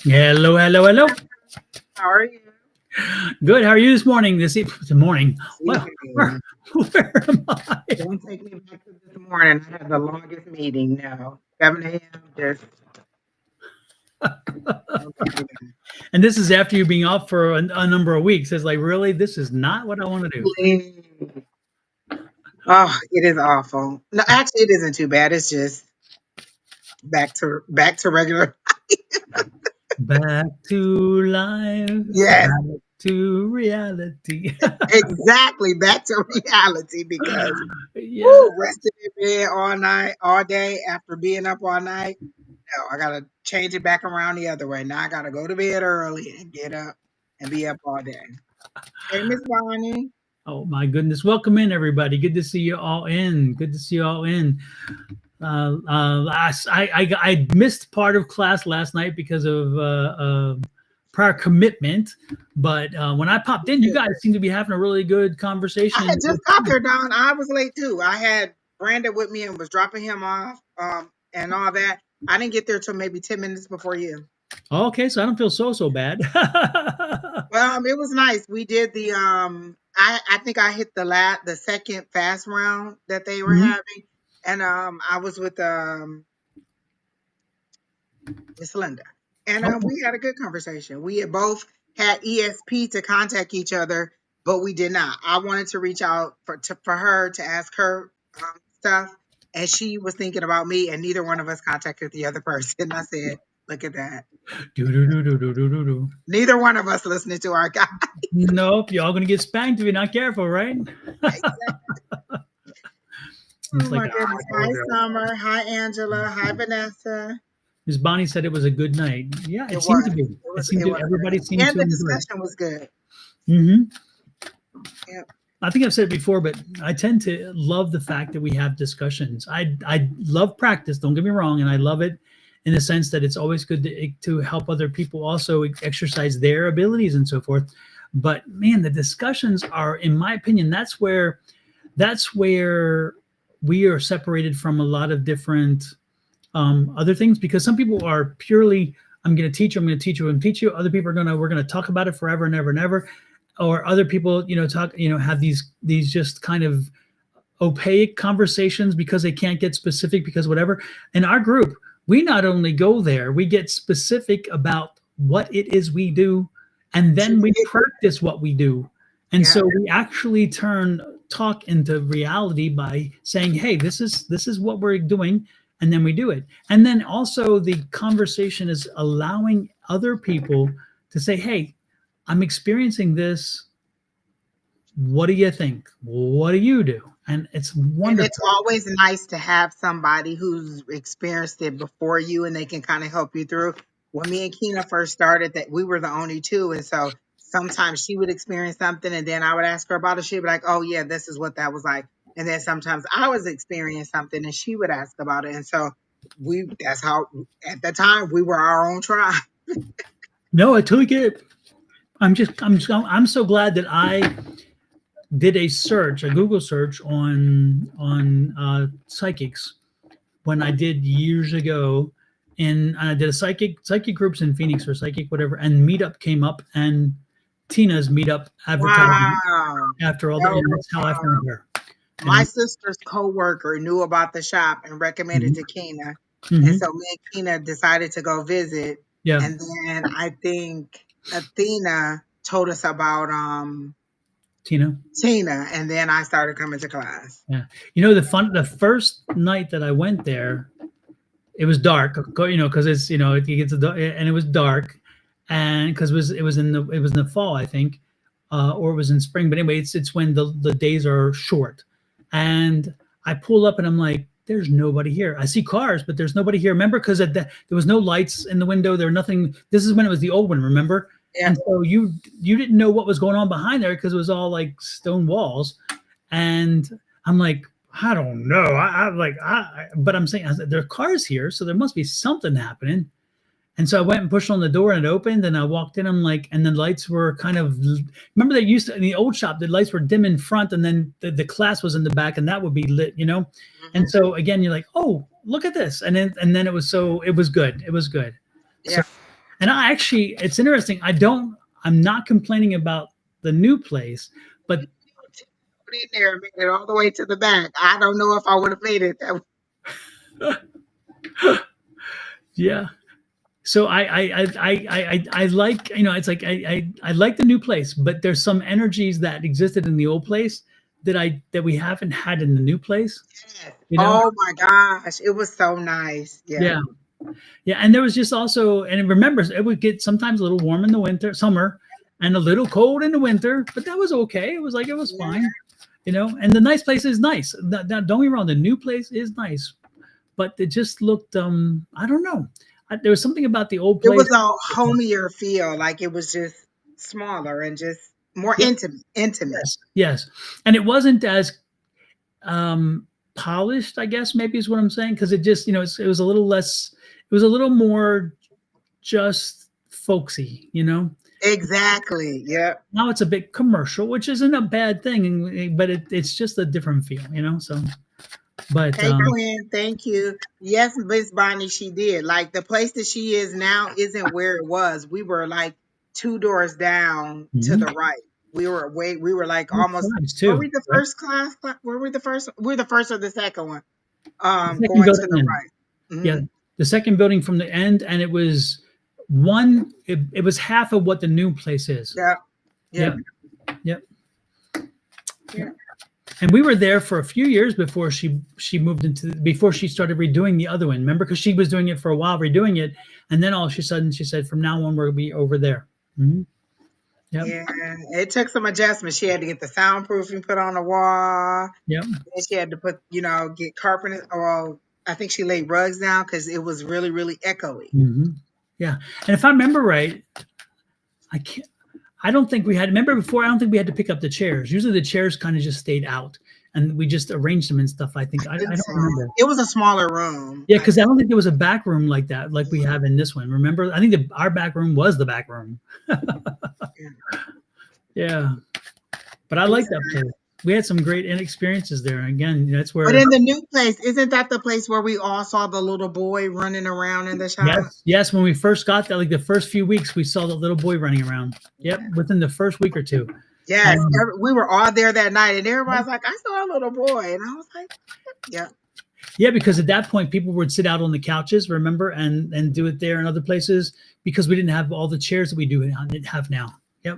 Hello, hello, hello. How are you? Good. How are you this morning? This morning. Well, where, Sleeping. where am I? Don't take me back to this morning. I had the longest meeting now. 7 a.m. Just don't take me back. And this is after you being off for a number of weeks. It's like, really, this is not what I want to do. Please. Oh, it is awful. No, actually, it isn't too bad. It's just back to regular. Back to life, Yes, back to reality. exactly. Back to reality because Yeah. woo, resting in bed all night, all day after being up all night. No, I gotta change it back around the other way. Now I gotta go to bed early and get up and be up all day. Hey, Miss Bonnie. Oh my goodness. Welcome in, everybody. Good to see you all in. Good to see you all in. I missed part of class last night because of prior commitment, but when I popped in, you guys seem to be having a really good I conversation. had just got there, Don. I was late too. I had Brandon with me and was dropping him off, and all that. I didn't get there till maybe 10 minutes before you. Okay, so I don't feel so bad. It was nice. We did the I think I hit the second fast round that they were Mhm. having, and I was with Miss Linda, and Oh, we had a good conversation. We had both had ESP to contact each other, but we did not. I wanted to reach out for her to ask her stuff, and she was thinking about me, and neither one of us contacted the other person. I said, "Look at that. do do do do do do do do. Neither one of us listening to our guy." Nope, y'all gonna get spanked if you're not careful, right? Oh It's like, my goodness! oh, Hi, Summer. Hi, Angela. Hi, Vanessa. Miss Bonnie said it was a good night. Yeah, it It seemed to was. be. It It was. seemed It to. was Everybody good, seemed and to the enjoy it. discussion was good. Hmm. Yep. I think I've said it before, but I tend to love the fact that we have discussions. I love practice. Don't get me wrong, and I love it in the sense that it's always good to help other people also exercise their abilities and so forth. But man, the discussions are, in my opinion, that's where we are separated from a lot of different other things, because some people are purely, I'm going to teach you, I'm going to teach you, and teach you. Other people are going to, we're going to talk about it forever and ever and ever. Or other people, talk, have these just kind of opaque conversations because they can't get specific because whatever. In our group, we not only go there, we get specific about what it is we do, and then we practice what we do. And Yeah. so we actually turn talk into reality by saying, hey, this is what we're doing, and then we do it. And then also the conversation is allowing other people to say, hey, I'm experiencing this. What do you think? What do you do? And it's And it's wonderful. always nice to have somebody who's experienced it before you and they can kind of help you through. When me and Keena first started, that we were the only two. And so sometimes she would experience something and then I would ask her about it. She'd be like, oh, yeah, this is what that was like. And then sometimes I was experiencing something and she would ask about it. And so that's how, at the time, we were our own tribe. No, I totally get it. I'm so glad that I did a search, a Google search on psychics when I did years ago, and I did a psychic groups in Phoenix or psychic whatever, and Meetup came up, and Tina's Meetup advertising Wow. after all that. That That's how I found her. And My sister's coworker knew about the shop and recommended mhm, to Keena. And mhm, so me and Keena decided to go visit. yeah, And then I think Athena told us about Tina. Tina. And then I started coming to class. Yeah, the first night that I went there, it was dark, because it's it gets and it was dark, and because it was in the fall, I think, or it was in spring. But anyway, it's when the days are short, and I pull up and I'm like, there's nobody here. I see cars, but there's nobody here. Remember, because there was no lights in the window. There were nothing. This is when it was the old one. Remember? Yeah. And so you didn't know what was going on behind there because it was all like stone walls, and I'm like, I don't know. But I'm saying, there are cars here, so there must be something happening. And so I went and pushed on the door and it opened, and I walked in. I'm like, and the lights were kind of, remember they used to, in the old shop, the lights were dim in front, and then the class was in the back, and that would be lit. And Mhm. so again, you're like, oh, look at this. And then it was good. It was good. So, Yeah. And I actually, it's interesting. I'm not complaining about the new place, but Put in there, made it all the way to the back. I don't know if I would have made it. yeah. So I like, it's like I like the new place, but there's some energies that existed in the old place that we haven't had in the new place. Yes. You know? Oh my gosh, it was so nice. Yeah. Yeah. Yeah, and there was just also, and remember, it would get sometimes a little warm in the summer, and a little cold in the winter, but that was okay. It was like, it was Yeah. fine, And the nice place is nice. Don't get me wrong, the new place is nice, but it just looked, I don't know. There was something about the old It place. was a homier feel, like it was just smaller and just more Yep. intimate. Intimate. Yes, yes, and it wasn't as polished, I guess maybe is what I'm saying, because it just, it was a little less, it was a little more just folksy. Exactly. Yep. Now it's a bit commercial, which isn't a bad thing, but it's just a different feel. So, but Hey Quinn, thank you. Yes, Miss Bonnie, she did. Like the place that she is now isn't where it was. We were like two doors down to mhm. the right. We were like almost, Nice were too. we the Right? first class? Were we the first? We're the first or the second one? The second Going to building the in. right. Yeah, Hmm. the second building from the end, and it was one. It was half of what the new place is. Yep. Yep. Yep, yep, Yeah. yep. And we were there for a few years before she moved before she started redoing the other one. Remember, because she was doing it for a while, redoing it, and then all of a sudden she said, "From now on, we'll be over there." Mm-hmm. Yep, Yeah. It took some adjustments. She had to get the soundproofing put on the wall. yep. And she had to put, get carpet. Well, I think she laid rugs down because it was really, really echoey. Mm-hmm. Yeah, and if I remember right, I can't. I don't think we had. Remember before? I don't think we had to pick up the chairs. Usually the chairs kind of just stayed out, and we just arranged them and stuff. I think. I I think don't so. remember. It was a smaller room. Yeah, because I don't think there was a back room like that, like we have in this one. Remember? I think our back room was the back room. Yeah. Yeah, but I It like was that nice. place. We had some great experiences there. Again, that's But where. in the new place, isn't that the place where we all saw the little boy running around in the shop? Yes, yes. When we first got there, like the first few weeks, we saw the little boy running around. Yep, Yeah. within the first week or two. Yes. And We were all there that night, and everybody's like, I saw a little boy. And I was like, yeah. yeah, because at that point, people would sit out on the couches, remember, and do it there and other places because we didn't have all the chairs that we do have now. Yep.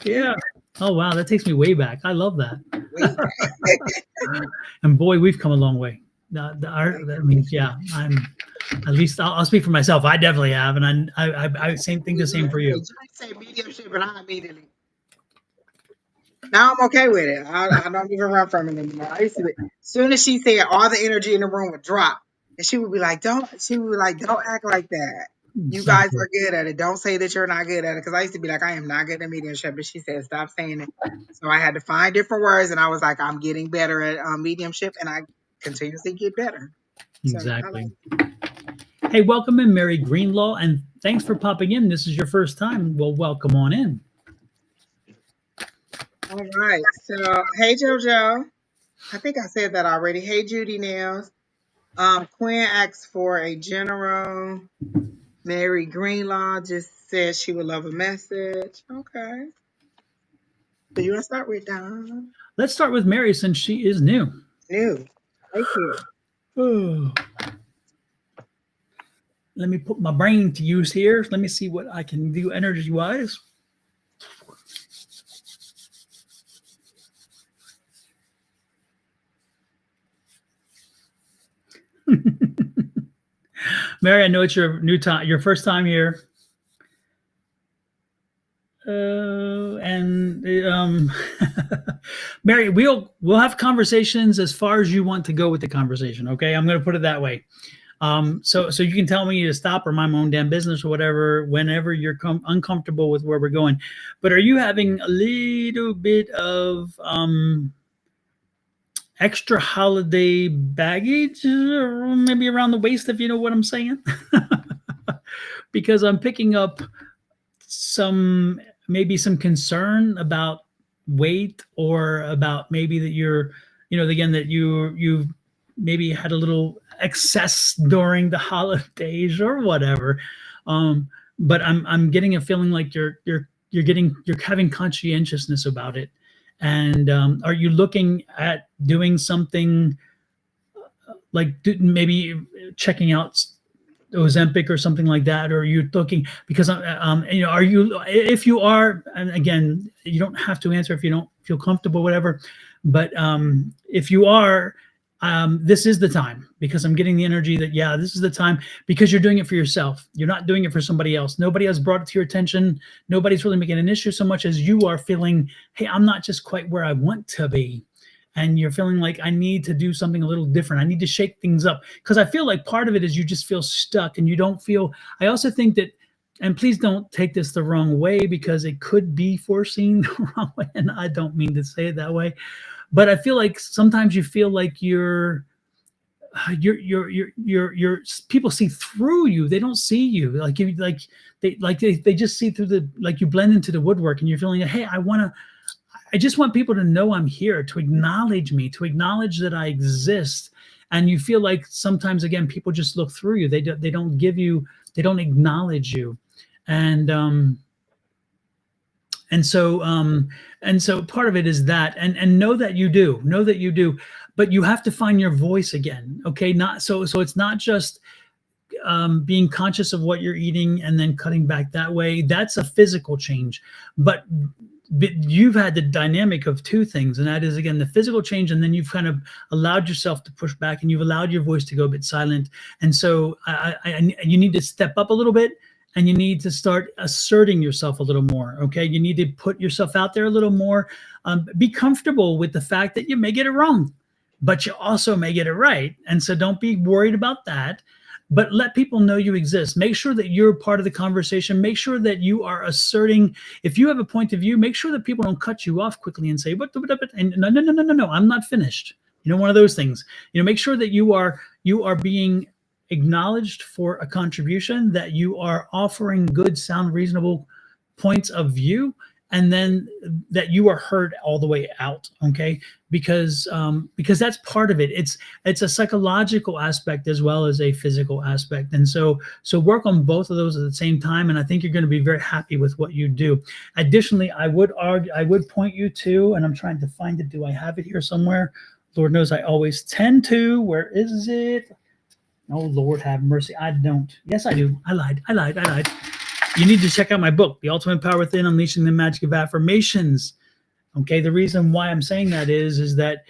Yeah. Yeah. Oh wow, that takes me way back. I love that. We, And boy, we've come a long way. That means, yeah, I'm at least I'll speak for myself. I definitely have, and I same thing. The same for you. say mediumship, and I immediately. Now I'm okay with it. I don't even run from it anymore. I used to be, as soon as she said, all the energy in the room would drop. And she would be like, don't act like that. You guys Exactly. are good at it. Don't say that you're not good at it. Because I used to be like, I am not good at mediumship. But she said, stop saying it. So I had to find different words. And I was like, I'm getting better at mediumship. And I continuously get better. So I like Exactly. Hey, welcome in, Mary Greenlaw, and thanks for popping in. This is your first time. Well, welcome on in. All right. So, hey, JoJo. I think I said that already. Hey, Judy Nails. Quinn asked for a general. Mary Greenlaw just said she would love a message. Okay. So you want to start with Don? Let's start with Mary since she is new. New. Thank you. Oh, let me put my brain to use here. Let me see what I can do energy wise. Mary, I know it's your new time, your first time here. And Mary, we'll have conversations as far as you want to go with the conversation. Okay, I'm going to put it that way. So you can tell me to stop or mind my own damn business or whatever whenever you're uncomfortable with where we're going. But are you having a little bit of extra holiday baggage, or maybe around the waist, if you know what I'm saying? Because I'm picking up maybe some concern about weight, or about maybe that you're, again, that you've maybe had a little excess during the holidays or whatever. but I'm getting a feeling like you're having conscientiousness about it. And are you looking at doing something like maybe checking out Ozempic or something like that, or you're looking because are you, if you are, and again, you don't have to answer if you don't feel comfortable, whatever, but if you are, this is the time, because I'm getting the energy that, yeah, this is the time, because you're doing it for yourself. You're not doing it for somebody else. Nobody has brought it to your attention. Nobody's really making an issue so much as you are feeling, hey, I'm not just quite where I want to be. And you're feeling like, I need to do something a little different. I need to shake things up, because I feel like part of it is you just feel stuck and you don't feel. I also think that, and please don't take this the wrong way, because it could be foreseen the wrong way, and I don't mean to say it that way, but I feel like sometimes you feel like you're people see through you. They don't see you, like you, they just see through the, like you blend into the woodwork, and you're feeling, hey, I just want people to know I'm here, to acknowledge me, to acknowledge that I exist. And you feel like sometimes, again, people just look through you. They don't give you, they don't acknowledge you. And and so and so part of it is that, and know that you do, but you have to find your voice again. Okay, not so it's not just being conscious of what you're eating and then cutting back that way. That's a physical change, but you've had the dynamic of two things, and that is, again, the physical change, and then you've kind of allowed yourself to push back, and you've allowed your voice to go a bit silent. And so you need to step up a little bit, and you need to start asserting yourself a little more. Okay, you need to put yourself out there a little more. Be comfortable with the fact that you may get it wrong, but you also may get it right, and so don't be worried about that, but let people know you exist. Make sure that you're part of the conversation. Make sure that you are asserting. If you have a point of view, make sure that people don't cut you off quickly and say, "But," and no, I'm not finished. One of those things. Make sure that you are being acknowledged for a contribution, that you are offering good, sound, reasonable points of view, and then that you are heard all the way out. Okay, because that's part of it. It's a psychological aspect as well as a physical aspect, and so work on both of those at the same time, and I think you're going to be very happy with what you do. Additionally, I would point you to, and I'm trying to find it. Do I have it here somewhere? Lord knows I always tend to. Where is it? Oh, Lord have mercy, I don't. Yes, I do. I lied. You need to check out my book, The Ultimate Power Within: Unleashing the Magic of Affirmations. Okay, the reason why I'm saying that is that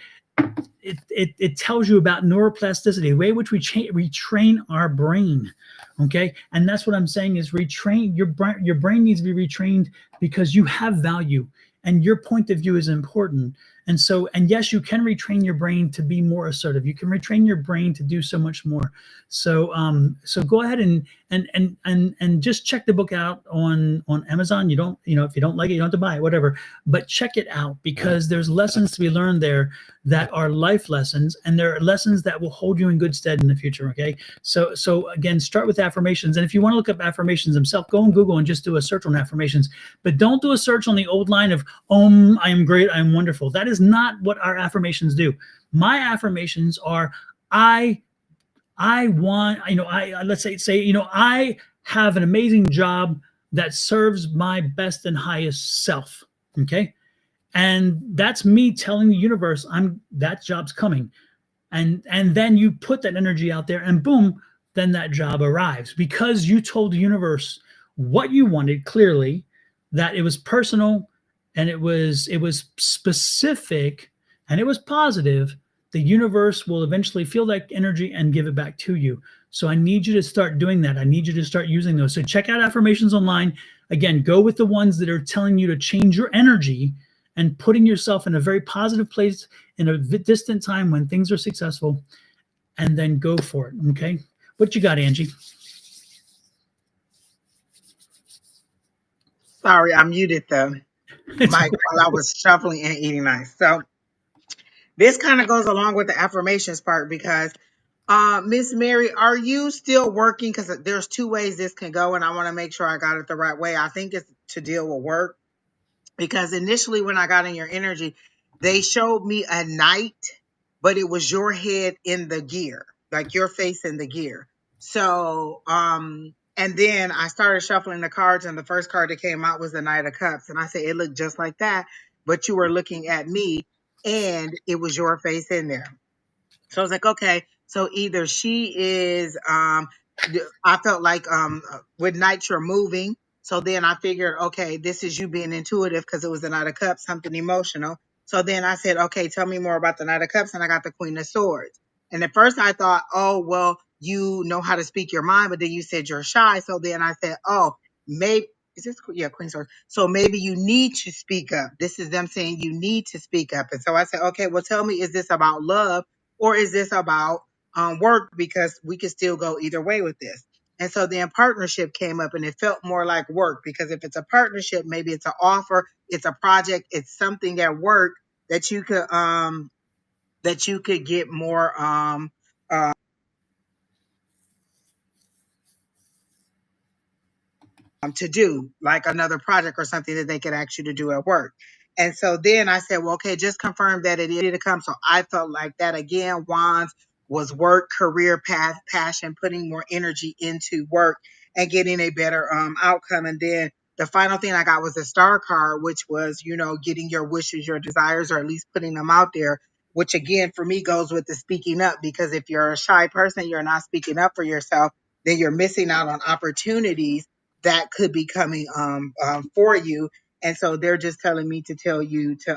it tells you about neuroplasticity, the way in which we retrain our brain. Okay, and that's what I'm saying is retrain your brain. Your brain needs to be retrained because you have value and your point of view is important. And so, and yes, you can retrain your brain to be more assertive. You can retrain your brain to do so much more. So so go ahead and just check the book out on Amazon. You don't, if you don't like it, you don't have to buy it, whatever, but check it out, because there's lessons to be learned there that are life lessons, and there are lessons that will hold you in good stead in the future. Okay, so again, start with affirmations, and if you want to look up affirmations themselves, go on Google and just do a search on affirmations, but don't do a search on the old line of I am great, I am wonderful. That is not what our affirmations do. My affirmations are, I want, let's say, I have an amazing job that serves my best and highest self. Okay, and that's me telling the universe that job's coming, and then you put that energy out there, and boom, then that job arrives, because you told the universe what you wanted clearly, that it was personal, and it was specific, and it was positive. The universe will eventually feel that energy and give it back to you. So I need you to start doing that. I need you to start using those. So check out affirmations online. Again, go with the ones that are telling you to change your energy and putting yourself in a very positive place in a distant time when things are successful, and then go for it. Okay, what you got, Angie? Sorry, I muted the It's mic while I was shuffling and eating nice. So this kind of goes along with the affirmations part, because Miss Mary, are you still working? Because there's two ways this can go, and I want to make sure I got it the right way. I think it's to deal with work, because initially when I got in your energy, they showed me a knight, but it was your head in the gear, like your face in the gear. So And then I started shuffling the cards, and the first card that came out was the Knight of Cups. And I said, it looked just like that, but you were looking at me, and it was your face in there. So I was like, okay, so either she is, I felt like with nights you're moving. So then I figured, okay, this is you being intuitive because it was the Knight of Cups, something emotional. So then I said, okay, tell me more about the Knight of Cups. And I got the Queen of Swords. And at first I thought, oh, well, you know how to speak your mind, but then you said you're shy. So then I said, oh, maybe. Is this, yeah, Queen of Swords. So maybe you need to speak up. This is them saying you need to speak up. And so I said, okay, well, tell me, is this about love? Or is this about work? Because we could still go either way with this. And so then partnership came up, and it felt more like work, because if it's a partnership, maybe it's an offer, it's a project, it's something at work that you could get more to do, like another project or something that they could ask you to do at work. And so then I said, well, okay, just confirm that it is to come. So I felt like that again. Wands was work, career path, passion, putting more energy into work and getting a better outcome. And then the final thing I got was the star card, which was, getting your wishes, your desires, or at least putting them out there, which again, for me, goes with the speaking up, because if you're a shy person, you're not speaking up for yourself, then you're missing out on opportunities that could be coming for you. And so they're just telling me to tell you to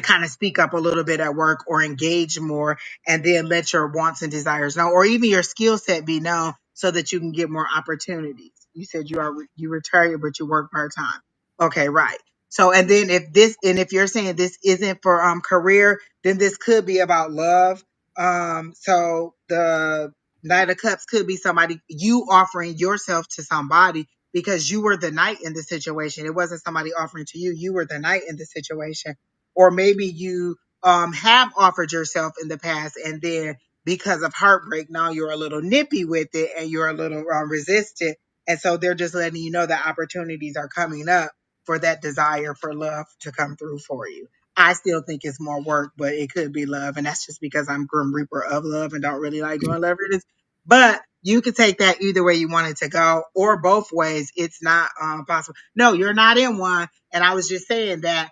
kind of speak up a little bit at work, or engage more, and then let your wants and desires know, or even your skill set be known, so that you can get more opportunities. You said you retire, but you work part time. Okay, right. So, and then if you're saying this isn't for career, then this could be about love. So the Knight of Cups could be somebody, you offering yourself to somebody, because you were the knight in the situation. It wasn't somebody offering to you. You were the knight in the situation. Or maybe you have offered yourself in the past, and then because of heartbreak, now you're a little nippy with it, and you're a little resistant. And so they're just letting you know that opportunities are coming up for that desire for love to come through for you. I still think it's more work, but it could be love. And that's just because I'm Grim Reaper of love and don't really like doing love readings. But you could take that either way you want it to go, or both ways. It's not possible. No, you're not in one. And I was just saying that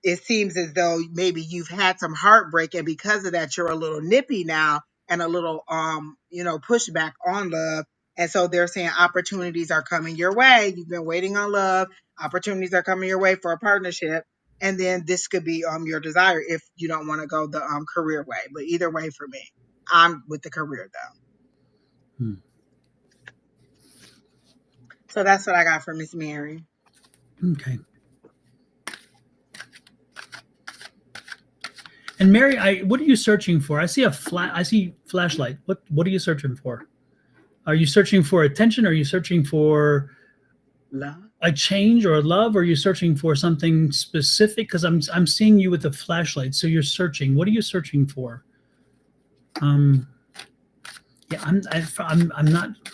it seems as though maybe you've had some heartbreak, and because of that, you're a little nippy now, and a little pushback on love. And so they're saying opportunities are coming your way. You've been waiting on love. Opportunities are coming your way for a partnership. And then this could be your desire, if you don't want to go the career way. But either way, for me, I'm with the career though. Hmm. So that's what I got for Miss Mary. Okay. And Mary, what are you searching for? I see I see flashlight. What are you searching for? Are you searching for attention? Are you searching for Love. a change or a love? Or are you searching for something specific? Because I'm seeing you with the flashlight. So you're searching. What are you searching for? Yeah, I'm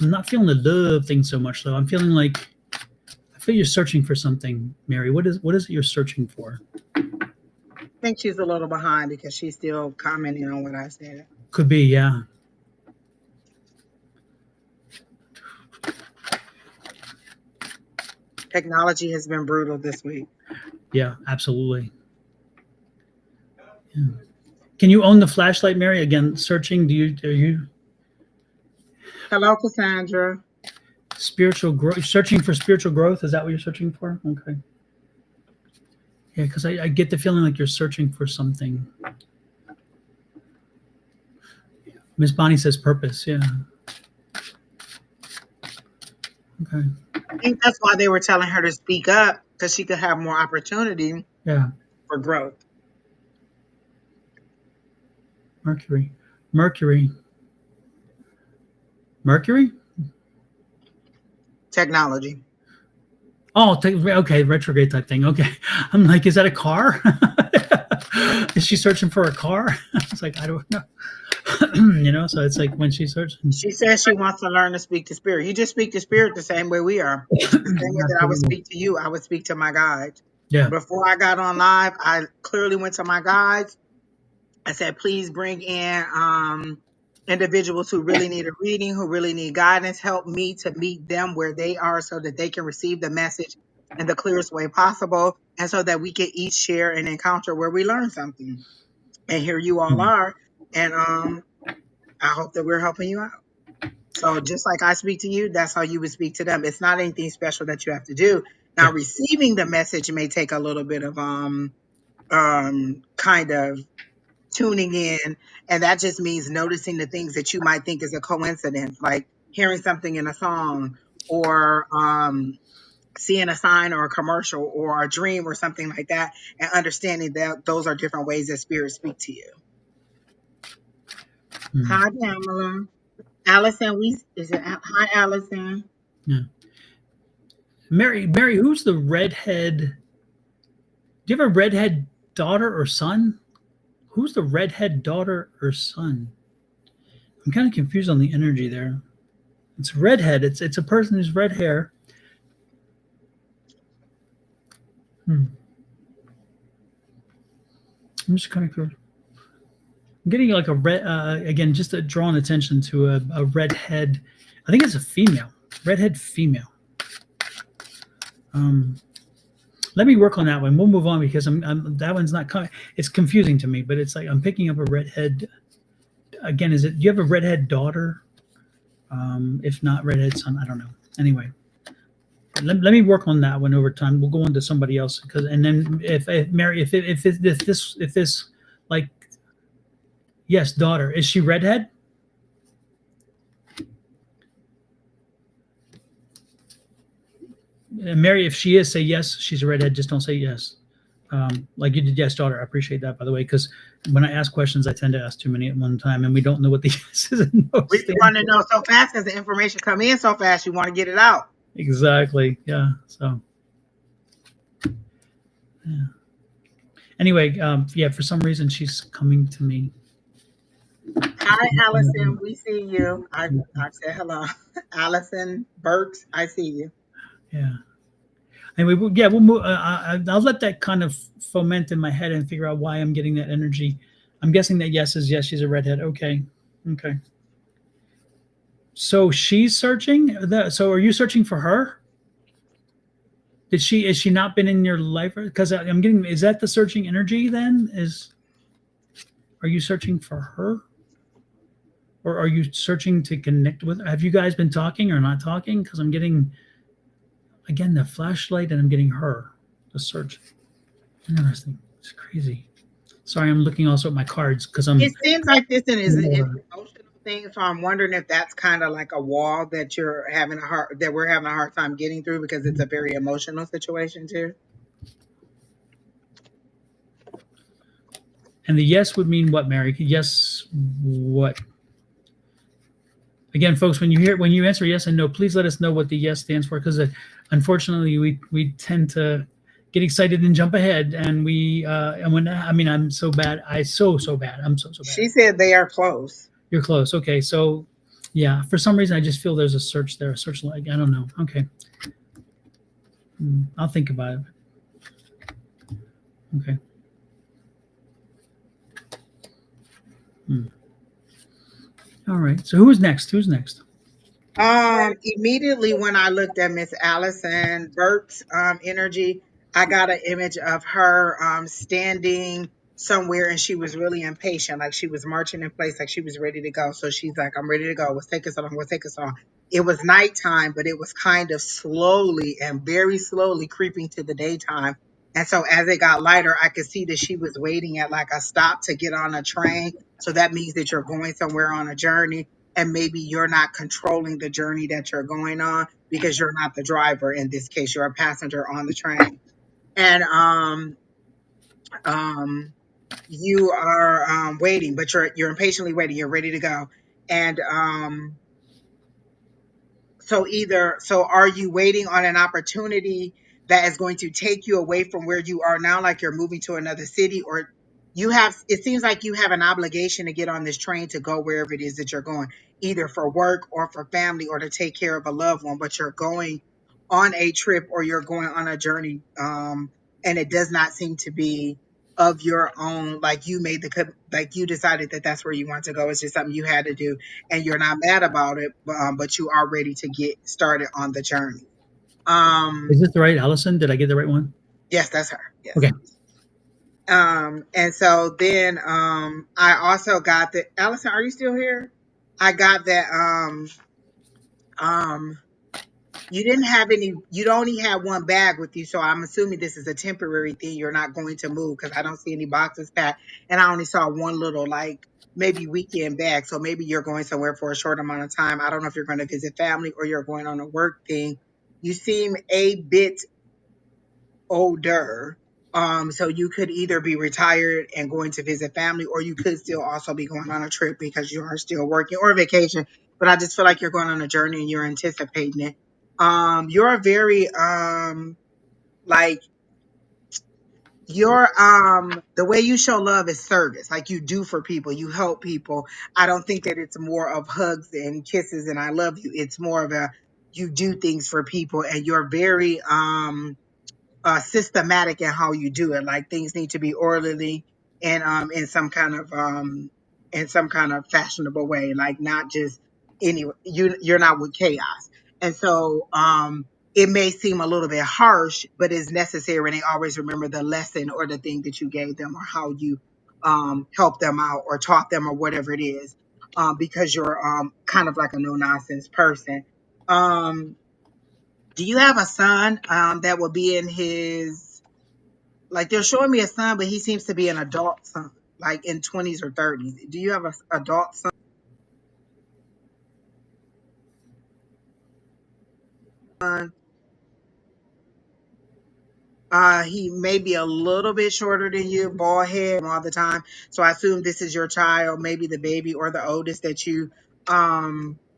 not feeling the love thing so much though. I'm feeling like, I feel you're searching for something, Mary. What is it you're searching for? I think she's a little behind because she's still commenting on what I said. Could be, yeah. Technology has been brutal this week. Yeah, absolutely. Yeah. Can you own the flashlight, Mary? Again, searching. Are you Hello, Cassandra. spiritual growth? Searching for spiritual growth? Is that what you're searching for? Okay. Yeah, because I get the feeling like you're searching for something. Miss Bonnie says purpose. Yeah. Okay. I think that's why they were telling her to speak up, because she could have more opportunity Yeah. for growth. Mercury. Mercury. Mercury? Technology. Oh, okay, retrograde type thing. Okay, I'm like, is that a car? Is she searching for a car? It's like, I don't know. So it's like when she's searching. She says she wants to learn to speak to spirit. You just speak to spirit the same way we are. The same way that I would Absolutely. speak to you, I would speak to my guides. Yeah. Before I got on live, I clearly went to my guides. I said, please bring in individuals who really need a reading, who really need guidance. Help me to meet them where they are so that they can receive the message in the clearest way possible, and so that we can each share an encounter where we learn something. And here you all Hmm. are. And I hope that we're helping you out. So just like I speak to you, that's how you would speak to them. It's not anything special that you have to do. Now, Yeah. receiving the message may take a little bit of kind of tuning in, and that just means noticing the things that you might think is a coincidence, like hearing something in a song, or seeing a sign or a commercial or a dream or something like that, and understanding that those are different ways that spirits speak to you. Hmm. Hi, Pamela. Allison, hi, Allison. Yeah. Mary, who's the redhead? Do you have a redhead daughter or son? Who's the redhead daughter or son? I'm kind of confused on the energy there. It's redhead. It's a person who's red hair. Hmm. I'm just kind of curious. I'm getting like a red again, just drawing attention to a redhead. I think it's a female, redhead female. Um, Let me work on that one. We'll move on because that one's not coming. It's confusing to me, but it's like I'm picking up a redhead. Again, is it? Do you have a redhead daughter? If not redhead son, I don't know. Anyway, let me work on that one over time. We'll go on to somebody else because, and then if Mary, if this like yes, daughter, is she redhead? Mary, if she is, say yes. She's a redhead. Just don't say yes. Like you did, yes, daughter. I appreciate that, by the way, because when I ask questions, I tend to ask too many at one time, and we don't know what the yeses and no We stand want to for. know so fast because the information come in so fast. You want to get it out. Exactly. Yeah. So, yeah. Anyway, yeah. For some reason, she's coming to me. Hi, Allison. We see you. I said hello, Allison Burks. I see you. Yeah. Anyway, yeah, we'll move. I'll let that kind of foment in my head and figure out why I'm getting that energy. I'm guessing that yes is yes. She's a redhead. Okay. Okay. So she's searching. So are you searching for her? Did she is she not been in your life? Because I'm getting is that the searching energy then? Are you searching for her? Or are you searching to connect with have you guys been talking or not talking? Because I'm getting again the flashlight and I'm getting her. The search. Interesting. It's crazy. Sorry, I'm looking also at my cards because I'm It seems like this is an more emotional thing, so I'm wondering if that's kind of like a wall that we're having a hard time getting through because it's a very emotional situation too. and the yes would mean what, Mary? Yes, what? Again, folks, when you answer yes and no, please let us know what the yes stands for because unfortunately we tend to get excited and jump ahead and when I mean I'm so bad so bad I'm so bad. She said they are close. You're close. Okay, so yeah, for some reason I just feel there's a search there, a search like I don't know. Okay, I'll think about it. Okay. Hmm. All right. So who's next? Who's next? Immediately when I looked at Miss Allison Burke's energy, I got an image of her standing somewhere and she was really impatient, like she was marching in place, like she was ready to go. So she's like, I'm ready to go. What's taking so long? What's taking so long? It was nighttime, but it was kind of slowly and very slowly creeping to the daytime. And so as it got lighter, I could see that she was waiting at like a stop to get on a train. So that means that you're going somewhere on a journey and maybe you're not controlling the journey that you're going on because you're not the driver in this case, you're a passenger on the train. And um you are waiting, but you're impatiently waiting, you're ready to go. And so are you waiting on an opportunity that is going to take you away from where you are now, like you're moving to another city, or it seems like you have an obligation to get on this train to go wherever it is that you're going, either for work or for family or to take care of a loved one, but you're going on a trip or you're going on a journey. And it does not seem to be of your own, like you made like you decided that that's where you want to go. It's just something you had to do, and you're not mad about it, but you are ready to get started on the journey. Is Um, this the right Allison? Did I get the right one? yes, that's her. Yes. Okay. And so then I also got that. Allison, are you still here? I got that um you didn't have any, you only had one bag with you, so I'm assuming this is a temporary thing. You're not going to move because I don't see any boxes packed, and I only saw one little like maybe weekend bag. So maybe you're going somewhere for a short amount of time. I don't know if you're going to visit family or you're going on a work thing. You seem a bit older. So you could either be retired and going to visit family, or you could still also be going on a trip because you are still working or vacation. But I just feel like you're going on a journey and you're anticipating it. You're very like your the way you show love is service. Like you do for people, you help people. I don't think that it's more of hugs and kisses and I love you. It's more of a, you do things for people, and you're very systematic in how you do it. Like things need to be orderly and in some kind of fashionable way. Like not just any, you're not with chaos. And so it may seem a little bit harsh, but it's necessary. And they always remember the lesson or the thing that you gave them or how you helped them out or taught them or whatever it is. Because you're kind of like a no nonsense person. Um, do you have a son that will be in his, like they're showing me a son, but he seems to be an adult son, like in 20s or 30s. Do you have an adult son? He may be a little bit shorter than you, bald head all the time. So I assume this is your child, maybe the baby or the oldest that you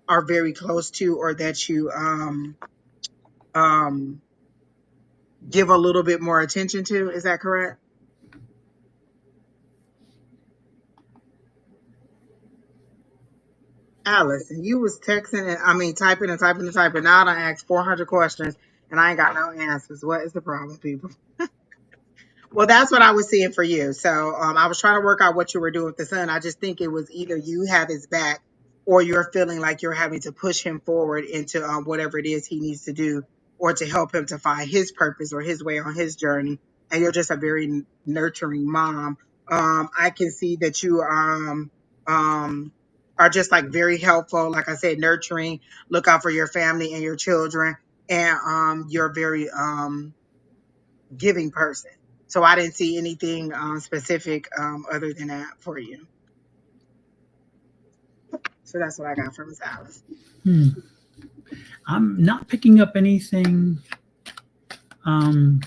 are very close to, or that you um give a little bit more attention to. Is that correct? Alice, and you was texting and I mean typing and typing and typing. Now I done asked 400 questions and I ain't got no answers. What is the problem, people? Well, that's what I was seeing for you. So I was trying to work out what you were doing with the son. I just think it was either you have his back or you're feeling like you're having to push him forward into whatever it is he needs to do, or to help him to find his purpose or his way on his journey. And you're just a very nurturing mom. I can see that you um, are just like very helpful. Like I said, nurturing, look out for your family and your children. And you're very giving person. So I didn't see anything specific other than that for you. So that's what I got from Miss Alice. Hmm. I'm not picking up anything um,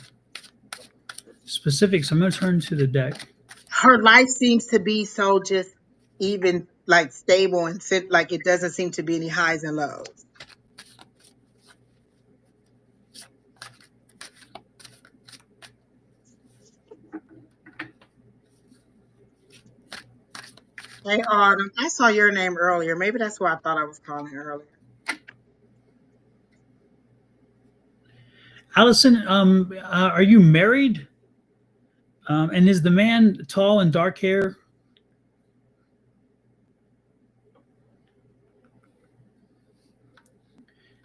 specific, so I'm going to turn to the deck. Her life seems to be so just even like stable and sit, like it doesn't seem to be any highs and lows. Hey Autumn, I saw your name earlier. Maybe that's why I thought I was calling earlier. Allison, are you married? And is the man tall and dark hair?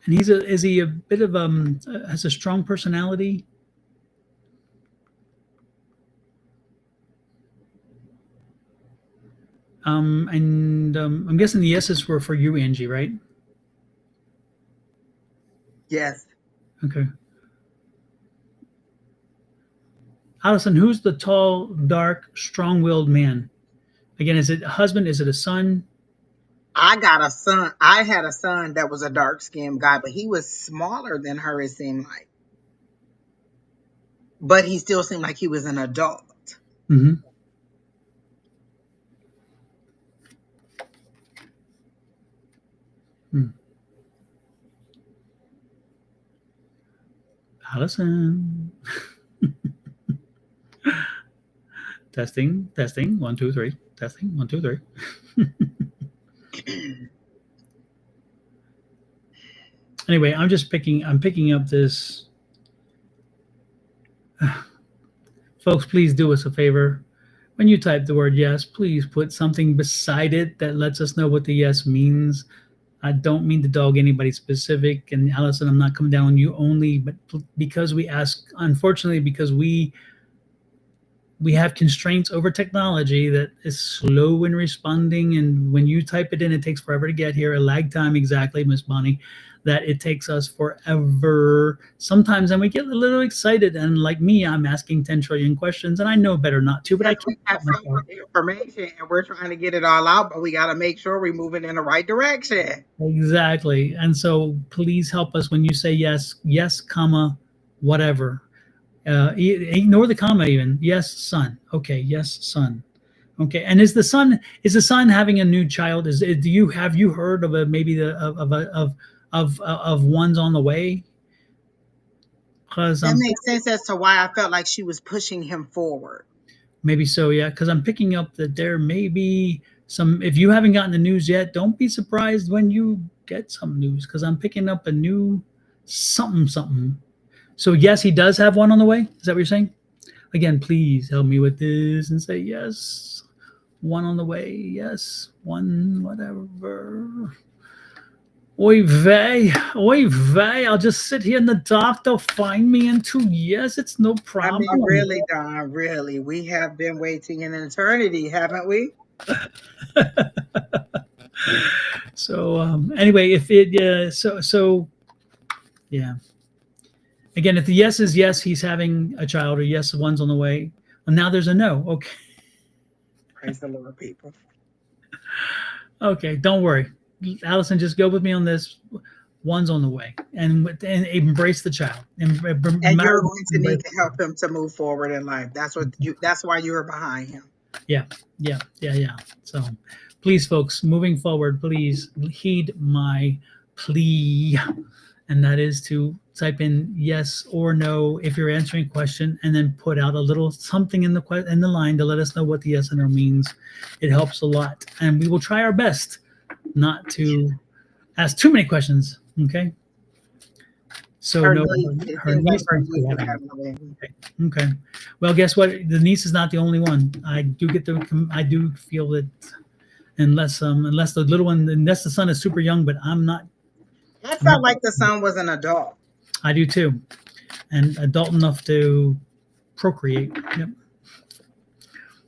And is he a bit of has a strong personality? And I'm guessing the yeses were for you, Angie, right? Yes, Okay. Allison, who's the tall, dark, strong-willed man? Again, is it a husband? Is it a son? I got a son. I had a son that was a dark skinned guy, but he was smaller than her, it seemed like. But he still seemed like he was an adult. Mm-hmm. Hmm. Allison. Testing, testing. 1, 2, 3. Testing. 1, 2, 3. Anyway, I'm picking up this Folks, please do us a favor. When you type the word yes, please put something beside it that lets us know what the yes means. I don't mean to dog anybody specific. And Allison, I'm not coming down on you only, but because we ask, unfortunately, because we have constraints over technology that is slow in responding. And when you type it in, it takes forever to get here. A lag time, exactly, Miss Bonnie, that it takes us forever sometimes. And we get a little excited. And like me, I'm asking 10 trillion questions and I know better not to, but I Because we can't have help so myself. much information and we're trying to get it all out, but we got to make sure we're moving in the right direction. Exactly. And so please help us when you say yes, yes, comma, whatever. Ignore the comma even. Yes, son. Okay, yes, son. Okay, and is the son having a new child? Do you have you heard of a maybe the of ones on the way? Because That makes sense as to why I felt like she was pushing him forward. maybe so, yeah. Because I'm picking up that there may be some. If you haven't gotten the news yet, don't be surprised when you get some news. Because I'm picking up a new something something. So yes, he does have one on the way. Is that what you're saying? Again, please help me with this and say yes. One on the way. Yes. One, whatever. Oy vey. I'll just sit here in the dark. They'll find me in 2 years. It's no I problem. mean, really, Don, really. We have been waiting an eternity, haven't we? So anyway, if it so yeah. Again, if the yes is yes, he's having a child, or yes, one's on the way. And now there's a no. Okay. Praise the Lord, people. Okay. Don't worry, Allison. Just go with me on this. One's on the way, and embrace the child. And you're going to need to help him to move forward in life. That's why you're behind him. Yeah, yeah. So, please, folks, moving forward, please heed my plea, and that is to type in yes or no if you're answering a question, and then put out a little something in the line to let us know what the yes and no means. It helps a lot, and we will try our best not to ask too many questions. Okay. So Her no, niece, it her seems like niece her wants to niece have is it. having a baby. Okay. Okay. Well, guess what? The niece is not the only one. I do feel that unless the little one, unless the son is super young, but I I'm not. felt like the son was an adult. I do too, and adult enough to procreate. Yep.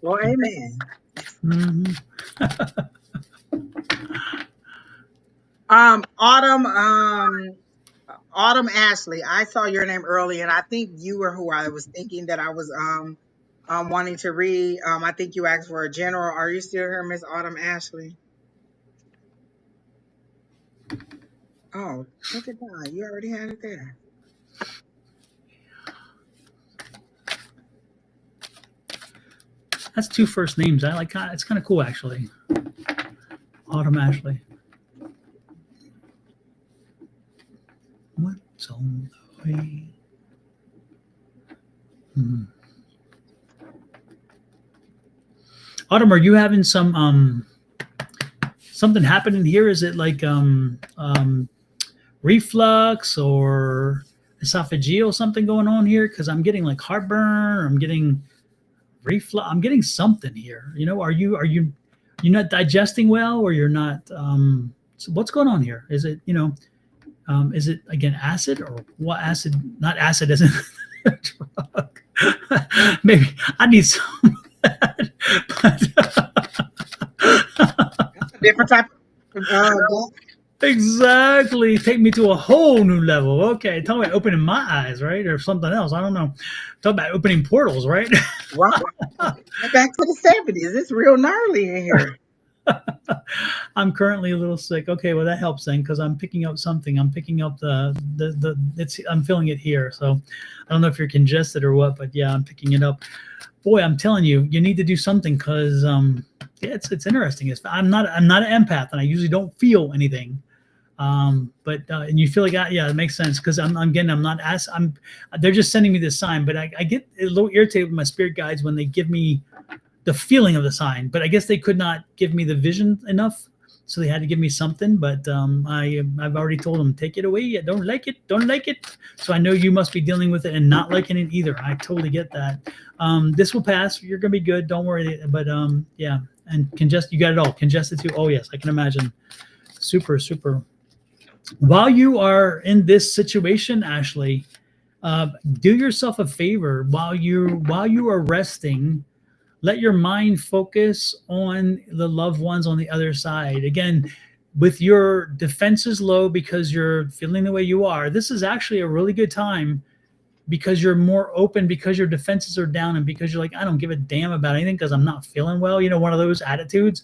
Well, amen. Hmm. Autumn Ashley. I saw your name early, and I think you were who I was thinking that I was wanting to read. I think you asked for a general. Are you still here, Miss Autumn Ashley? Oh, look at that. You already had it there. That's two first names. I like. It's kind of cool, actually. Autumn Ashley. What's on the way? Hmm. Autumn, are you having something happening here? Is it like reflux or esophageal something going on here? Because I'm getting like heartburn. Or I'm getting reflux. I'm getting something here. You're not digesting well, or you're not? So what's going on here? Is it is it again acid, or what acid? Not acid as in a drug. Maybe I need some of that. That's a different type of Exactly. Take me to a whole new level. Okay. Talk about opening my eyes, right? Or something else. I don't know. Talk about opening portals, right? wow. Back to the 70s. It's real gnarly in here. I'm currently a little sick. Okay, well that helps then because I'm picking up something. I'm picking up I'm feeling it here. So I don't know if you're congested or what, but yeah, I'm picking it up. Boy, I'm telling you, you need to do something because yeah, it's interesting. I'm not an empath and I usually don't feel anything. But and you feel like yeah, it makes sense because I'm not as I'm they're just sending me this sign, but I get a little irritated with my spirit guides when they give me the feeling of the sign, but I guess they could not give me the vision enough. so they had to give me something. But I've already told them, take it away. I don't like it. Don't like it. So I know you must be dealing with it and not liking it either. I totally get that. This will pass. You're gonna be good. Don't worry. But yeah, and congest. You got it all. Congested too. Oh yes, I can imagine. Super, super. While you are in this situation, Ashley, do yourself a favor while you are resting. Let your mind focus on the loved ones on the other side. Again, with your defenses low because you're feeling the way you are, this is actually a really good time because you're more open, because your defenses are down, and because you're like, I don't give a damn about anything because I'm not feeling well. You know, one of those attitudes.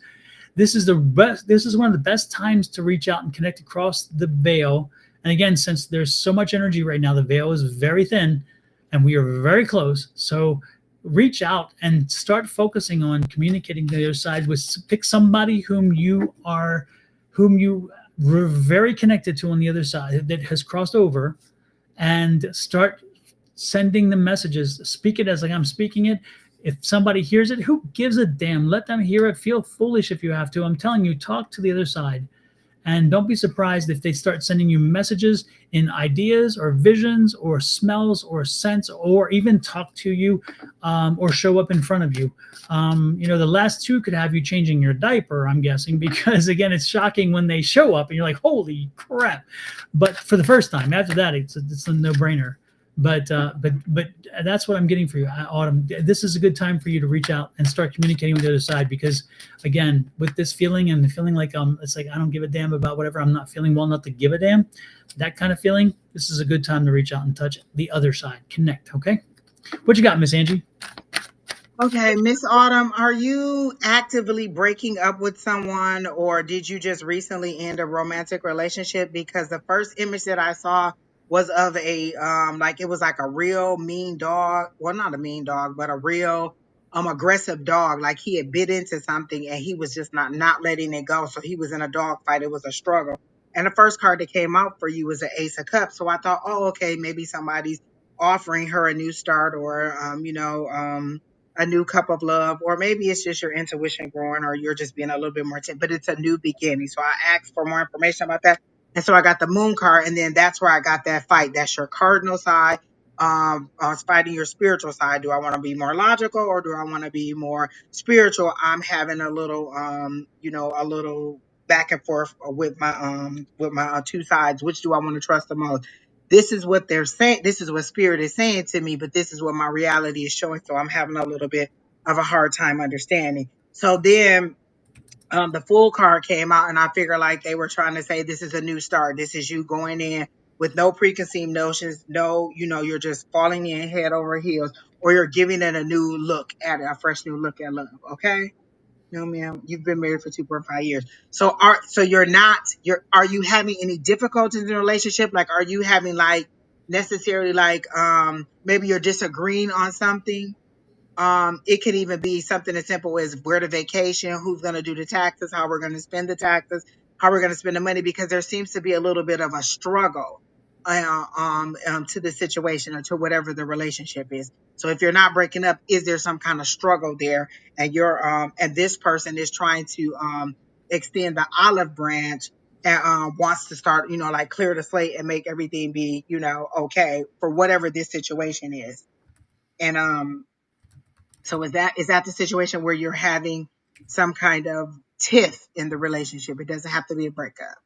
This is the best. This is one of the best times to reach out and connect across the veil. And again, since there's so much energy right now, the veil is very thin, and we are very close. So reach out and start focusing on communicating to the other side. With pick somebody whom you were very connected to on the other side that has crossed over, and start sending the messages. Speak it as like I'm speaking it. If somebody hears it, who gives a damn? Let them hear it. Feel foolish if you have to. I'm telling you, talk to the other side. And don't be surprised if they start sending you messages in ideas or visions or smells or scents, or even talk to you, or show up in front of you. You know, the last two could have you changing your diaper, I'm guessing, because again, it's shocking when they show up and you're like, holy crap. But for the first time, after that, it's a no brainer. But that's what I'm getting for you, Autumn. This is a good time for you to reach out and start communicating with the other side, because again, with this feeling and the feeling like it's like I don't give a damn about whatever, I'm not feeling well enough to give a damn, that kind of feeling, this is a good time to reach out and touch the other side. Connect. Okay, what you got, Miss Angie? Okay, Miss Autumn, are you actively breaking up with someone, or did you just recently end a romantic relationship? Because the first image that I saw was of a like it was like a real mean dog. Well, not a mean dog, but a real aggressive dog. Like he had bit into something and he was just not letting it go. So he was in a dog fight. It was a struggle. And the first card that came out for you was an Ace of Cups. So I thought, oh, okay, maybe somebody's offering her a new start, or a new cup of love, or maybe it's just your intuition growing, or you're just being a little bit more, but it's a new beginning. So I asked for more information about that. And so I got the moon card, and then that's where I got that fight. That's your cardinal side. Fighting your spiritual side. Do I want to be more logical, or do I want to be more spiritual? I'm having a little, a little back and forth with my two sides. Which do I want to trust the most? This is what they're saying. This is what spirit is saying to me, but this is what my reality is showing. So I'm having a little bit of a hard time understanding. So then the full card came out, and I figure like they were trying to say, this is a new start. This is you going in with no preconceived notions. No, you're just falling in head over heels, or you're giving it a new look at it, a fresh new look at love. Okay. No, ma'am. You've been married for 2.5 years. So are you having any difficulties in the relationship? Like, are you having like necessarily like maybe you're disagreeing on something? It could even be something as simple as where to vacation, who's going to do the taxes, how we're going to spend the taxes, how we're going to spend the money, because there seems to be a little bit of a struggle to the situation or to whatever the relationship is. So if you're not breaking up, is there some kind of struggle there? And and this person is trying to extend the olive branch and wants to start, like clear the slate and make everything be, okay for whatever this situation is. And so is that the situation where you're having some kind of tiff in the relationship? It doesn't have to be a breakup.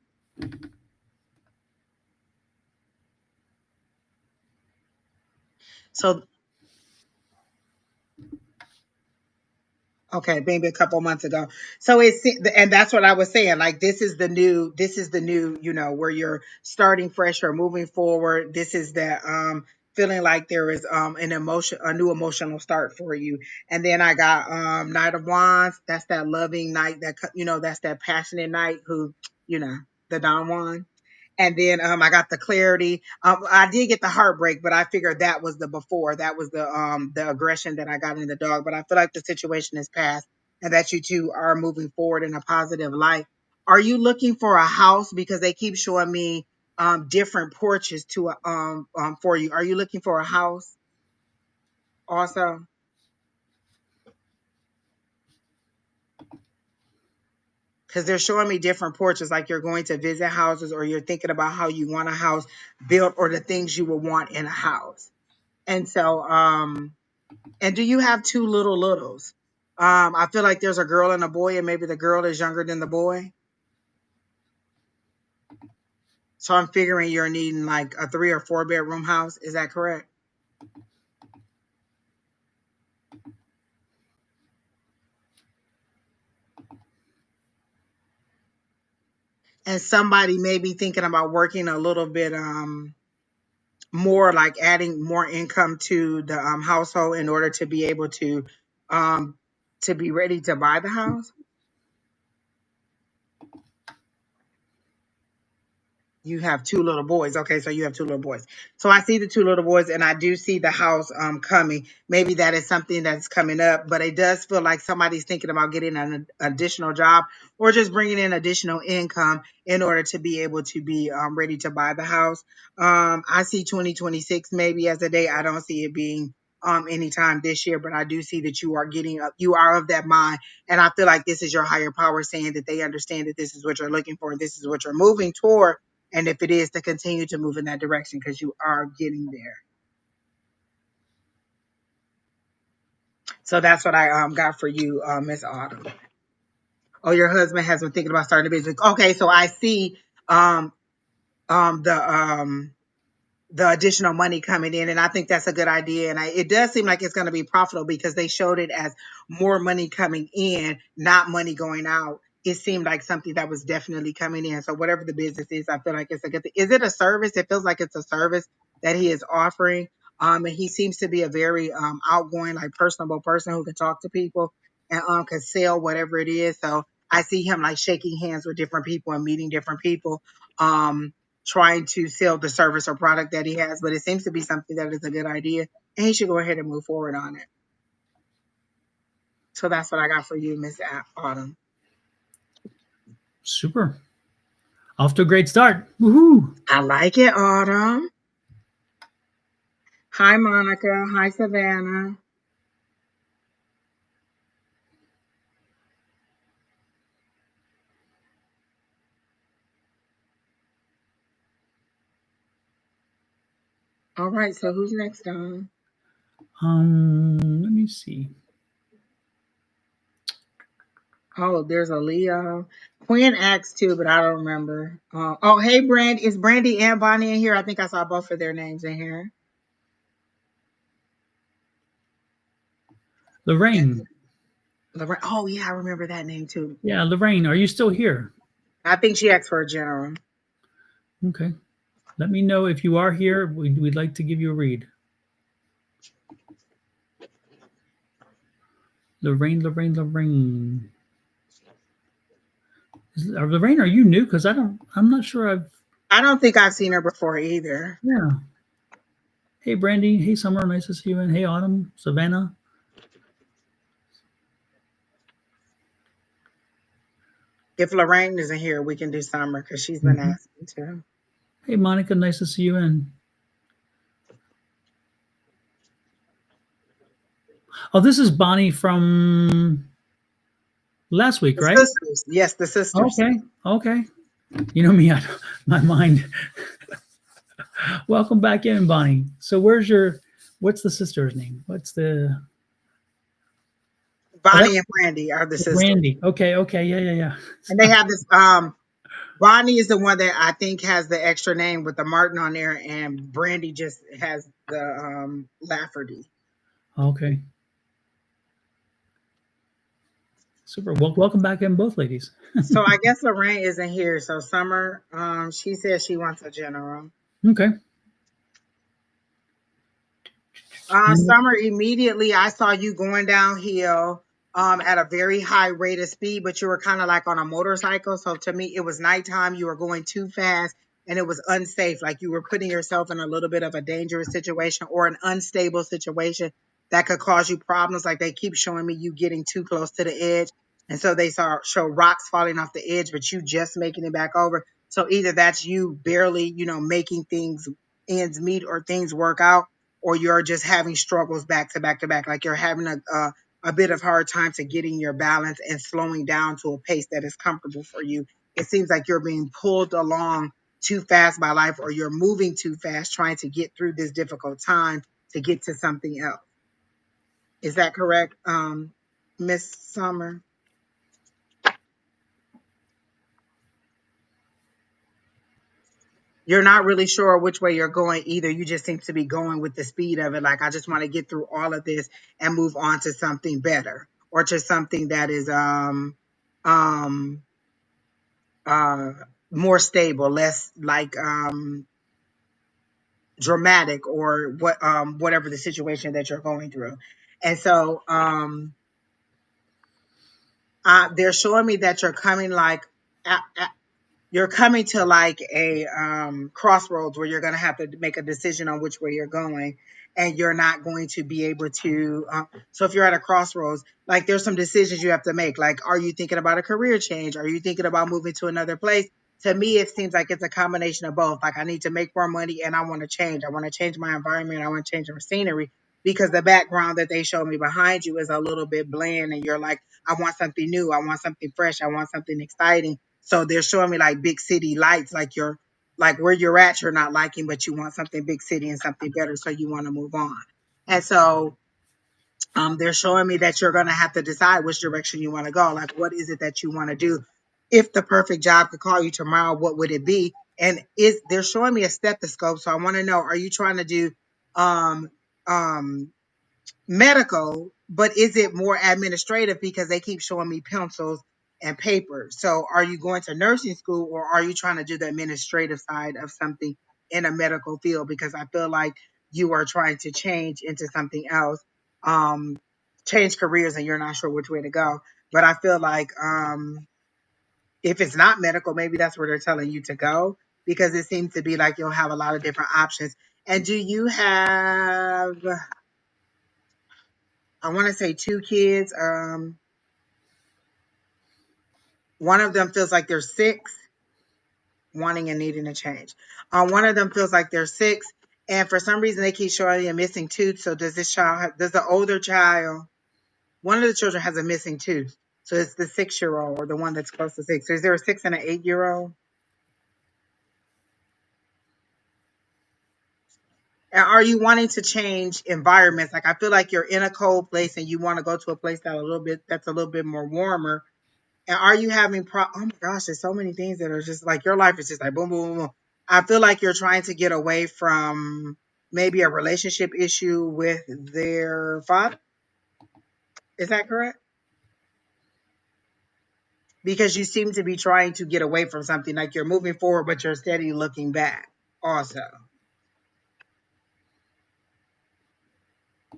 So okay, maybe a couple months ago. So and that's what I was saying. Like this is the new, where you're starting fresh or moving forward. This is that feeling like there is a new emotional start for you. And then I got Knight of Wands. That's that loving knight, that's that passionate knight who, you know, the Don Juan. And then I got the clarity. I did get the heartbreak, but I figured that was the before. That was the aggression that I got in the dog. But I feel like the situation is past, and that you two are moving forward in a positive light. Are you looking for a house? Because they keep showing me different porches to for you. Are you looking for a house also? because they're showing me different porches, like you're going to visit houses or you're thinking about how you want a house built or the things you would want in a house. And so, and do you have two littles? I feel like there's a girl and a boy, and maybe the girl is younger than the boy. So I'm figuring you're needing like a 3 or 4 bedroom house. Is that correct? And somebody may be thinking about working a little bit more, like adding more income to the household in order to be able um to be ready to buy the house. You have two little boys. Okay, so you have two little boys. So I see the two little boys, and I do see the house coming. Maybe that is something that's coming up, but it does feel like somebody's thinking about getting an additional job or just bringing in additional income in order to be able to be ready to buy the house. I see 2026 maybe as a day. I don't see it being anytime this year, but I do see that you are getting up. You are of that mind, and I feel like this is your higher power saying that they understand that this is what you're looking for and this is what you're moving toward, and if it is, to continue to move in that direction because you are getting there. So that's what I got for you, Miss Autumn. Oh, your husband has been thinking about starting a business. Okay, so I see um um the um the additional money coming in, and I think that's a good idea. And it does seem like it's going to be profitable because they showed it as more money coming in, not money going out. It seemed like something that was definitely coming in. So whatever the business is, I feel like it's a good thing. Is it a service? It feels like it's a service that he is offering. And he seems to be a very outgoing, like personable person who can talk to people and can sell whatever it is. So I see him like shaking hands with different people and meeting different people. Trying to sell the service or product that he has, but it seems to be something that is a good idea, and he should go ahead and move forward on it. So that's what I got for you, Miss Autumn. Super. Off to a great start. Woohoo. I like it, Autumn. Hi, Monica. Hi, Savannah. All right, so who's next on? Let me see. Oh, there's a Leo. Quinn asked too, but I don't remember. Oh, hey, Brand. Is Brandy and Bonnie in here? I think I saw both of their names in here. Lorraine. Lorraine. Oh, yeah, I remember that name too. Yeah, Lorraine, are you still here? I think she asked for a general. Okay. Let me know if you are here. We'd like to give you a read. Lorraine, Lorraine, Lorraine. Lorraine, are you new? Because I'm not sure I don't think I've seen her before either. yeah. Hey, Brandy. Hey, Summer. Nice to see you. And hey, Autumn, Savannah. If Lorraine isn't here, we can do summer because she's been Mhm. asking to. Hey, Monica. Nice to see you. And oh, this is Bonnie from last week, The right? sisters. Yes, the sisters. Okay. Okay. You know me, my mind. Welcome back in, Bonnie. So what's the sister's name? What's the, oh, Bonnie that's and Brandy are the sisters. Randy. Okay. Okay. Yeah. Yeah. Yeah. And they have this Bonnie is the one that I think has the extra name with the Martin on there, and Brandy just has the Lafferty. Okay. Super. Well, welcome back in, both ladies. So I guess Lorraine isn't here. So Summer, she says she wants a general. Okay. Summer, immediately I saw you going downhill at a very high rate of speed, but you were kind of like on a motorcycle. So to me, it was nighttime. You were going too fast and it was unsafe. Like you were putting yourself in a little bit of a dangerous situation or an unstable situation that could cause you problems. Like they keep showing me you getting too close to the edge. And so they show rocks falling off the edge, but you just making it back over. So either that's you barely, making things ends meet or things work out, or you're just having struggles back to back to back, like you're having a a bit of hard time to getting your balance and slowing down to a pace that is comfortable for you. It seems like you're being pulled along too fast by life, or you're moving too fast trying to get through this difficult time to get to something else. Is that correct, Miss Summer? You're not really sure which way you're going either. You just seem to be going with the speed of it. Like, I just want to get through all of this and move on to something better, or to something that is um uh more stable, less like dramatic, or whatever the situation that you're going through. And so they're showing me that you're coming like you're coming to like a crossroads where you're going to have to make a decision on which way you're going, and you're not going to be able to so if you're at a crossroads, like, there's some decisions you have to make, like, are you thinking about a career change, are you thinking about moving to another place? To me, it seems like it's a combination of both. Like, I need to make more money, and I want to change my environment, I want to change the scenery, because the background that they showed me behind you is a little bit bland, and you're like, I want something new, I want something fresh, I want something exciting. So they're showing me like big city lights, like you're like where you're at, you're not liking, but you want something big city and something better. So you want to move on. And so they're showing me that you're going to have to decide which direction you want to go. Like, what is it that you want to do? If the perfect job could call you tomorrow, what would it be? And they're showing me a stethoscope. So I want to know, are you trying to do um, um, medical, but is it more administrative, because they keep showing me pencils and paper? So are you going to nursing school, or are you trying to do the administrative side of something in a medical field? Because I feel like you are trying to change into something else, um, change careers, and you're not sure which way to go. But I feel like if it's not medical, maybe that's where they're telling you to go, because it seems to be like you'll have a lot of different options. And do you have, I want to say, two kids? One of them feels like they're six, wanting and needing a change. One of them feels like they're six, and for some reason they keep showing a missing tooth. So does the older child, one of the children has a missing tooth? So it's the 6-year-old, or the one that's close to six. So is there a 6 and an 8-year-old? And are you wanting to change environments? Like, I feel like you're in a cold place and you want to go to a place that's a little bit more warmer. And are you having oh my gosh, there's so many things that are just like, your life is just like boom, boom, boom, boom. I feel like you're trying to get away from maybe a relationship issue with their father. Is that correct? Because you seem to be trying to get away from something, like you're moving forward, but you're steady looking back also.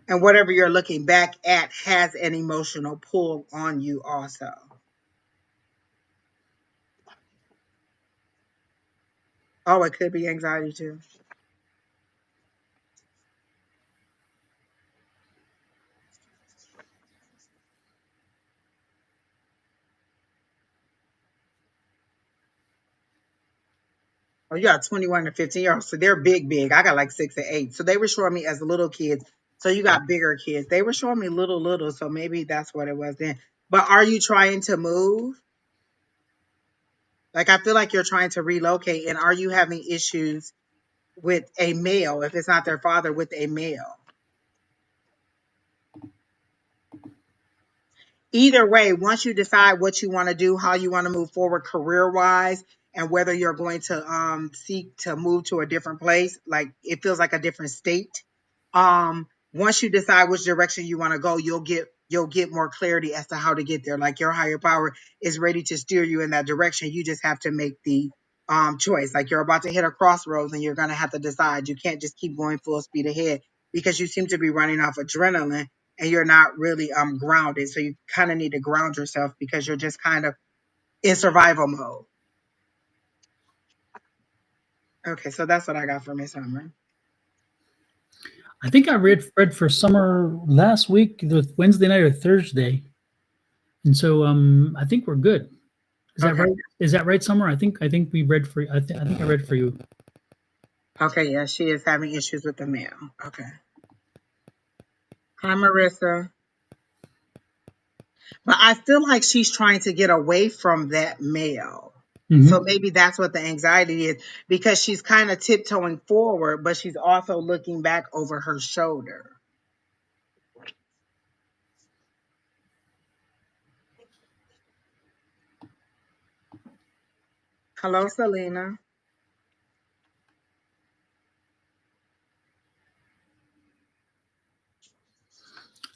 And whatever you're looking back at has an emotional pull on you also. Oh, it could be anxiety too. Oh, you got 21 and 15-year-olds. So they're big, big. I got like 6 and 8. So they were showing me as little kids. So you got bigger kids. They were showing me little, little. So maybe that's what it was then. But are you trying to move? Like, I feel like you're trying to relocate. And are you having issues with a male, if it's not their father, with a male? Either way, once you decide what you want to do, how you want to move forward career wise, and whether you're going to seek to move to a different place, like it feels like a different state. Once you decide which direction you want to go, you'll get more clarity as to how to get there. Like, your higher power is ready to steer you in that direction. You just have to make the choice. Like, you're about to hit a crossroads and you're gonna have to decide. You can't just keep going full speed ahead, because you seem to be running off adrenaline and you're not really grounded. So you kind of need to ground yourself, because you're just kind of in survival mode. Okay, so that's what I got for Miss Summer. I think I read for Summer last week, the Wednesday night or Thursday, and so I think we're good. Is that Okay. right? Is that right, Summer? I think we read for. I think I read for you. Okay, yeah, she is having issues with the mail. Okay. Hi, Marissa. But I feel like she's trying to get away from that male. So Mm-hmm. maybe that's what the anxiety is, because she's kind of tiptoeing forward, but she's also looking back over her shoulder. Hello, Selena.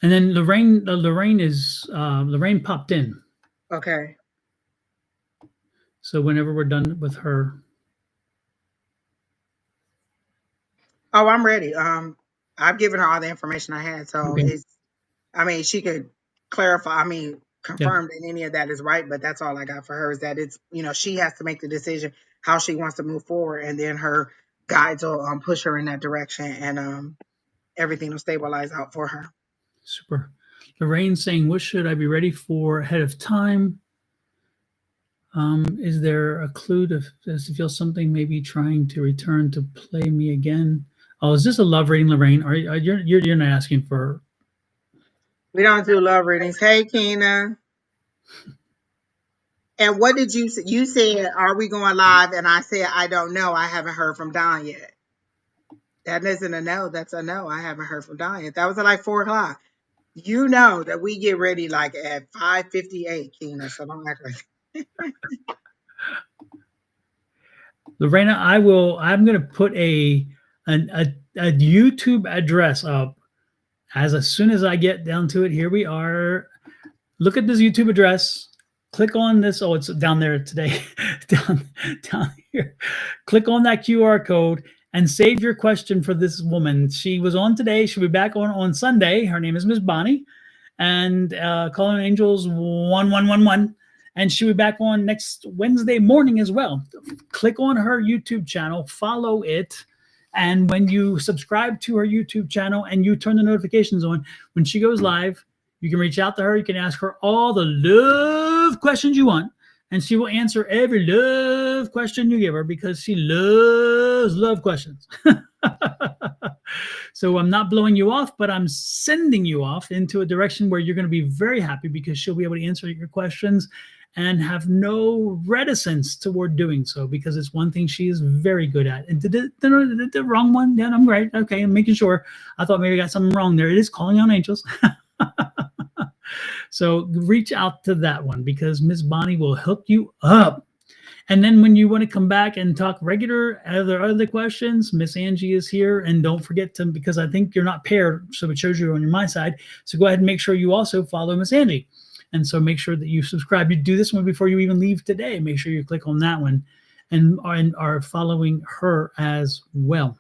And then Lorraine popped in. Okay. So whenever we're done with her, Oh, I'm ready. I've given her all the information I had, so okay, it's. I mean, she could clarify. I mean, yeah, confirm that any of that is right, but that's all I got for her is that it's, she has to make the decision how she wants to move forward, and then her guides will push her in that direction, and everything will stabilize out for her. super. Lorraine saying, "What should I be ready for ahead of time? Is there a clue to feel something maybe trying to return to play me again? Oh, is this a love reading, Lorraine? You're not asking for? We don't do love readings. Hey, Keena. And what did you say? You said, "Are we going live?" And I said, "I don't know. I haven't heard from Don yet." That isn't a no. That's a no. I haven't heard from Don yet. That was at like 4 o'clock. You know that we get ready like at 5:58, Keena. So don't act like. Lorena, I'm going to put a YouTube address up as soon as I get down to it. Here we are. Look at this YouTube address. Click on this. Oh, it's down there today. down here. Click on that QR code and save your question for this woman. She was on today. She'll be back on Sunday. Her name is Miss Bonnie, and Calling Angels 1111. And she'll be back on next Wednesday morning as well. Click on her YouTube channel, follow it. And when you subscribe to her YouTube channel and you turn the notifications on, when she goes live, you can reach out to her. You can ask her all the love questions you want, and she will answer every love question you give her because she loves love questions. So I'm not blowing you off, but I'm sending you off into a direction where you're going to be very happy because she'll be able to answer your questions and have no reticence toward doing so because it's one thing she is very good at. And did the wrong one? Yeah, I'm great. Okay, I'm making sure. I thought maybe I got something wrong there. It is Calling on Angels. So reach out to that one because Miss Bonnie will hook you up. And then when you want to come back and talk regular other questions, Miss Angie is here. And don't forget to, because I think you're not paired, so it shows you on my side. So go ahead and make sure you also follow Miss Angie. And so make sure that you subscribe. You do this one before you even leave today. Make sure you click on that one and are following her as well.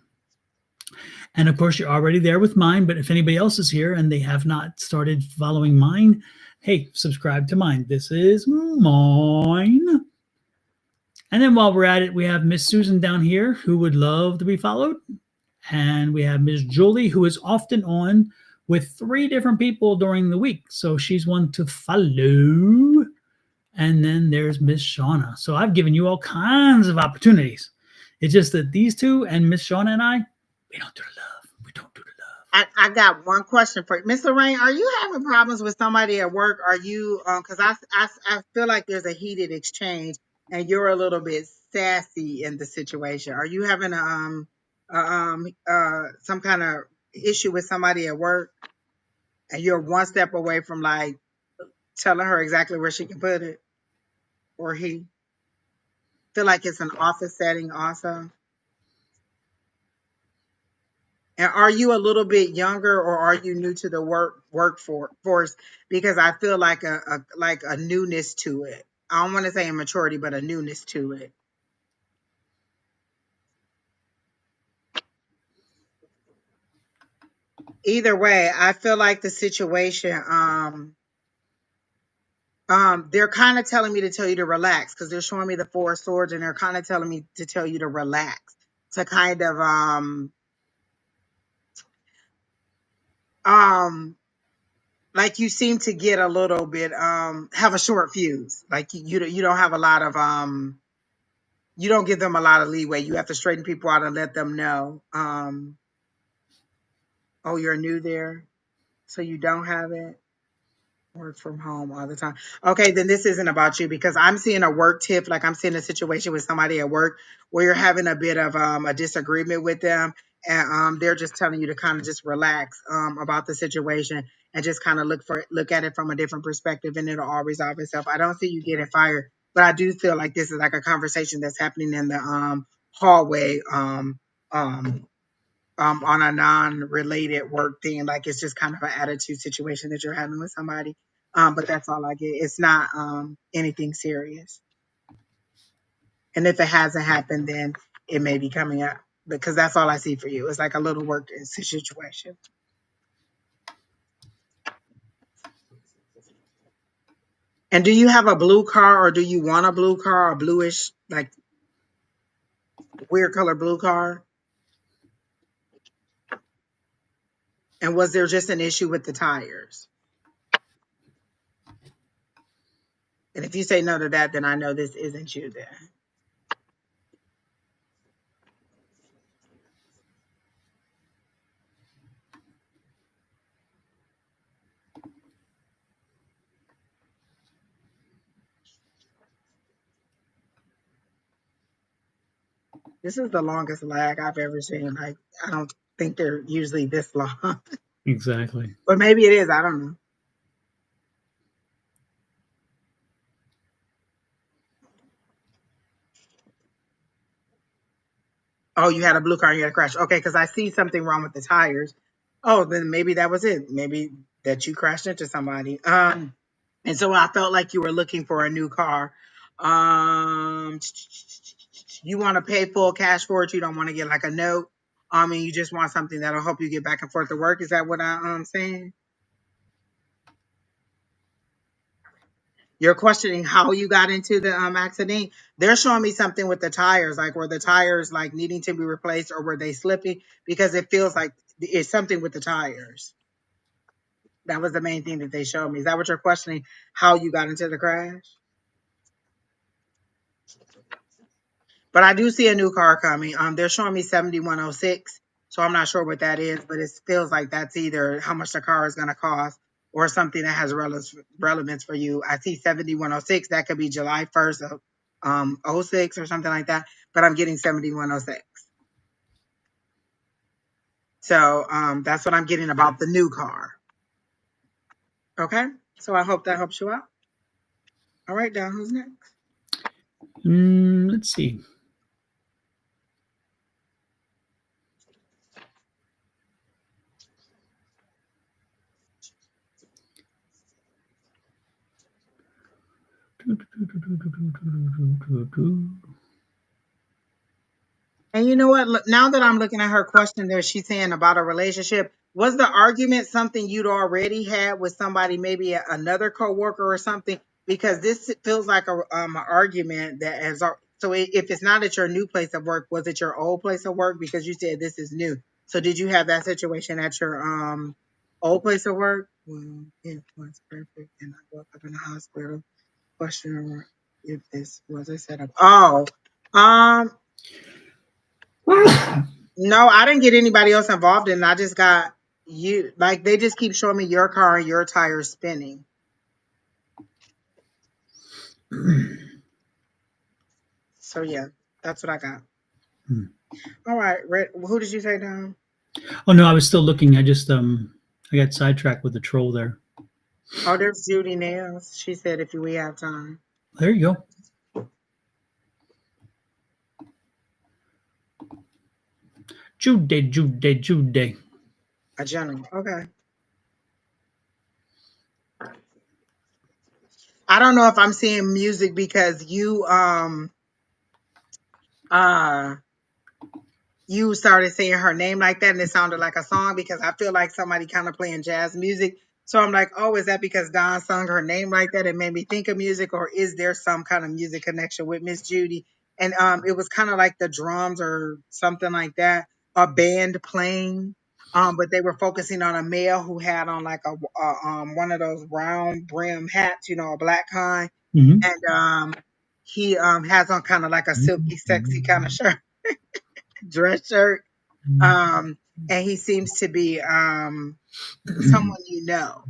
And of course, you're already there with mine. But if anybody else is here and they have not started following mine, hey, subscribe to mine. This is mine. And then while we're at it, we have Miss Susan down here who would love to be followed. And we have Miss Julie, who is often on with 3 different people during the week. So she's one to follow. And then there's Miss Shauna. So I've given you all kinds of opportunities. It's just that these two and Miss Shauna and I, we don't do the love. We don't do the love. I got one question for you. Miss Lorraine, are you having problems with somebody at work? Are you, because I feel like there's a heated exchange and you're a little bit sassy in the situation. Are you having some kind of issue with somebody at work and you're one step away from like telling her exactly where she can put it, or he feel like it's an office setting also? And are you a little bit younger, or are you new to the workforce? Because I feel like a newness to it. I don't want to say immaturity, but a newness to it. Either way, I feel like the situation. They're kind of telling me to tell you to relax because they're showing me the 4 of Swords, and they're kind of telling me to tell you to relax, to kind of um like you seem to get a little bit have a short fuse, like you don't have a lot of you don't give them a lot of leeway. You have to straighten people out and let them know oh, you're new there, so you don't have it. Work from home all the time. Okay, then this isn't about you because I'm seeing a work tip. Like I'm seeing a situation with somebody at work where you're having a bit of a disagreement with them, and they're just telling you to kind of just relax about the situation and just kind of look at it from a different perspective, and it'll all resolve itself. I don't see you getting fired, but I do feel like this is like a conversation that's happening in the hallway. On a non-related work thing. Like it's just kind of an attitude situation that you're having with somebody. But that's all I get. It's not anything serious. And if it hasn't happened, then it may be coming up because that's all I see for you. It's like a little work situation. And do you have a blue car or do you want a blue car or bluish, like weird color blue car? And was there just an issue with the tires? And if you say no to that, then I know this isn't you then. This is the longest lag I've ever seen. Like, I don't think they're usually this long. Exactly. But maybe it is. I don't know. Oh, you had a blue car and you had a crash. Okay, because I see something wrong with the tires. Oh, then maybe that was it. Maybe that you crashed into somebody. And so I felt like you were looking for a new car. Um, you want to pay full cash for it. You don't want to get like a note. And you just want something that'll help you get back and forth to work. Is that what I'm saying? You're questioning how you got into the accident. They're showing me something with the tires, like were the tires like needing to be replaced or were they slipping? Because it feels like it's something with the tires. That was the main thing that they showed me. Is that what you're questioning? How you got into the crash? But I do see a new car coming. They're showing me 7106, so I'm not sure what that is, but it feels like that's either how much the car is going to cost or something that has relevance for you. I see 7106. That could be July 1st of '06 or something like that. But I'm getting 7106. So that's what I'm getting about the new car. Okay. So I hope that helps you out. All right, Don, who's next? Let's see. And you know what? Now that I'm looking at her question there, she's saying about a relationship. Was the argument something you'd already had with somebody, maybe another coworker or something? Because this feels like a an argument that has. So if it's not at your new place of work, was it your old place of work? Because you said this is new. So did you have that situation at your old place of work? Well, it was perfect, and I woke up in the hospital. Question if this was a setup. Oh, um, no, I didn't get anybody else involved in it. I just got you. Like they just keep showing me your car and your tires spinning. So yeah, that's what I got. All right, who did you say down? Oh no, I was still looking. I got sidetracked with the troll there. Oh, there's Judy Nails. She said if we have time. There you go. Jude. A general. Okay. I don't know if I'm seeing music because uh you started saying her name like that and it sounded like a song because I feel like somebody kind of playing jazz music. So I'm like, oh, is that because Don sung her name like that? It made me think of music, or is there some kind of music connection with Miss Judy? And it was kind of like the drums or something like that, a band playing. But they were focusing on a male who had on like one of those round brim hats, a black kind, Mm-hmm. and he has on kind of like a silky, sexy kind of shirt, dress shirt, and he seems to be someone you know,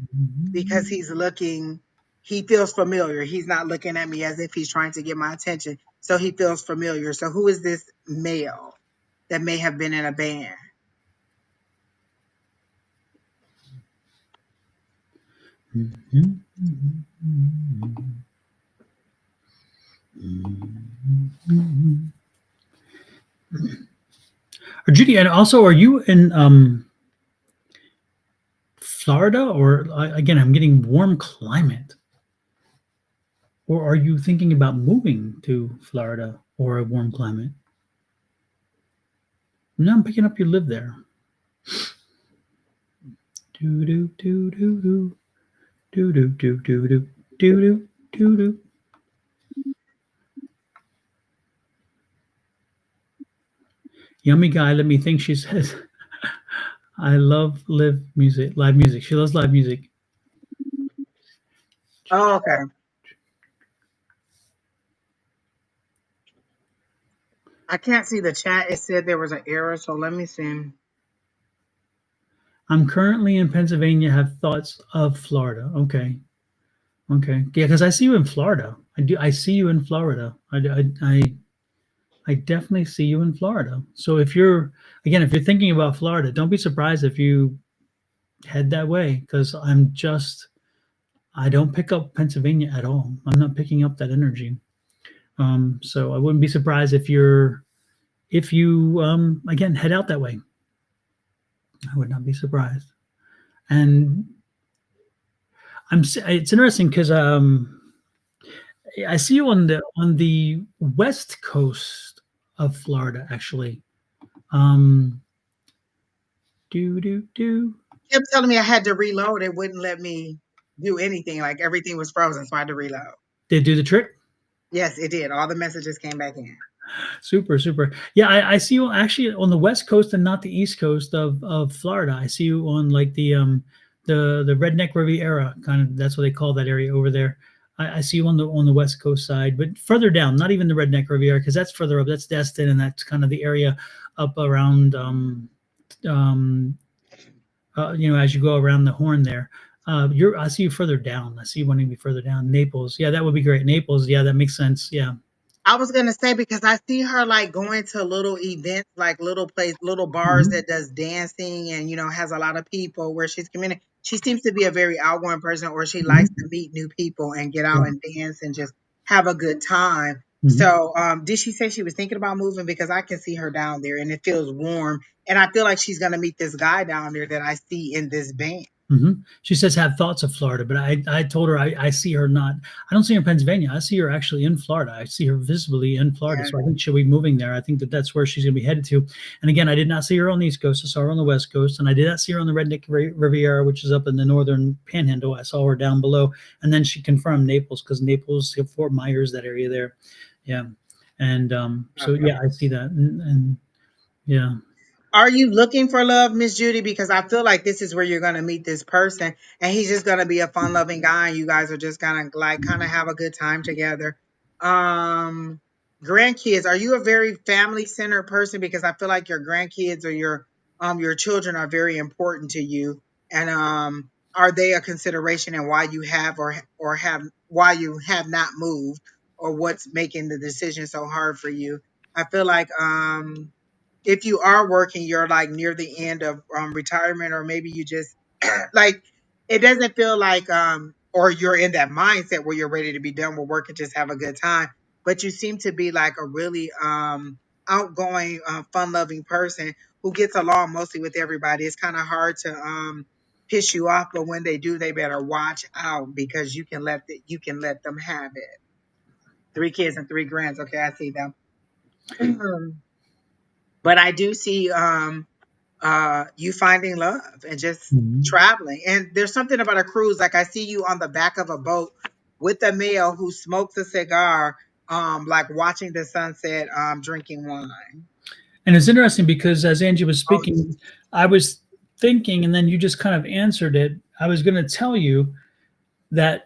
because he's looking, he feels familiar. He's not looking at me as if he's trying to get my attention. So he feels familiar. So who is this male that may have been in a band? Judy, and also, are you in Florida, or again, I'm getting warm climate, or are you thinking about moving to Florida or a warm climate? No, I'm picking up you live there. Do do do do do do do do do do do do do. Yummy guy, let me think. She says, "I love live music. She loves live music." Oh, okay. I can't see the chat. It said there was an error, so let me see. I'm currently in Pennsylvania. Have thoughts of Florida. Okay, okay, yeah, because I see you in Florida. I do. I see you in Florida. I definitely see you in Florida. So if you're again, if you're thinking about Florida, don't be surprised if you head that way because I don't pick up Pennsylvania at all. I'm not picking up that energy. So I wouldn't be surprised if you again head out that way. I would not be surprised. And it's interesting because I see you on the west coast of Florida actually. Um, do do do. Kept telling me I had to reload. It wouldn't let me do anything. Like everything was frozen, so I had to reload. Did it do the trick? Yes, it did. All the messages came back in. Super, super. Yeah, I see you actually on the west coast and not the east coast of Florida. I see you on like the Redneck Riviera kind of. That's what they call that area over there. I see you on the west coast side, but further down, not even the Redneck Riviera because that's further up. That's Destin, and that's kind of the area up around um, as you go around the Horn there. I see you further down. I see you wanting to be further down. Naples, yeah, that would be great. Naples, yeah, that makes sense. Yeah. I was gonna say because I see her like going to little events, like little bars Mhm. that does dancing and has a lot of people where she's communicating. She seems to be a very outgoing person, or she likes Mhm. to meet new people and get out Yeah. and dance and just have a good time. Mhm. So, did she say she was thinking about moving? Because I can see her down there and it feels warm, and I feel like she's gonna meet this guy down there that I see in this band. She says have thoughts of Florida, but I told her I see her not. I don't see her in Pennsylvania. I see her actually in Florida. I see her visibly in Florida. Yeah. So I think she'll be moving there. I think that's where she's going to be headed to. And again, I did not see her on the East Coast. I saw her on the West Coast, and I did not see her on the Redneck Riviera, which is up in the northern Panhandle. I saw her down below, and then she confirmed Naples because Naples, Fort Myers, that area there. Yeah, and so Okay. yeah, I see that, and yeah. Are you looking for love, Miss Judy? Because I feel like this is where you're gonna meet this person, and he's just gonna be a fun-loving guy, and you guys are just gonna like kind of have a good time together. Um, Grandkids, are you a very family-centered person? Because I feel like your grandkids or your children are very important to you, and are they a consideration in why you have or have why you have not moved, or what's making the decision so hard for you? I feel like if you are working, you're like near the end of retirement, or maybe you just like it doesn't feel like or you're in that mindset where you're ready to be done with work and just have a good time. But you seem to be like a really outgoing, fun loving person who gets along mostly with everybody. It's kind of hard to piss you off, but when they do, they better watch out because you can let them have it. 3 kids and 3 grands. Okay, I see them. But I do see you finding love and just Mhm. traveling. And there's something about a cruise. Like I see you on the back of a boat with a male who smokes a cigar, like watching the sunset, drinking wine. And it's interesting because as Angie was Oh, speaking, I was thinking, and then you just kind of answered it. I was going to tell you that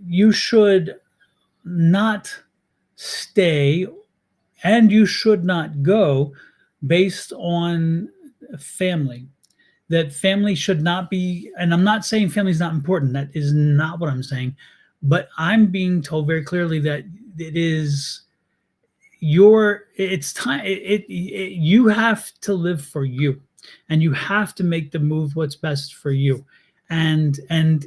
you should not stay and you should not go based on family. that family should not be, and I'm not saying family is not important. That is not what I'm saying. But I'm being told very clearly that it is it's time you have to live for you, and you have to make the move what's best for you. And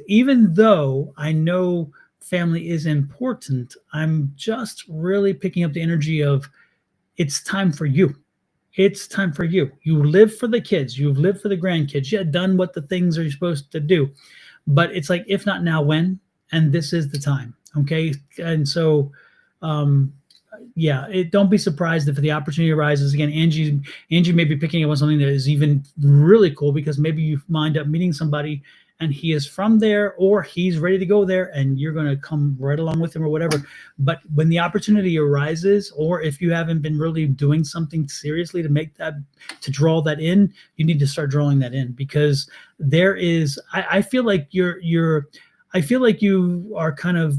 even though I know family is important, I'm just really picking up the energy of it's time for you. It's time for you. You live for the kids, you've lived for the grandkids, you had done what the things are you're supposed to do, but it's like, if not now, when? And this is the time. Okay. And so um yeah, don't be surprised if the opportunity arises again. Angie may be picking up on something that is even really cool, because maybe you wind up meeting somebody and he is from there, or he's ready to go there, and you're going to come right along with him or whatever. But when the opportunity arises, or if you haven't been really doing something seriously to make that, to draw that in, you need to start drawing that in, because there is, I feel like I feel like you are kind of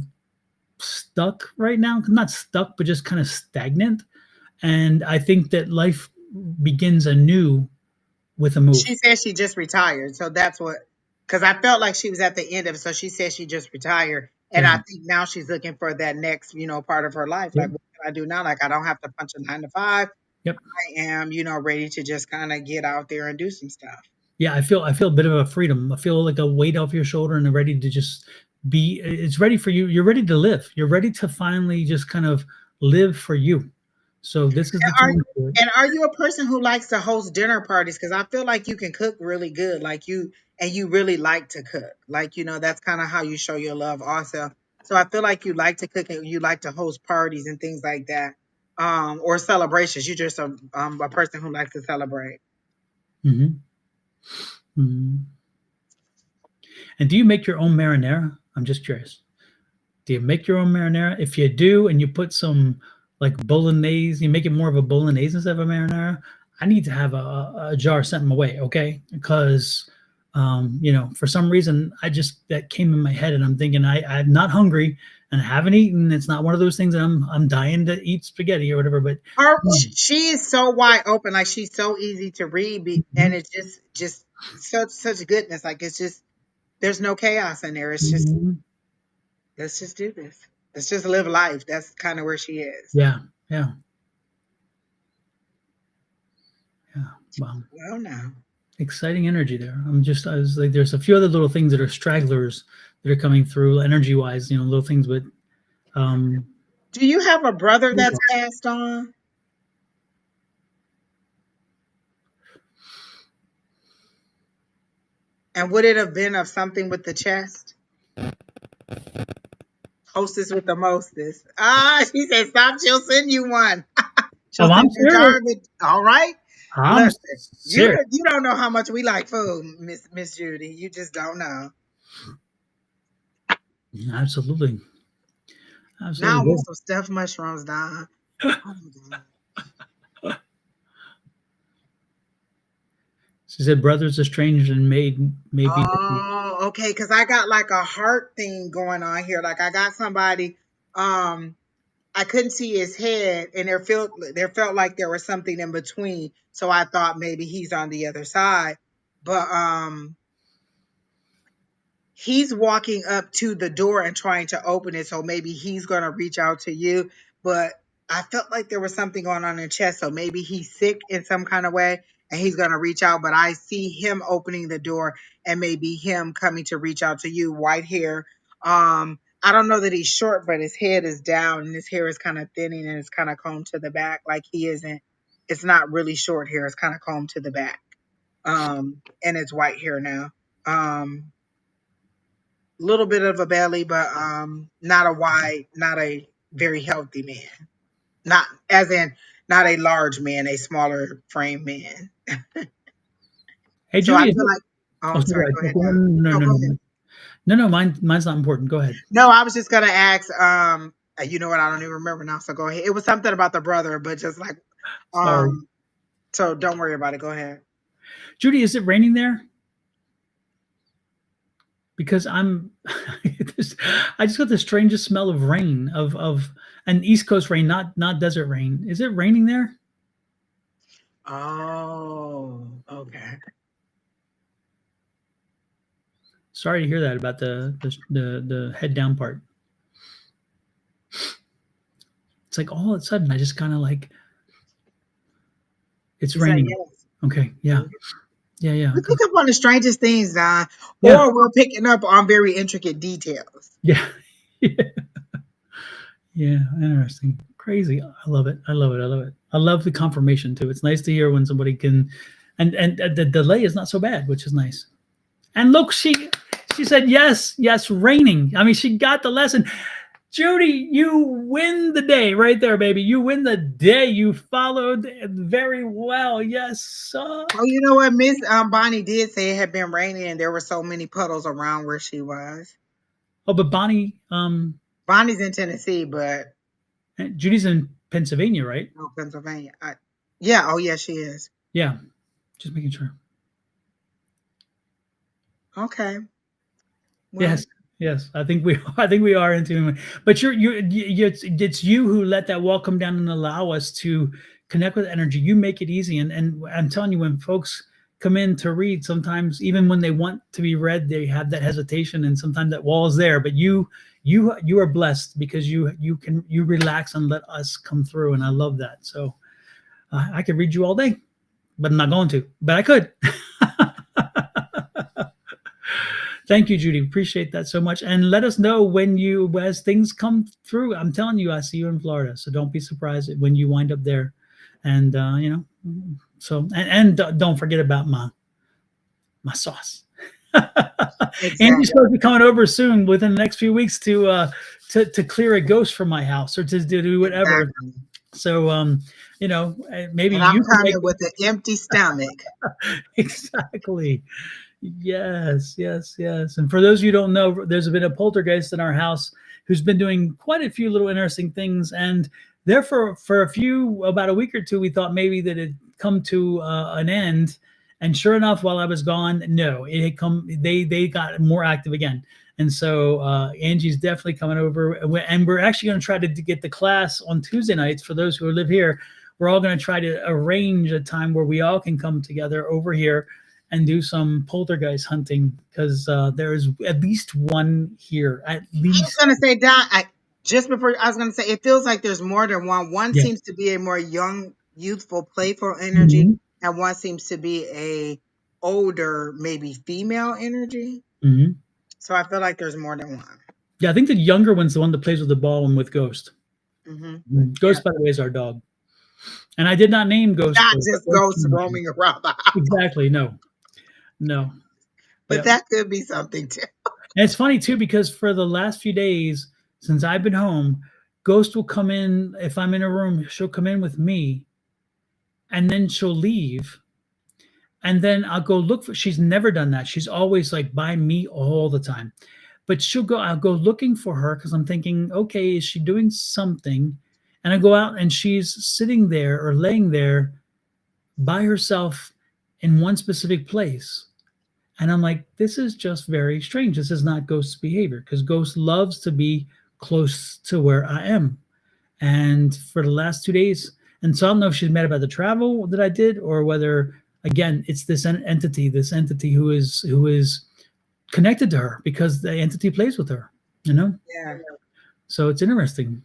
stuck right now. Not stuck, but just kind of stagnant. And I think that life begins anew with a move. She said she just retired, so that's what. Because I felt like she was at the end of it, so she said she just retired, and Yeah. I think now she's looking for that next, part of her life. Yep. Like, what can I do now? Like, I don't have to punch a 9 to 5. Yep. I am, ready to just kind of get out there and do some stuff. Yeah. I feel a bit of a freedom. I feel like a weight off your shoulder, and ready to just be. It's ready for you. You're ready to live. You're ready to finally just kind of live for you. So this is And the are time for it. and are you a person who likes to host dinner parties? Because I feel like you can cook really good, like you really like to cook. Like, that's kind of how you show your love also. So I feel like you like to cook and you like to host parties and things like that. Or celebrations. You're just a person who likes to celebrate. Hmm. Hmm. And do you make your own marinara? I'm just curious. Do you make your own marinara? If you do, and you put some like bolognese, you make it more of a bolognese instead of a marinara. I need to have a jar sent my way, okay? Because for some reason, I just that came in my head, and I'm thinking I'm not hungry and I haven't eaten. It's not one of those things that I'm dying to eat spaghetti or whatever. But She is so wide open, like she's so easy to read, and mhm, it's just such goodness. Like it's just there's no chaos in there. It's just mhm, let's just do this. Let's just live life. That's kind of where she is. yeah, yeah, yeah. Wow. Well, now, Exciting energy there. I was like, there's a few other little things that are stragglers that are coming through energy wise, little things, but um, do you have a brother that's passed on? And would it have been of something with the chest? Hostess with the mostest. Ah, she said, stop. She'll send you one. oh, She'll I'm send you a serious. jar of it. All right. I'm Listen, serious. you don't know how much we like food, Miss Judy. You just don't know. Absolutely. Now I Absolutely. want some stuffed mushrooms, Don. Oh my God. She said, brothers estranged and made may be different. Oh, okay. Cause I got like a heart thing going on here. Like I got somebody, um, I couldn't see his head, and there felt like there was something in between. So I thought maybe he's on the other side. But he's walking up to the door and trying to open it, so maybe he's going to reach out to you. But I felt like there was something going on in his chest, so maybe he's sick in some kind of way and he's going to reach out. But I see him opening the door, and maybe him coming to reach out to you. White hair. I don't know that he's short, but his head is down and his hair is kind of thinning and it's kind of combed to the back. Like he isn't, it's not really short hair, it's kind of combed to the back. And it's white hair now. Little bit of a belly, but not a very healthy man. Not as in not a large man, a smaller frame man. Hey, So I Judy, feel like, oh, oh, I'm sorry. sorry. Go ahead, No, Don. no, No, no, go no, ahead. no, no. Mine's not important. Go ahead. No, I was just gonna ask. You know what? I don't even remember now. So go ahead. It was something about the brother, but just like, Sorry, um. So don't worry about it. Go ahead. Judy. Is it raining there? Because this, I just got the strangest smell of rain, of an East Coast rain, not desert rain. Is it raining there? Oh, okay. Sorry to hear that about the head down part. It's like all of a sudden I just kind of like it's You said raining. yes. Okay, yeah, yeah, yeah, We pick 'cause- up on the strangest things, Don, yeah, or we're picking up on very intricate details. yeah, yeah. Interesting, crazy. I love it. I love it. I love it. I love the confirmation too. It's nice to hear when somebody can, and the delay is not so bad, which is nice. And look, she said yes, yes, raining. I mean, she got the lesson. Judy, you win the day right there, baby. You win the day. You followed very well. Yes. Oh, you know what? Miss Bonnie did say it had been raining and there were so many puddles around where she was. Oh, but Bonnie, Bonnie's in Tennessee, but Judy's in Pennsylvania, right? no, Pennsylvania. Yeah, oh yeah, she is. Yeah. Just making sure. Okay. Well, Yes. Yes. I think we I think we are into it. But it's you who let that wall come down and allow us to connect with energy. You make it easy. And I'm telling you, when folks come in to read, sometimes even when they want to be read, they have that hesitation and sometimes that wall is there. But you are blessed because you relax and let us come through. And I love that. So I could read you all day, but I'm not going to. But I could. Thank you, Judy. Appreciate that so much. And let us know when as things come through. I'm telling you, I see you in Florida, so don't be surprised when you wind up there. And so don't forget about my sauce. Angie's exactly. supposed to be coming over soon within the next few weeks to clear a ghost from my house or to do whatever. Exactly. So maybe And I'm you can make coming with an empty stomach. exactly. Yes, yes, yes. And for those of you who don't know, there's been a poltergeist in our house who's been doing quite a few little interesting things. And there for about a week or two, we thought maybe that it'd come to an end. And sure enough, while I was gone, no, it had come. They got more active again. And so Angie's definitely coming over, and we're actually going to try to get the class on Tuesday nights for those who live here. We're all going to try to arrange a time where we all can come together over here and do some poltergeist hunting because there is at least one here. At I was least, gonna say, Don, just before I was gonna say, it feels like there's more than one. One yeah. seems to be a more young, youthful, playful energy, Hmm. and one seems to be a older, maybe female energy. Hmm. So I feel like there's more than one. Yeah, I think the younger one's the one that plays with the ball and with Ghost. Hmm. Yeah, Ghost, by the way, is our dog, and I did not name Ghost. not just ghosts roaming around the house, Exactly. No. No. but Yep. that could be something too. And it's funny too because for the last few days since I've been home, Ghost will come in if I'm in a room. She'll come in with me, and then she'll leave, and then I'll go look for. She's never done that. She's always like by me all the time. But I'll go looking for her because I'm thinking, okay, is she doing something? And I go out and she's sitting there or laying there by herself in one specific place. And I'm like, this is just very strange. This is not Ghost's behavior because Ghost loves to be close to where I am. And for the last 2 days, and so I don't know if she's mad about the travel that I did or whether, again, it's this entity who is connected to her because the entity plays with her, you know? Yeah, So it's interesting,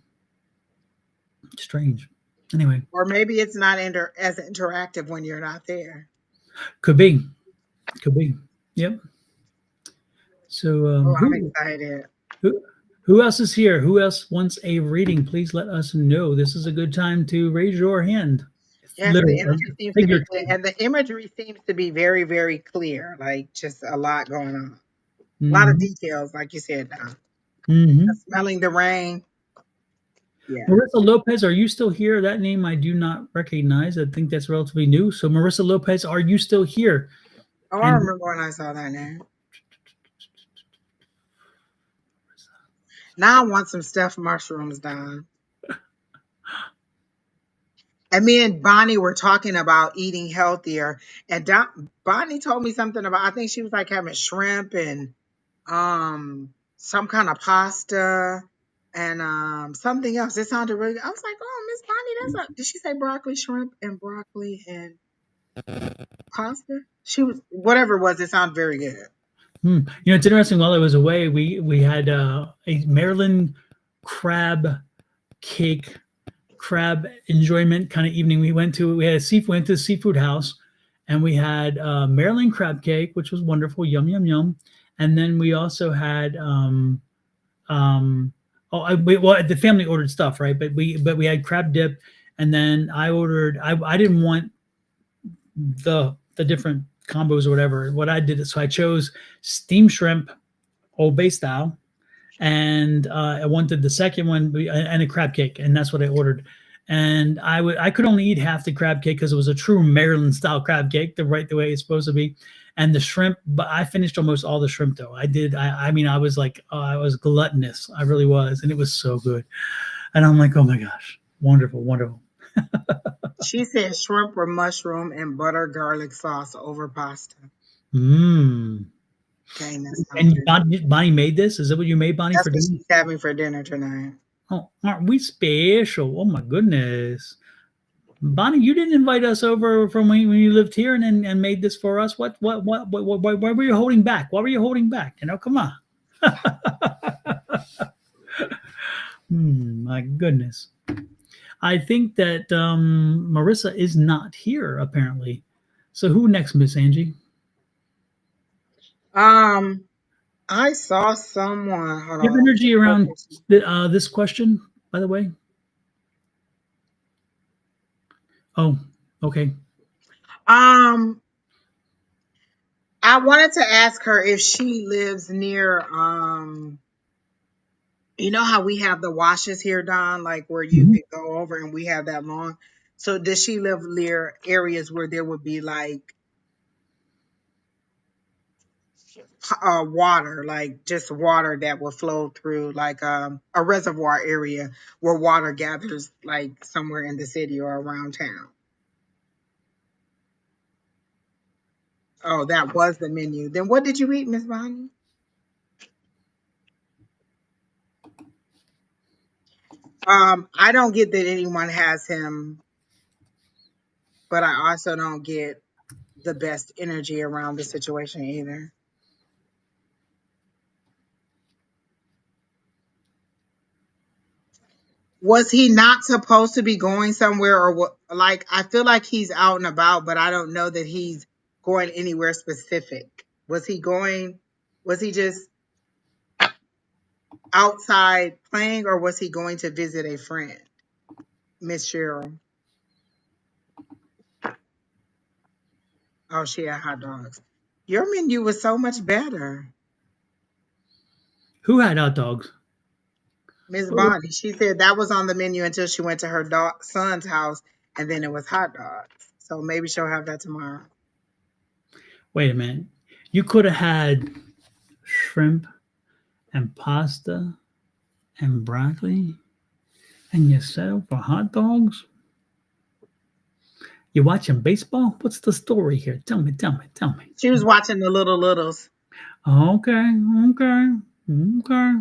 strange. Anyway, or maybe it's not as interactive when you're not there. could be, could be. Yep. So Oh, I'm excited. who who else is here? Who else wants a reading? Please let us know. This is a good time to raise your hand. Yes, the Literal or energy seems to be clear, figurative. and the imagery seems to be very, very clear. Like just a lot going on, a lot of Mm-hmm. details, like you said. Now, Mm-hmm. smelling the rain. Yeah. Marissa Lopez, are you still here? That name I do not recognize. I think that's relatively new. So Marissa Lopez, are you still here? Oh, I And remember when I saw that name. Now I want some stuffed mushrooms, Don. And me and Bonnie were talking about eating healthier, and Bonnie told me something about. I think she was like having shrimp and some kind of pasta and something else. It sounded really. I was like, oh, Miss Bonnie, that's a. Did she say broccoli, shrimp, and broccoli and pasta? She was whatever it was. It sounded very good. You know, it's interesting. While I was away, we had a Maryland crab cake, crab enjoyment kind of evening. We had a seafood, went to the seafood house, and we had Maryland crab cake, which was wonderful, yum yum yum. And then we also had um, well, the family ordered stuff, right? But we had crab dip, and then I ordered. I didn't want the different combos or whatever. What I did is so I chose steamed shrimp, Old Bay style, and I wanted the second one and a crab cake, and that's what I ordered. And I could only eat half the crab cake because it was a true Maryland style crab cake, the way it's supposed to be. And the shrimp, but I finished almost all the shrimp though. I did. I mean, I was like, I was gluttonous. I really was, and it was so good. And I'm like, oh my gosh, wonderful, wonderful. She said shrimp or mushroom and butter garlic sauce over pasta. Mmm. Dang, that sounds And good. Bonnie made this. Is that what you made, Bonnie, That's for what dinner? she's having for dinner tonight. Oh, aren't we special? Oh my goodness. Bonnie, you didn't invite us over from when you lived here and made this for us. Why were you holding back? Why were you holding back? You know, come on. My goodness. I think that Marissa is not here apparently. So who next, Miss Angie? Um, I saw someone. Hold You have on, let me energy around focus. this question, by the way. Oh, okay. Um, I wanted to ask her if she lives near you know how we have the washes here, Don, like where you Mhm. could go over and we have that long. So does she live near areas where there would be like water, like just water that will flow through like a reservoir area where water gathers like somewhere in the city or around town? Oh, that was the menu. Then what did you eat, Miss Bonnie? I don't get that anyone has him, but I also don't get the best energy around the situation either. Was he not supposed to be going somewhere or what? Like, I feel like he's out and about, but I don't know that he's going anywhere specific. Was he going, was he just outside playing or was he going to visit a friend? Miss Cheryl. Oh, she had hot dogs. Your menu was so much better. Who had hot dogs? Miss Bonnie, she said that was on the menu until she went to her son's house and then it was hot dogs. So maybe she'll have that tomorrow. Wait a minute. You could have had shrimp and pasta and broccoli and you settled for hot dogs? You watching baseball? What's the story here? Tell me, tell me, tell me. She was watching the Little Littles. Okay, okay, okay.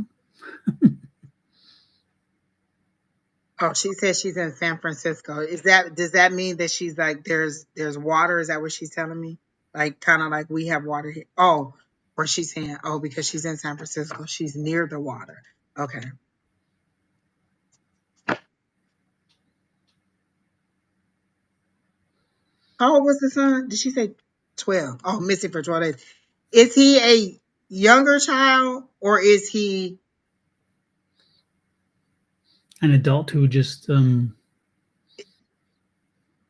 Oh, she says she's in San Francisco. Is that, does that mean that she's like there's water? Is that what she's telling me? Like kind of like we have water here. Oh, or she's saying oh because she's in San Francisco, she's near the water. Okay. How old was the son? Did she say 12? Oh, missing for 12 days. Is he a younger child or is he An adult who just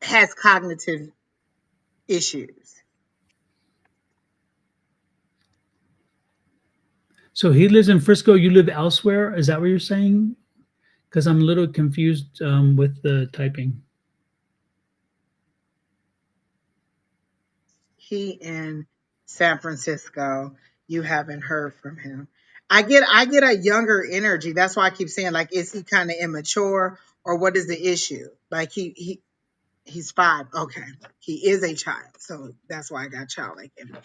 has cognitive issues? so he lives in Frisco, you live elsewhere? Is that what you're saying? Because I'm a little confused with the typing. He in San Francisco. You haven't heard from him. I get a younger energy. That's why I keep saying like is he kind of immature or what is the issue? Like he's 5. Okay. He is a child. So that's why I got childlike energy.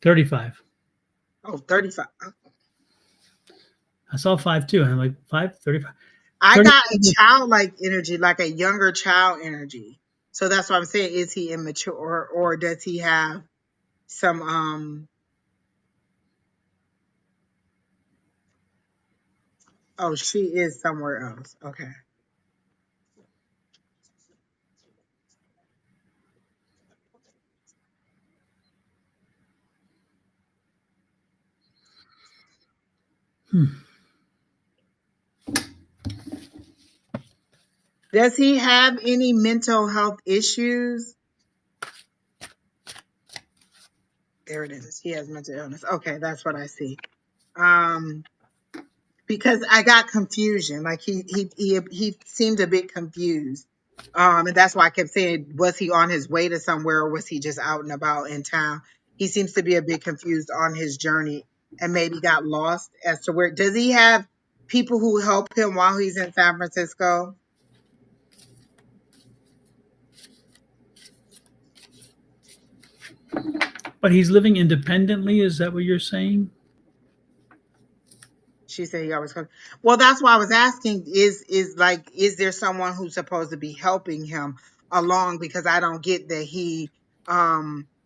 35. Oh, 35. I saw 5 too. And I'm like, 5, 35. I got a 35. childlike energy, like a younger child energy. So that's what I'm saying. Is he immature or does he have some Oh, she is somewhere else. Okay. Hmm. Does he have any mental health issues? There it is. He has mental illness. Okay, that's what I see. Um, because I got confusion. Like he seemed a bit confused. And that's why I kept saying, was he on his way to somewhere or was he just out and about in town? He seems to be a bit confused on his journey and maybe got lost as to where. Does he have people who help him while he's in San Francisco? But he's living independently. Is that what you're saying? She said he always comes. Well, that's why I was asking, is there someone who's supposed to be helping him along? Because I don't get that he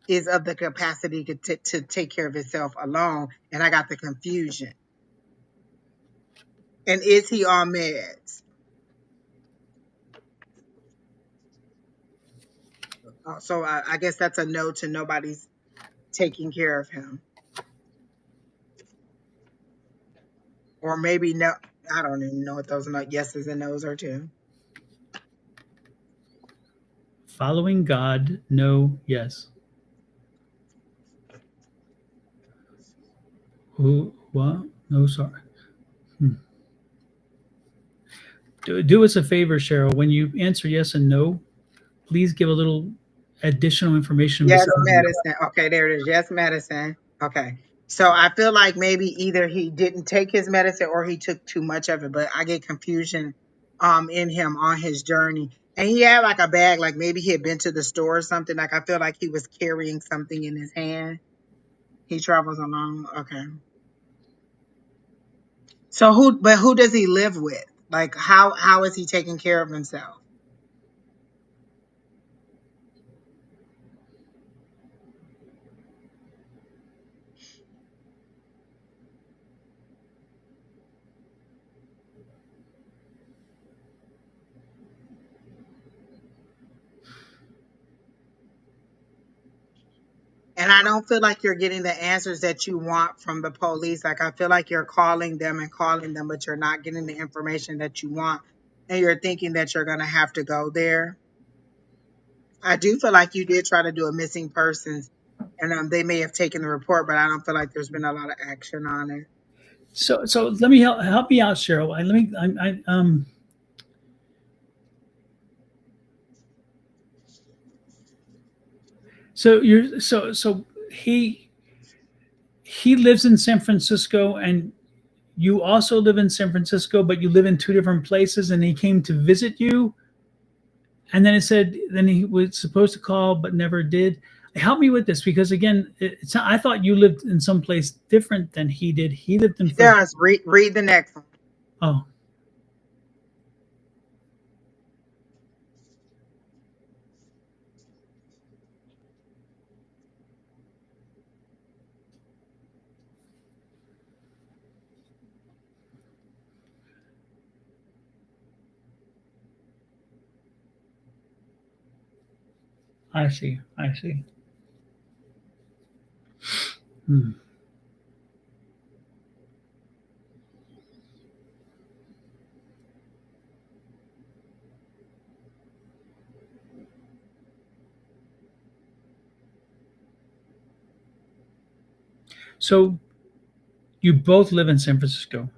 is of the capacity to take care of himself alone. And I got the confusion. And is he on meds? So I guess that's a no to nobody's taking care of him. Or maybe no, I don't even know what those yeses and nos are too. Following God, no, yes. Who, what? No, sorry. Hmm. Do us a favor, Cheryl. When you answer yes and no, please give a little additional information Yes, beside it. medicine. Okay, there it is. Yes, medicine. Okay. So I feel like maybe either he didn't take his medicine or he took too much of it, but I get confusion in him on his journey. And he had like a bag, like maybe he had been to the store or something. Like I feel like he was carrying something in his hand. He travels alone. Okay. So who does he live with? Like how is he taking care of himself? And I don't feel like you're getting the answers that you want from the police. Like I feel like you're calling them, but you're not getting the information that you want. And you're thinking that you're going to have to go there. I do feel like you did try to do a missing persons and they may have taken the report, but I don't feel like there's been a lot of action on it. So let me help me out, Cheryl. Let me so you're so he lives in San Francisco and you also live in San Francisco, but you live in two different places, and he came to visit you. And then it said, then he was supposed to call, but never did. Help me with this because, again, I thought you lived in some place different than he did. He lived in He Fresno. does. Read the next one. Oh, I see. I see. Hmm. So you both live in San Francisco,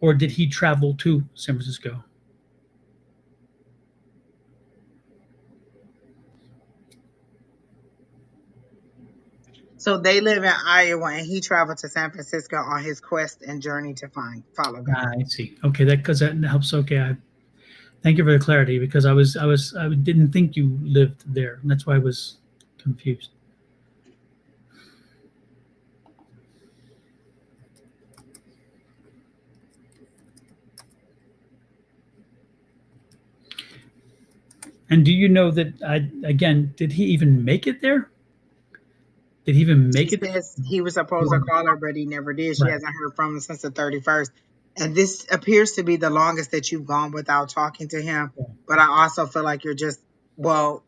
or did he travel to San Francisco? So they live in Iowa and he traveled to San Francisco on his quest and journey to follow God. I see. Okay, that because that helps. Okay, thank you for the clarity because I didn't think you lived there. That's why I was confused. And do you know that I again? Did he even make it there? Did he even She make it? says he was supposed to call her, but he never did. She Right. hasn't heard from him since the 31st. And this appears to be the longest that you've gone without talking to him. But I also feel like you're just, well,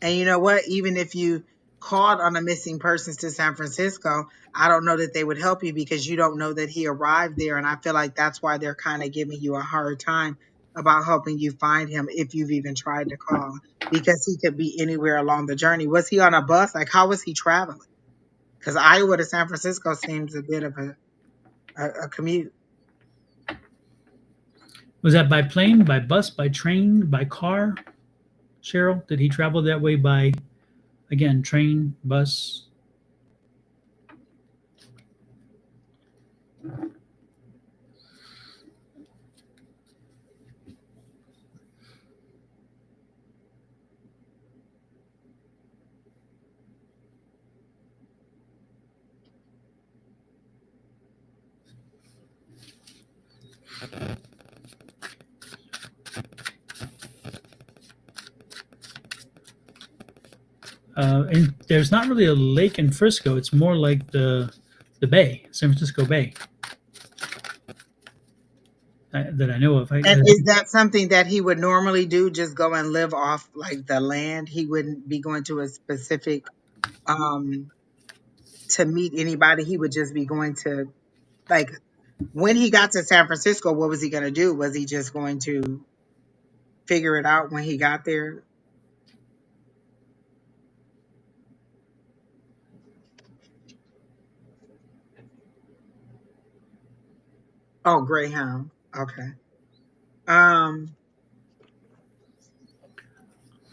and you know what? Even if you called on the missing persons to San Francisco, I don't know that they would help you because you don't know that he arrived there. And I feel like that's why they're kind of giving you a hard time about helping you find him if you've even tried to call, because he could be anywhere along the journey. Was he on a bus? Like, how was he traveling? Because Iowa to San Francisco seems a bit of a commute. Was that by plane, by bus, by train, by car? Cheryl, did he travel that way by, again, train, bus? And there's not really a lake in Frisco. It's more like the bay, San Francisco Bay, that I know of. And is that something that he would normally do? Just go and live off like the land? He wouldn't be going to a specific um to meet anybody. He would just be going to, like, when he got to San Francisco, what was he going to do? Was he just going to figure it out when he got there? Oh, Greyhound. Okay. Um,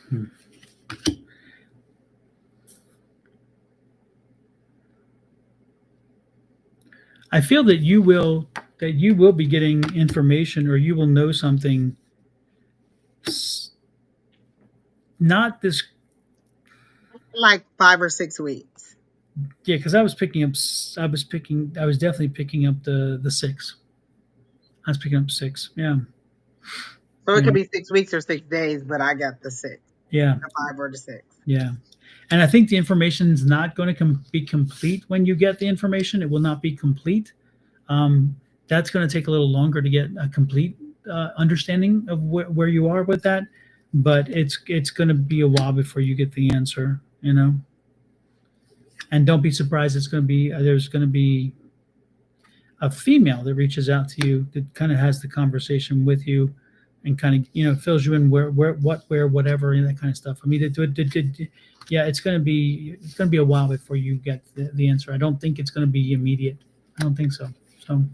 Hmm. I feel that you will be getting information, or you will know something. Not this, like 5 or 6 weeks. yeah, because I was definitely picking up the six. I was picking up six. Yeah, So it yeah, could be 6 weeks or 6 days, but I got the six, yeah, the 5 or the 6. yeah. And I think the information is not going to be complete when you get the information. It will not be complete. Um, that's going to take a little longer to get a complete understanding of where you are with that. But it's going to be a while before you get the answer. You know, and don't be surprised. It's going to be there's going to be a female that reaches out to you that kind of has the conversation with you and kind of fills you in where what where whatever and that kind of stuff. I mean, yeah, it's going to be a while before you get the answer. I don't think it's going to be immediate. I don't think so. So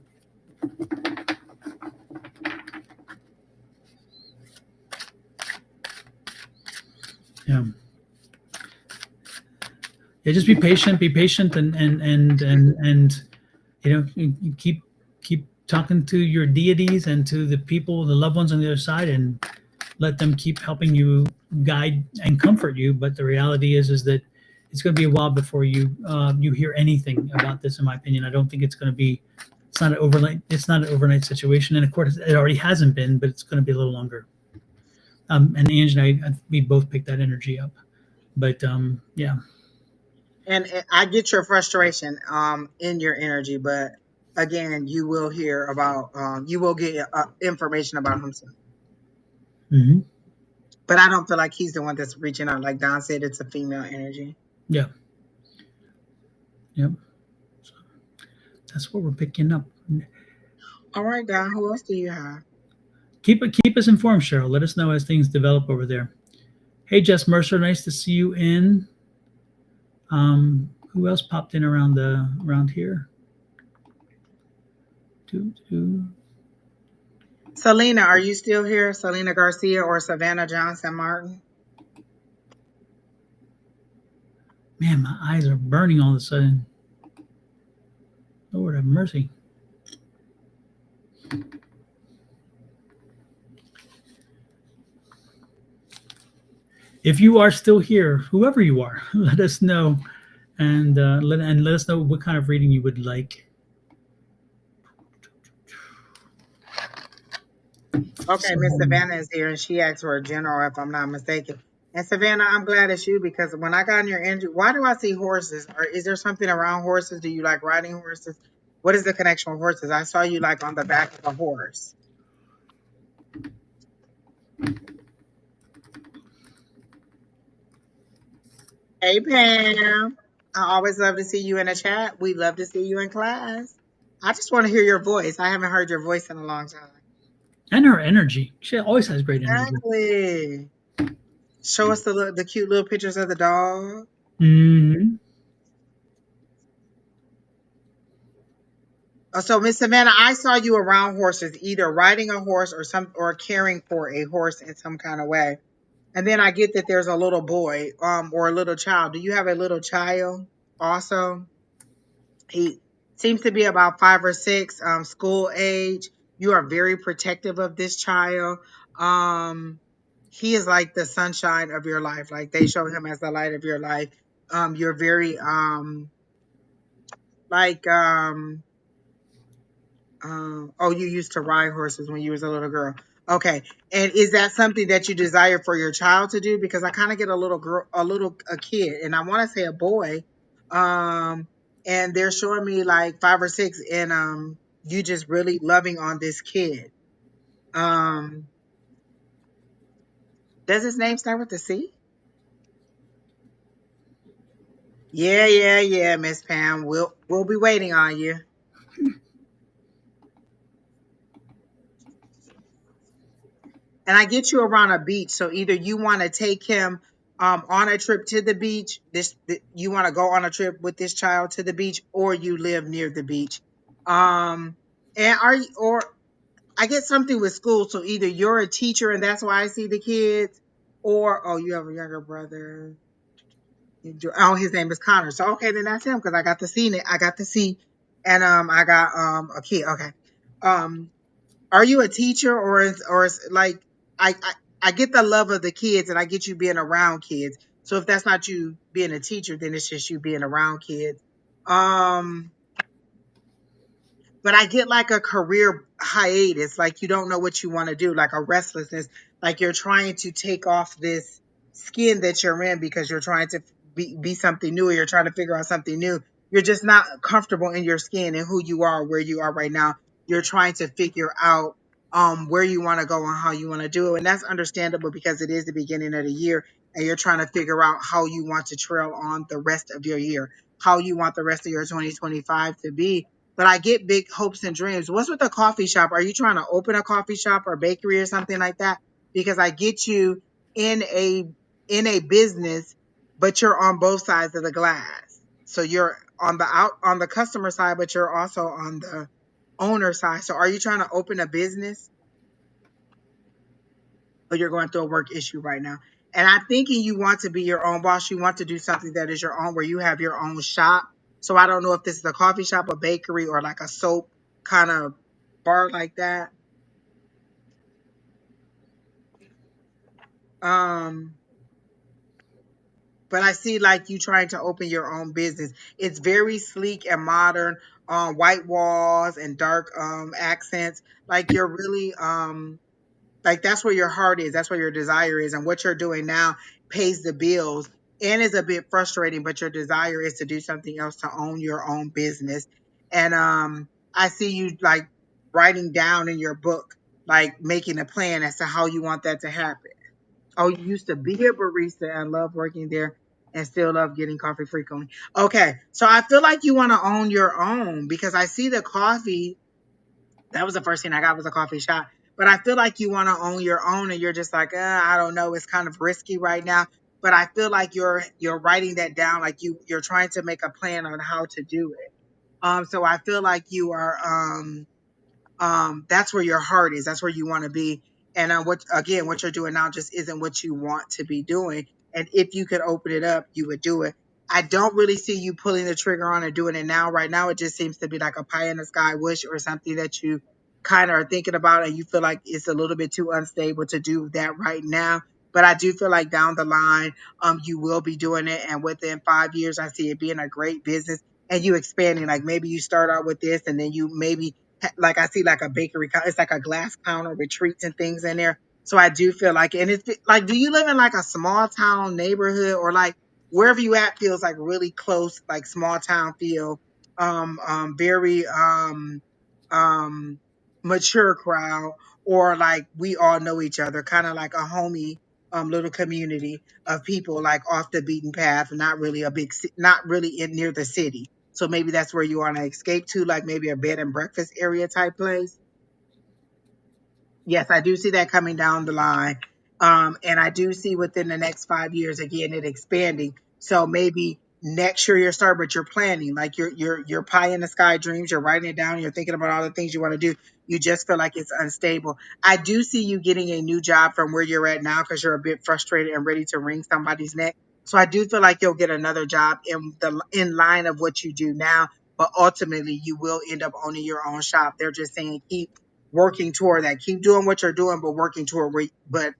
yeah, yeah, just be patient, and you keep talking to your deities and to the people, the loved ones on the other side, and let them keep helping you, guide and comfort you. But the reality is that it's going to be a while before you hear anything about this. In my opinion, I don't think it's going to be. It's not an overnight. It's not an overnight situation, and of course, it already hasn't been. But it's going to be a little longer. And Angie and we both picked that energy up. But yeah, And I get your frustration in your energy, but again, you will hear about you will get information about himself. hmm, But I don't feel like he's the one that's reaching out. Like Don said, it's a female energy. yeah, yep. So that's what we're picking up. All right, Don. Who else do you have? Keep us informed, Cheryl. Let us know as things develop over there. Hey, Jess Mercer, nice to see you in. Who else popped in around here? Doo, doo. Selena, are you still here? Selena Garcia or Savannah Johnson Martin? Man, my eyes are burning all of a sudden. Lord have mercy. If you are still here, whoever you are, let us know, and let us know what kind of reading you would like. Okay, So, Miss Savannah is here and she asked for a general, if I'm not mistaken. And Savannah, I'm glad it's you because when I got in your energy, why do I see horses? Or is there something around horses? Do you like riding horses? What is the connection with horses? I saw you like on the back of a horse. Hey, Pam. I always love to see you in a chat. We love to see you in class. I just want to hear your voice. I haven't heard your voice in a long time. And her energy. She always has great energy. Exactly. Show us the cute little pictures of the dog. Hmm. So, Miss Savannah, I saw you around horses, either riding a horse or caring for a horse in some kind of way. And then I get that there's a little boy, or a little child. Do you have a little child also? He seems to be about 5 or 6, school age. You are very protective of this child. Um, he is like the sunshine of your life. Like they show him as the light of your life. You're very like oh, you used to ride horses when you was a little girl. Okay. And is that something that you desire for your child to do? Because I kind of get a little girl, a kid, and I want to say a boy. Um, and they're showing me like 5 or 6, and you just really loving on this kid. Um, does his name start with the C? Yeah, yeah, yeah, Miss Pam. We'll be waiting on you. And I get you around a beach. So either you want to take him on a trip to the beach. You want to go on a trip with this child to the beach, or you live near the beach. Um, and are you, or I get something with school. So either you're a teacher and that's why I see the kids, or oh, you have a younger brother. Oh, his name is Connor. So okay, then that's him because I got to see it. I got to see, and I got a kid. Okay. Um, are you a teacher or like I I get the love of the kids and I get you being around kids. So if that's not you being a teacher, then it's just you being around kids. Um, but I get like a career hiatus, like you don't know what you want to do, like a restlessness, like you're trying to take off this skin that you're in because you're trying to be something new, or you're trying to figure out something new. You're just not comfortable in your skin and who you are, where you are right now. You're trying to figure out where you want to go and how you want to do it. And that's understandable because it is the beginning of the year and you're trying to figure out how you want to trail on the rest of your year, how you want the rest of your 2025 to be. But I get big hopes and dreams. What's with the coffee shop? Are you trying to open a coffee shop or bakery or something like that? Because I get you in a business, but you're on both sides of the glass. So you're on the customer side, but you're also on the owner side. So are you trying to open a business, or you're going through a work issue right now? And I'm thinking you want to be your own boss. You want to do something that is your own, where you have your own shop. So I don't know if this is a coffee shop, a bakery, or like a soap kind of bar like that. Um, but I see like you trying to open your own business. It's very sleek and modern, white walls and dark accents. Like you're really like that's where your heart is, that's where your desire is, and what you're doing now pays the bills and is a bit frustrating, but your desire is to do something else, to own your own business. And I see you like writing down in your book, like making a plan as to how you want that to happen. Oh, you used to be a barista and love working there and still love getting coffee frequently. Okay, so I feel like you want to own your own because I see the coffee. That was the first thing I got, was a coffee shop. But I feel like you want to own your own and you're just like, I don't know, it's kind of risky right now. But I feel like you're writing that down, like you're trying to make a plan on how to do it. So I feel like you are that's where your heart is, that's where you want to be. And what you're doing now just isn't what you want to be doing. And if you could open it up, you would do it. I don't really see you pulling the trigger on and doing it now. Right now it just seems to be like a pie in the sky wish, or something that you kind of are thinking about and you feel like it's a little bit too unstable to do that right now. But I do feel like down the line you will be doing it, and within 5 years I see it being a great business and you expanding. Like maybe you start out with this and then you maybe like I see like a bakery, it's like a glass counter with treats and things in there. So I do feel like, and it's like, do you live in like a small town neighborhood, or like wherever you at feels like really close, like small town feel? very um, mature crowd, or like we all know each other, kind of like a homey little community of people like off the beaten path, not really a big, not really in near the city. So maybe that's where you want to escape to, like maybe a bed and breakfast area type place. Yes, I do see that coming down the line. And I do see within the next 5 years, again, it expanding. So maybe next year you're starting, but you're planning, like you're pie in the sky dreams. You're writing it down. You're thinking about all the things you want to do. You just feel like it's unstable. I do see you getting a new job from where you're at now because you're a bit frustrated and ready to wring somebody's neck. So I do feel like you'll get another job in line of what you do now, but ultimately you will end up owning your own shop. They're just saying keep working toward that. Keep doing what you're doing, but working toward but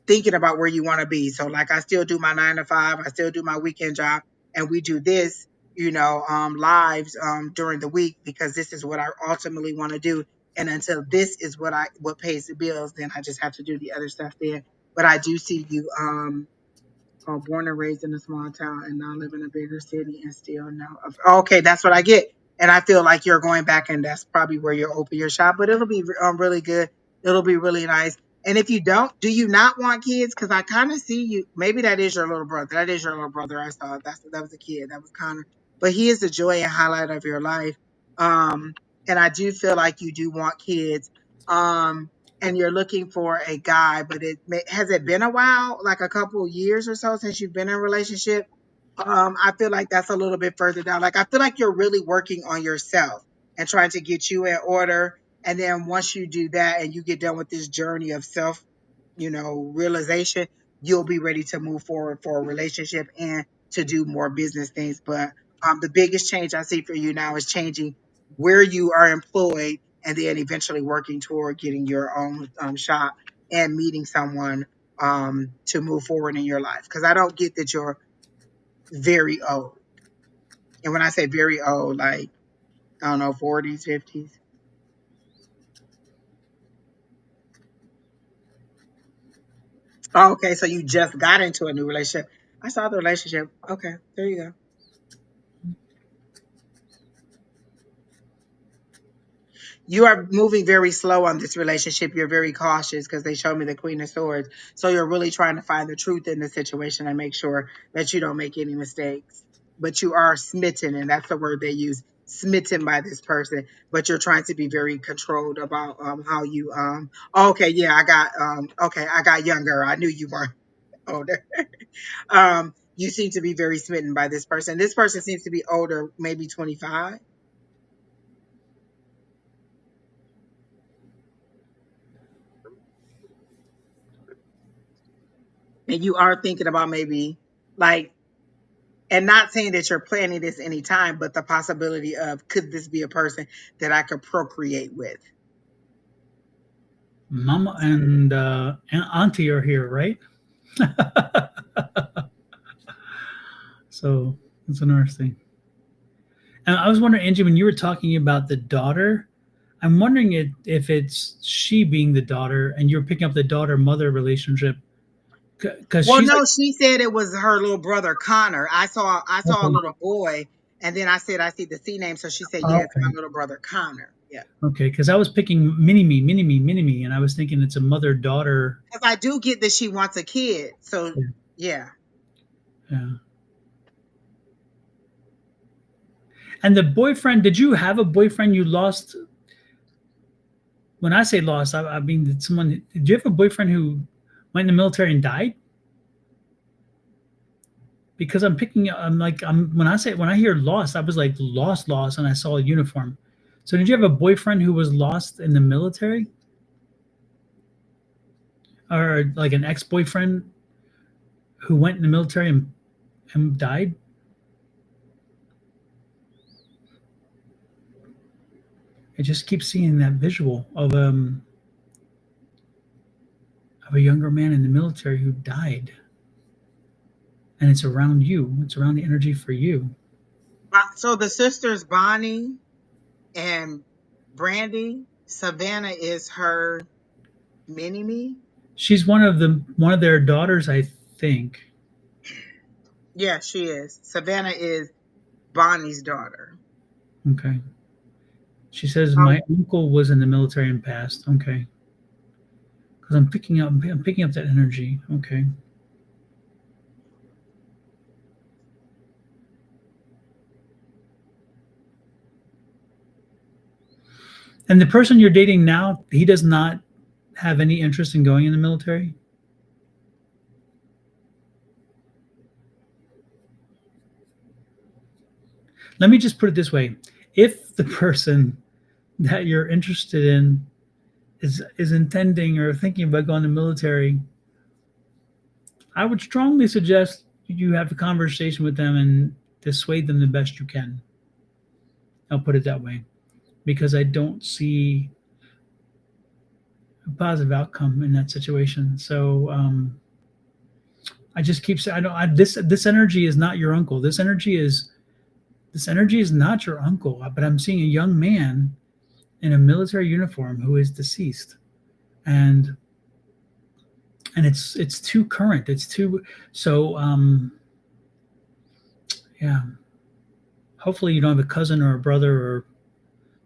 thinking about where you want to be. So like I still do my 9 to 5, I still do my weekend job, and we do this, lives during the week because this is what I ultimately want to do. And until this is what pays the bills, then I just have to do the other stuff there. But I do see you born and raised in a small town and now live in a bigger city and still know. Okay, that's what I get. And I feel like you're going back, and that's probably where you'll open your shop. But it'll be really good. It'll be really nice. And if you don't, do you not want kids? Because I kind of see you. Maybe that is your little brother. That is your little brother. I saw that was a kid. That was Connor. But he is the joy and highlight of your life. Um, and I do feel like you do want kids. And you're looking for a guy, but has it been a while, like a couple years or so since you've been in a relationship? I feel like that's a little bit further down. Like I feel like you're really working on yourself and trying to get you in order. And then once you do that and you get done with this journey of self, realization, you'll be ready to move forward for a relationship and to do more business things. But the biggest change I see for you now is changing where you are employed and then eventually working toward getting your own shop and meeting someone to move forward in your life. Because I don't get that you're very old. And when I say very old, like, I don't know, 40s, 50s. Oh, okay, so you just got into a new relationship. I saw the relationship. Okay, there you go. You are moving very slow on this relationship. You're very cautious because they showed me the Queen of Swords. So you're really trying to find the truth in the situation and make sure that you don't make any mistakes. But you are smitten, and that's the word they use, smitten by this person. But you're trying to be very controlled about how you okay, yeah, I got younger. I knew you weren't older. You seem to be very smitten by this person. This person seems to be older, maybe 25. And you are thinking about maybe like, and not saying that you're planning this anytime, but the possibility of could this be a person that I could procreate with? Mama and Auntie are here, right? So it's interesting. And I was wondering, Angie, when you were talking about the daughter, I'm wondering if it's she being the daughter and you're picking up the daughter mother relationship because Well, she's like, no, she said it was her little brother Connor. I saw a okay, little boy, and then I said I see the C name, so she said, yeah, it's my okay, little brother Connor. Yeah, because I was picking mini me, and I was thinking it's a mother daughter. because I do get that she wants a kid. So yeah. Yeah. And the boyfriend, did you have a boyfriend you lost? When I say lost, I mean, did you have a boyfriend who went in the military and died? Because when I hear lost, I was like lost, and I saw a uniform. So did you have a boyfriend who was lost in the military, or like an ex-boyfriend who went in the military and died? I just keep seeing that visual of a younger man in the military who died, and it's around you. It's around the energy for you. So the sisters Bonnie and Brandy, Savannah is her mini me. She's one of their daughters, I think. Yeah, she is. Savannah is Bonnie's daughter. Okay. She says Um, my uncle was in the military and passed. Okay. Because I'm picking up that energy. Okay. And the person you're dating now, he does not have any interest in going in the military. Let me just put it this way: if the person that you're interested in is intending or thinking about going to the military, I would strongly suggest you have a conversation with them and dissuade them the best you can. I'll put it that way because I don't see a positive outcome in that situation. So I just keep saying, I don't. This energy is not your uncle. This energy is not your uncle. But I'm seeing a young man in a military uniform who is deceased, and it's too current. It's too so. Yeah. Hopefully, you don't have a cousin or a brother or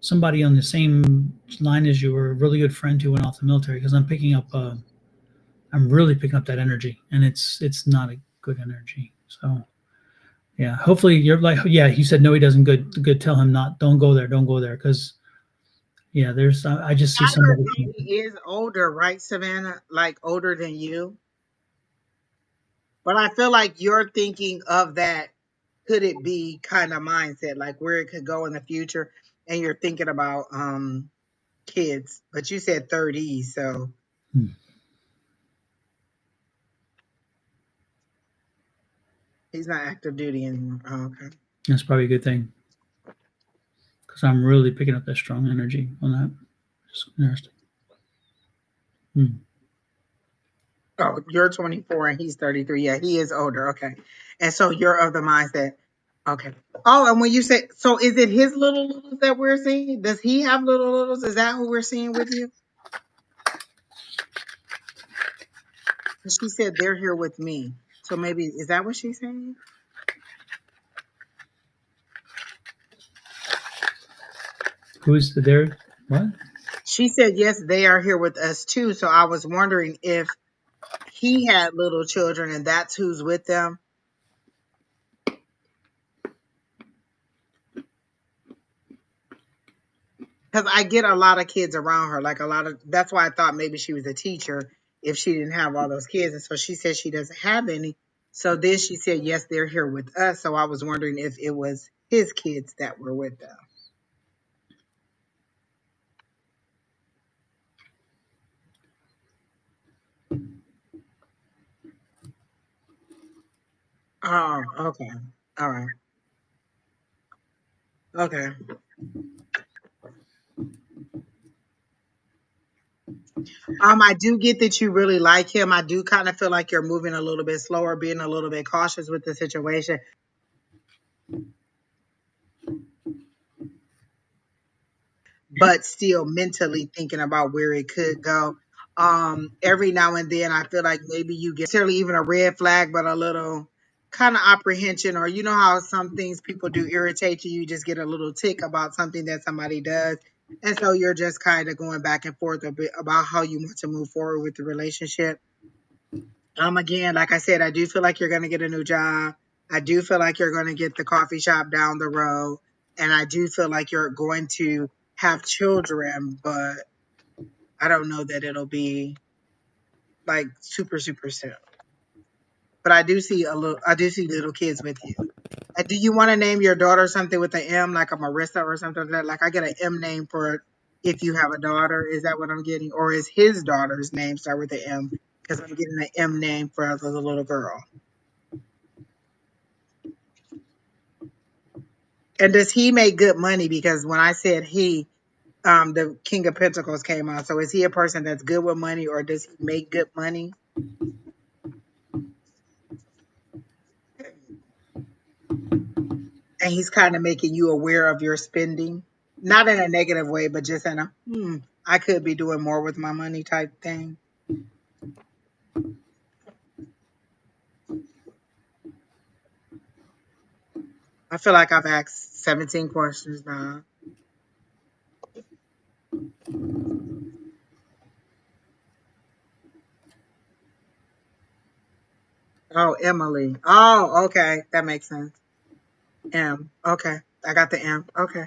somebody on the same line as you or a really good friend who went off the military because I'm really picking up that energy and it's not a good energy. So yeah, hopefully you're like, yeah, he said no, he doesn't. Good. Tell him not. Don't go there because yeah, there's I just see I heard somebody. though he is older, right, Savannah? Like older than you. But I feel like you're thinking of that. Could it be kind of mindset, like where it could go in the future? And you're thinking about kids, but you said 30, so Hmm, he's not active duty anymore. Oh, okay. that's probably a good thing because I'm really picking up that strong energy on that. It's interesting. Hmm. Oh, you're 24 and he's 33. Yeah, he is older. Okay. And so you're of the mindset. Okay. Oh, and when you say, so is it his little littles that we're seeing? Does he have little littles? Is that who we're seeing with you? She said they're here with me. So maybe, is that what she's saying? Who's there? What? She said, yes, they are here with us too. So I was wondering if he had little children and that's who's with them. Because I get a lot of kids around her, like a lot of, that's why I thought maybe she was a teacher if she didn't have all those kids. And so she said she doesn't have any. So then she said, yes, they're here with us. So I was wondering if it was his kids that were with them. Oh, okay. All right. Okay. I do get that you really like him. I do kind of feel like you're moving a little bit slower, being a little bit cautious with the situation. But still mentally thinking about where it could go. Every now and then I feel like maybe you get necessarily even a red flag, but a little kind of apprehension, or you know how some things people do irritate you, you just get a little tick about something that somebody does. And so you're just kind of going back and forth a bit about how you want to move forward with the relationship. Again, like I said, I do feel like you're gonna get a new job. I do feel like you're gonna get the coffee shop down the road. And I do feel like you're going to have children, but I don't know that it'll be like super, super soon. But I do see little kids with you. Do you want to name your daughter something with an M, like a Marissa or something like that? Like I get an M name for if you have a daughter. Is that what I'm getting? Or is his daughter's name start with an M? Because I'm getting an M name for the little girl. And does he make good money? Because when I said he, the King of Pentacles came out. So is he a person that's good with money, or does he make good money? And he's kind of making you aware of your spending, not in a negative way, but just in a I could be doing more with my money type thing. I feel like I've asked 17 questions now. Oh, Emily. Oh, okay. That makes sense. M. Okay. I got the M. Okay.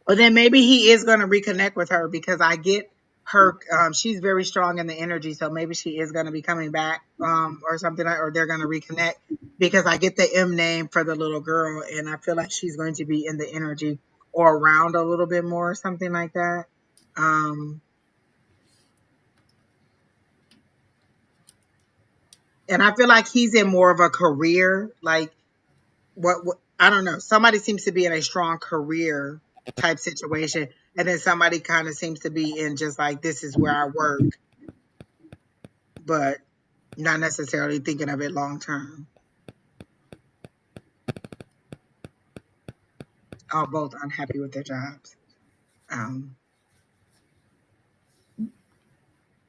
Well, then maybe he is going to reconnect with her because I get her. She's very strong in the energy, so maybe she is going to be coming back, or something, or they're going to reconnect because I get the M name for the little girl, and I feel like she's going to be in the energy or around a little bit more, or something like that. Um, and I feel like he's in more of a career, like what I don't know. Somebody seems to be in a strong career type situation, and then somebody kind of seems to be in just like this is where I work, but not necessarily thinking of it long term. Are both unhappy with their jobs. Um,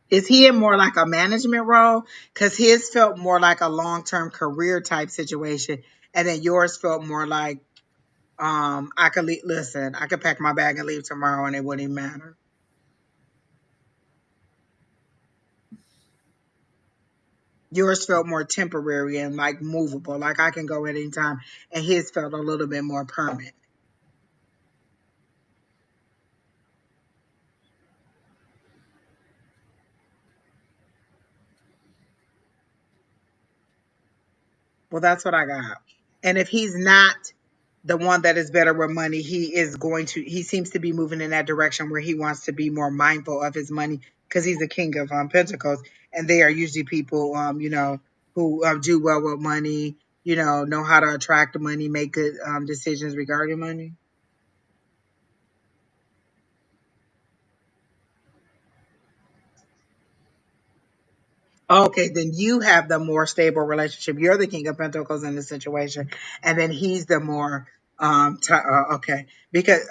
is he in more like a management role? Because his felt more like a long term career type situation, and then yours felt more like I could listen. I could pack my bag and leave tomorrow, and it wouldn't even matter. Yours felt more temporary and like movable, like I can go at any time, and his felt a little bit more permanent. Well, that's what I got. And if he's not the one that is better with money, he seems to be moving in that direction where he wants to be more mindful of his money because he's the king of pentacles, and they are usually people, who do well with money, know how to attract money, make good decisions regarding money. Okay, then you have the more stable relationship. You're the king of pentacles in this situation, and then he's the more okay, because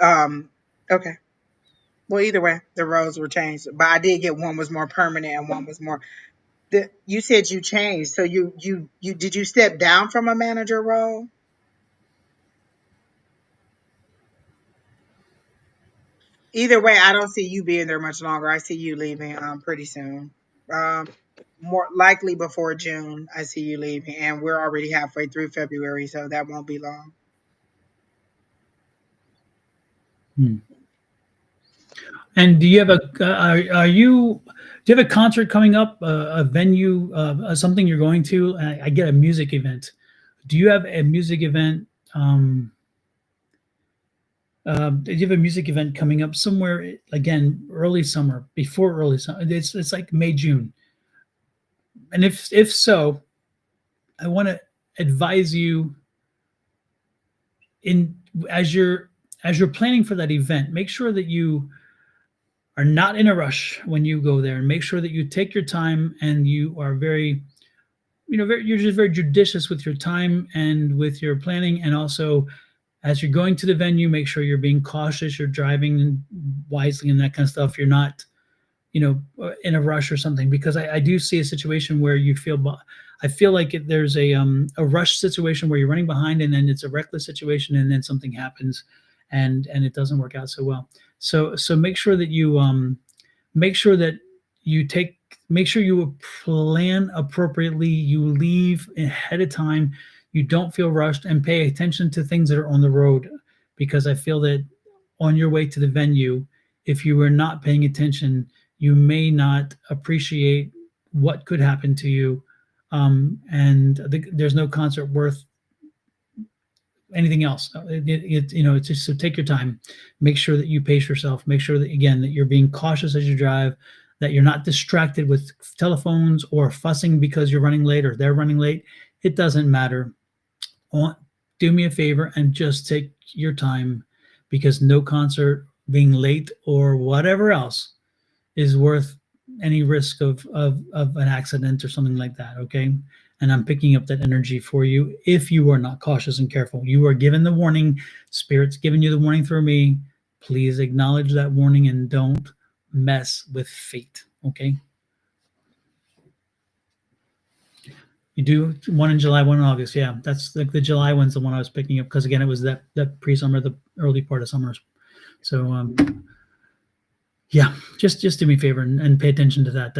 okay. Well, either way, the roles were changed, but I did get one was more permanent and one was more. You said you changed, so you did you step down from a manager role? Either way, I don't see you being there much longer. I see you leaving pretty soon. Um, More likely before June. I see you leaving, and we're already halfway through February, so that won't be long. Hmm. And do you have are you do you have a concert coming up, a venue, something you're going to? I get a music event. Do you have a music event? Do you have a music event coming up somewhere again, early summer, before early summer? It's like May, June. And if so, I want to advise you in as you're as you're planning for that event, make sure that you are not in a rush when you go there, and make sure that you take your time and you are very, you're just very judicious with your time and with your planning. And also, as you're going to the venue, make sure you're being cautious, you're driving wisely and that kind of stuff. You're not, in a rush or something, because I do see a situation where I feel like there's a rush situation where you're running behind, and then it's a reckless situation, and then something happens, and it doesn't work out so well. So make sure that you make sure that you take make sure you plan appropriately, you leave ahead of time, you don't feel rushed, and pay attention to things that are on the road, because I feel that on your way to the venue, if you are not paying attention, you may not appreciate what could happen to you. There's no concert worth anything else. It's just, so take your time, make sure that you pace yourself, make sure that, again, that you're being cautious as you drive, that you're not distracted with telephones or fussing because you're running late or they're running late. It doesn't matter. Do me a favor and just take your time, because no concert, being late or whatever else, is worth any risk of an accident or something like that. Okay. And I'm picking up that energy for you. If you are not cautious and careful, you are given the warning. Spirit's giving you the warning through me. Please acknowledge that warning and don't mess with fate. Okay. You do one in July, one in August. Yeah, that's the July one's the one I was picking up because again, it was that pre-summer, the early part of summer. So yeah, just do me a favor and pay attention to that.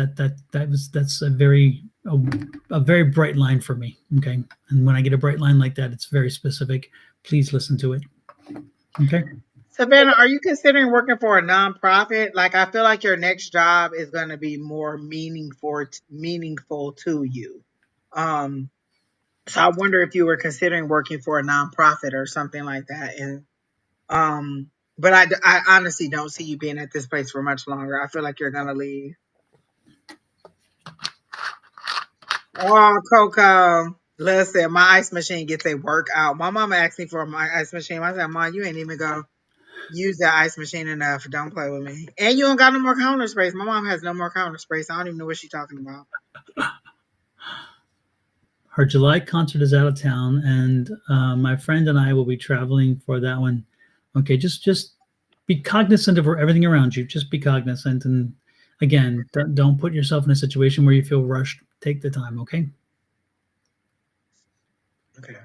That's a very bright line for me. Okay, and when I get a bright line like that, it's very specific. Please listen to it. Okay. Savannah, are you considering working for a nonprofit? Like, I feel like your next job is going to be more meaningful to you. Um, so I wonder if you were considering working for a nonprofit or something like that. And but I honestly don't see you being at this place for much longer. I feel like you're gonna leave. Oh, Coco. Listen, my ice machine gets a workout. My mama asked me for my ice machine. I said, Mom, you ain't even gonna use that ice machine enough. Don't play with me. And you don't got no more counter space. My mom has no more counter space. I don't even know what she's talking about. Her July concert is out of town, and my friend and I will be traveling for that one. Okay, just be cognizant of everything around you. Just be cognizant, and again, don't put yourself in a situation where you feel rushed. Take the time, okay? Okay.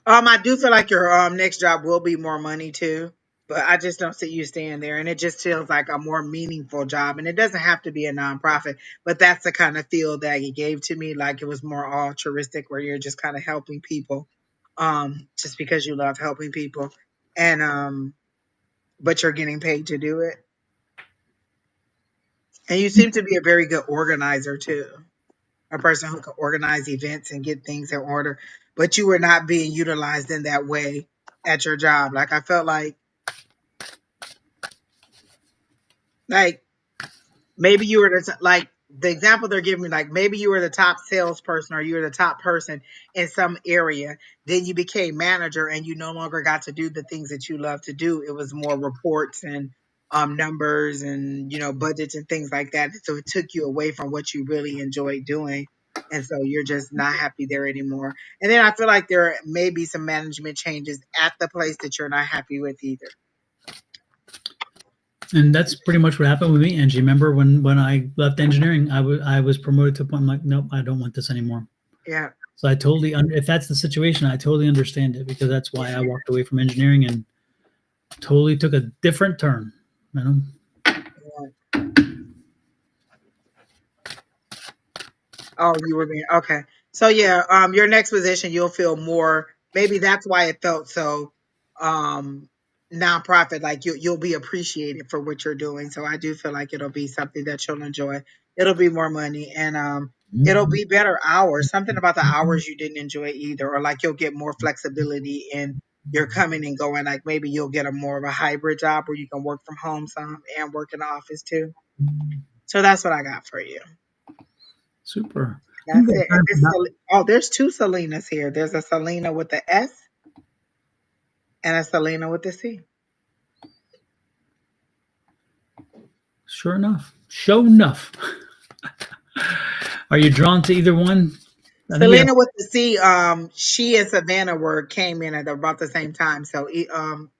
I do feel like your next job will be more money too, but I just don't see you staying there, and it just feels like a more meaningful job. And it doesn't have to be a nonprofit, but that's the kind of feel that he gave to me, like it was more altruistic, where you're just kind of helping people, just because you love helping people, and but you're getting paid to do it. And you seem to be a very good organizer too, a person who can organize events and get things in order, but you were not being utilized in that way at your job. Like I felt like maybe you were like the example they're giving me, like maybe you were the top salesperson or you were the top person in some area. Then you became manager and you no longer got to do the things that you love to do. It was more reports and numbers and budgets and things like that. So it took you away from what you really enjoyed doing. And so you're just not happy there anymore. And then I feel like there may be some management changes at the place that you're not happy with either. And that's pretty much what happened with me, Angie. Remember when I left engineering, I was promoted to a point. I'm like, nope, I don't want this anymore. Yeah. So I totally, if that's the situation, I totally understand it because that's why I walked away from engineering and totally took a different turn. You know? Oh, you were being okay. So yeah, your next position you'll feel more. Maybe that's why it felt so um nonprofit. Like you'll be appreciated for what you're doing. So I do feel like it'll be something that you'll enjoy. It'll be more money and it'll be better hours. Something about the hours you didn't enjoy either, or like you'll get more flexibility in your coming and going. Like maybe you'll get a more of a hybrid job where you can work from home some and work in the office too. So that's what I got for you. Super. I think That's we it. got And time for this, oh, there's two Selenas here. There's a Selena with the S and a Selena with the C. Sure enough. Show enough. Are you drawn to either one? I think we have Selena with the C, she and Savannah came in at about the same time. So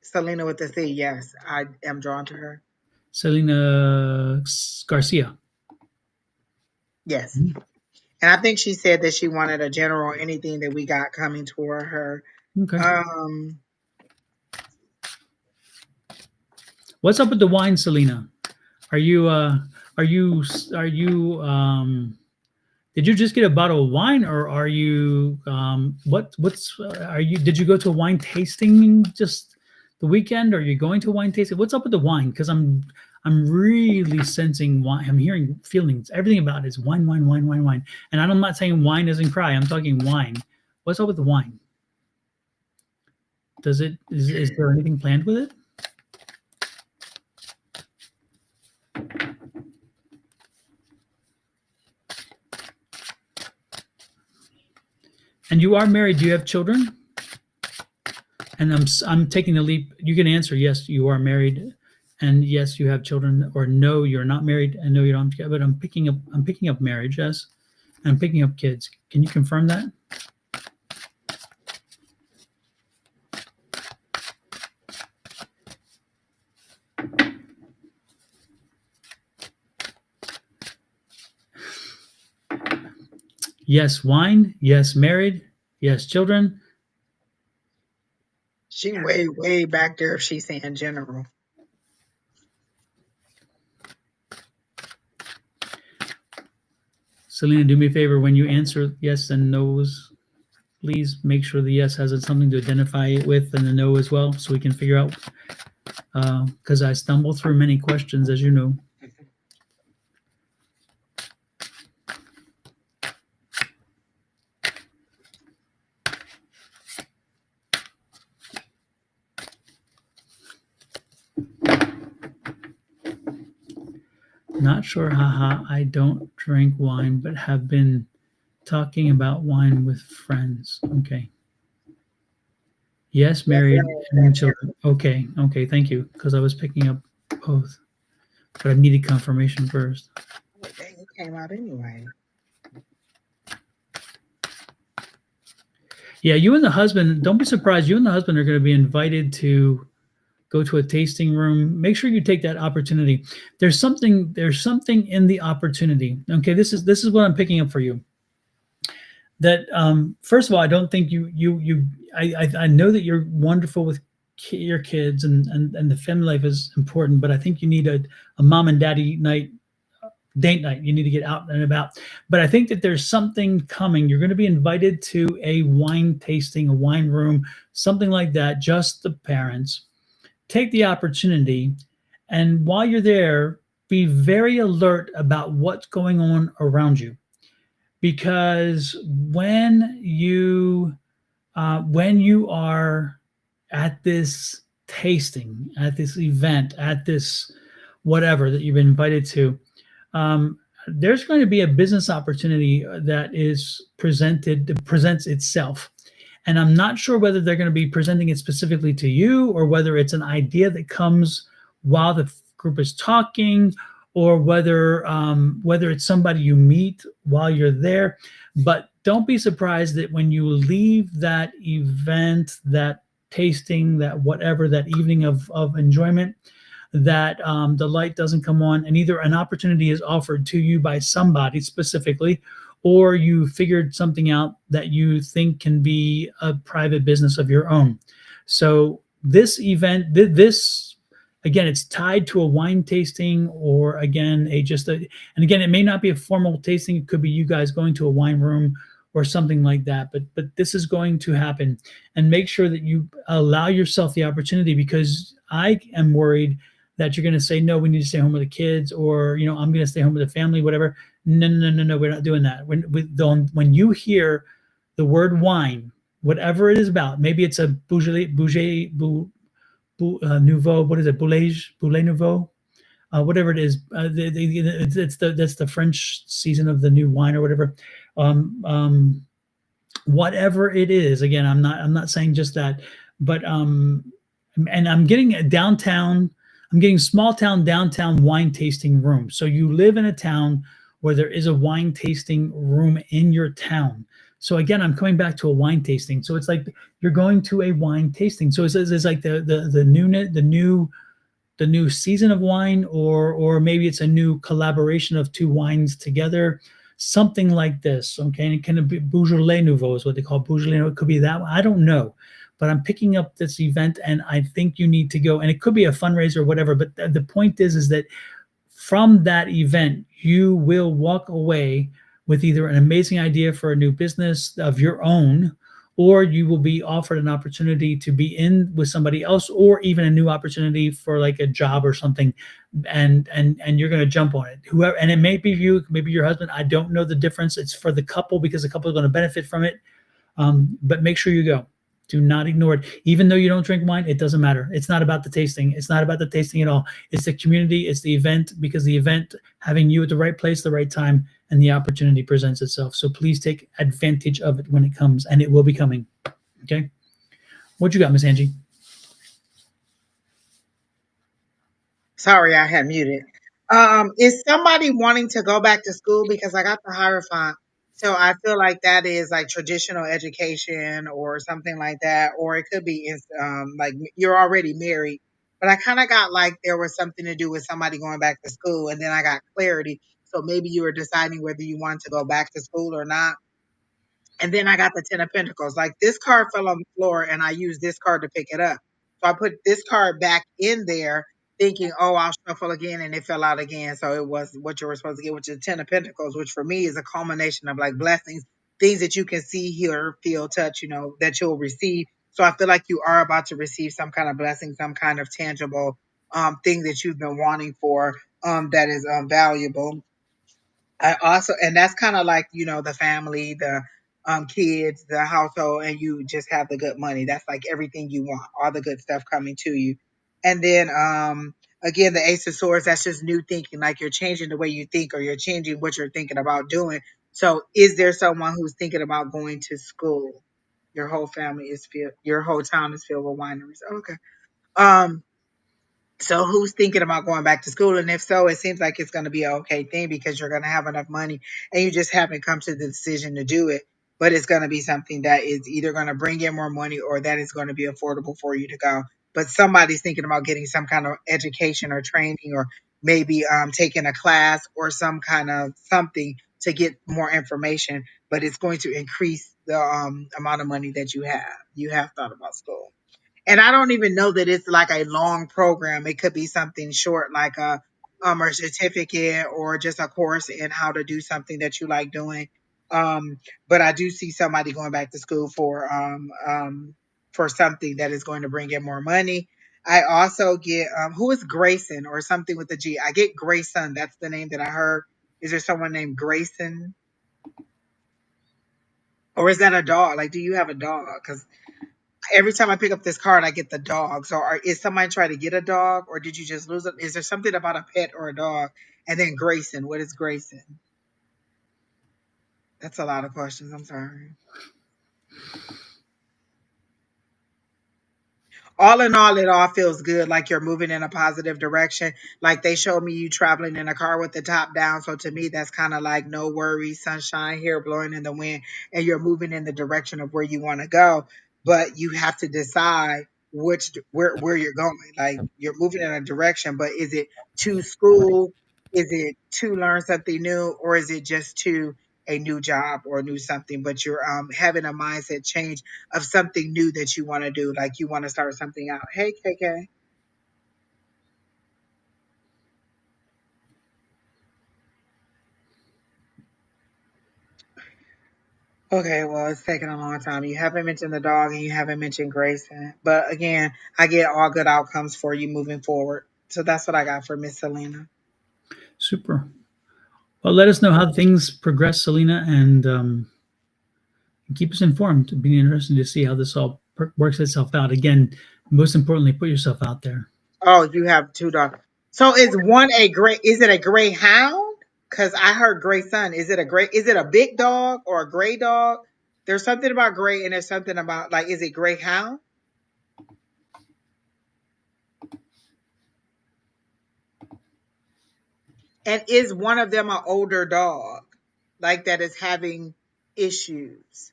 Selena with the C, yes, I am drawn to her. Selena Garcia. Yes. And I think she said that she wanted a general anything that we got coming toward her. Okay. Um, What's up with the wine, Selena? Are you are you are you did you just get a bottle of wine or are you what's are you did you go to a wine tasting just the weekend or are you going to a wine tasting? What's up with the wine? Because I'm really sensing wine. I'm hearing feelings. Everything about it is wine, wine, wine, wine, wine. And I'm not saying wine doesn't cry. I'm talking wine. What's up with the wine? Is there anything planned with it? And you are married. Do you have children? And I'm taking the leap. You can answer yes, you are married, and yes, you have children, or no, you're not married, and no, you don't. But I'm picking up marriage, yes, and I'm picking up kids. Can you confirm that? Yes, wine. Yes, married. Yes, children. She way back there if she's saying general. Selena, do me a favor when you answer yes and no's. Please make sure the yes has something to identify it with and the no as well, so we can figure out. Because I stumble through many questions, as you know. Not sure, haha. I don't drink wine, but have been talking about wine with friends. Okay. Yes, Yes, married and yes. children. Okay. Okay. Thank you. Because I was picking up both, but I needed confirmation first. Oh, dang, it came out anyway. Yeah, you and the husband, don't be surprised. You and the husband are going to be invited to go to a tasting room. Make sure you take that opportunity. There's something in the opportunity. Okay, this is what I'm picking up for you. That first of all, I don't think I know that you're wonderful with your kids, and the family life is important, but I think you need a mom and daddy night, date night. You need to get out and about. But I think that there's something coming. You're going to be invited to a wine tasting, a wine room, something like that, just the parents. Take the opportunity, and while you're there, be very alert about what's going on around you, because when you are at this tasting, at this event, at this whatever that you've been invited to, um, there's going to be a business opportunity that presents itself. And I'm not sure whether they're going to be presenting it specifically to you, or whether it's an idea that comes while the group is talking, or whether it's somebody you meet while you're there. But don't be surprised that when you leave that event, that tasting, that whatever, that evening of enjoyment, that the light doesn't come on, and either an opportunity is offered to you by somebody specifically, or you figured something out that you think can be a private business of your own. So this event, this again, it's tied to a wine tasting, or again, and again, it may not be a formal tasting. It could be you guys going to a wine room or something like that. But this is going to happen, and make sure that you allow yourself the opportunity, because I am worried that you're going to say, no, we need to stay home with the kids, or I'm going to stay home with the family, whatever. No, no, no, no, we're not doing that. When you hear the word wine, whatever it is about, maybe it's a nouveau, what is it, Boulet nouveau, whatever it is, that's the French season of the new wine or whatever. Um, um, Whatever it is, again, I'm not saying just that, but and I'm getting a downtown, I'm getting small town downtown wine tasting room. So you live in a town where there is a wine tasting room in your town. So again, I'm coming back to a wine tasting. So it's like you're going to a wine tasting. So it's like the new season of wine, or maybe it's a new collaboration of two wines together, something like this. Okay, and it can be Beaujolais Nouveau is what they call Beaujolais. It could be that one. I don't know, but I'm picking up this event, and I think you need to go. And it could be a fundraiser or whatever. But the point is that from that event, you will walk away with either an amazing idea for a new business of your own, or you will be offered an opportunity to be in with somebody else, or even a new opportunity for like a job or something, and you're going to jump on it. Whoever, and it may be you, maybe your husband. I don't know the difference. It's for the couple, because the couple is going to benefit from it. But make sure you go. Do not ignore it. Even though you don't drink wine, it doesn't matter. It's not about the tasting. It's not about the tasting at all. It's the community. It's the event, because the event having you at the right place, the right time, and the opportunity presents itself. So please take advantage of it when it comes, and it will be coming. Okay. What you got, Miss Angie? Sorry, I had muted. Is somebody wanting to go back to school? Because I got the Hierophant. So I feel like that is like traditional education or something like that. Or it could be like you're already married. But I kind of got like there was something to do with somebody going back to school. And then I got clarity. So maybe you were deciding whether you wanted to go back to school or not. And then I got the Ten of Pentacles. Like this card fell on the floor and I used this card to pick it up. So I put this card back in there thinking, oh, I'll shuffle again. And it fell out again. So it was what you were supposed to get, which is Ten of Pentacles, which for me is a culmination of like blessings, things that you can see, hear, feel, touch, you know, that you'll receive. So I feel like you are about to receive some kind of blessing, some kind of tangible thing that you've been wanting for that is valuable. I also, and that's kind of like, you know, the family, the kids, the household, and you just have the good money. That's like everything you want, all the good stuff coming to you. And then again, the Ace of Swords, that's just new thinking, like you're changing the way you think or you're changing what you're thinking about doing. So is there someone who's thinking about going to school? Your whole family is filled, your whole town is filled with wineries. Okay. Um, so who's thinking about going back to school? And if so, it seems like it's going to be an okay thing because you're going to have enough money and you just haven't come to the decision to do it. But it's going to be something that is either going to bring in more money or that is going to be affordable for you to go. But somebody's thinking about getting some kind of education or training or maybe taking a class or some kind of something to get more information. But it's going to increase the amount of money that you have. You have thought about school. And I don't even know that it's like a long program. It could be something short, like a certificate or just a course in how to do something that you like doing. Um, but I do see somebody going back to school for something that is going to bring in more money. I also get who is Grayson or something with the G. I get Grayson. That's the name that I heard. Is there someone named Grayson, or is that a dog? Like, do you have a dog? Because every time I pick up this card, I get the dog. So is somebody trying to get a dog or did you just lose it? Is there something about a pet or a dog? And then Grayson, what is Grayson? That's a lot of questions. I'm sorry. All in all, it all feels good, like you're moving in a positive direction. Like they showed me you traveling in a car with the top down. So to me, that's kind of like no worries, sunshine here blowing in the wind, and you're moving in the direction of where you want to go. But you have to decide where you're going. Like you're moving in a direction, but is it to school? Is it to learn something new, or is it just to a new job or a new something? But you're having a mindset change of something new that you want to do. Like you want to start something out. Hey, KK. Okay, well, it's taking a long time. You haven't mentioned the dog and you haven't mentioned Grayson. But again, I get all good outcomes for you moving forward. So that's what I got for Miss Selena. Super. Well, let us know how things progress, Selena, and keep us informed. It'd be interesting to see how this all works itself out. Again, most importantly, put yourself out there. Oh, you have two dogs. So is it a gray hound? Because I heard gray son. Is it a big dog or a gray dog? There's something about gray and there's something about like, is it gray hound? And is one of them an older dog, like that is having issues?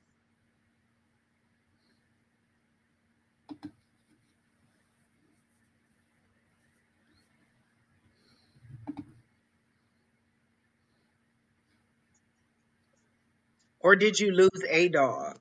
Or did you lose a dog?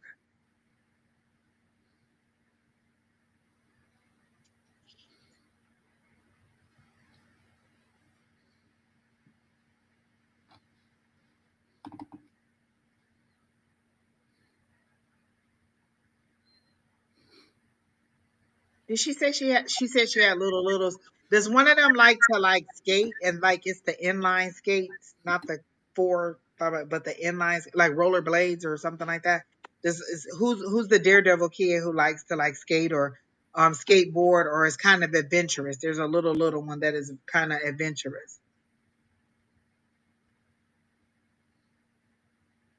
Did she say she said she had little littles? Does one of them like to like skate and like it's the inline skates, not the four, but the inline like roller blades or something like that? Who's the daredevil kid who likes to like skate or skateboard or is kind of adventurous? There's a little one that is kind of adventurous.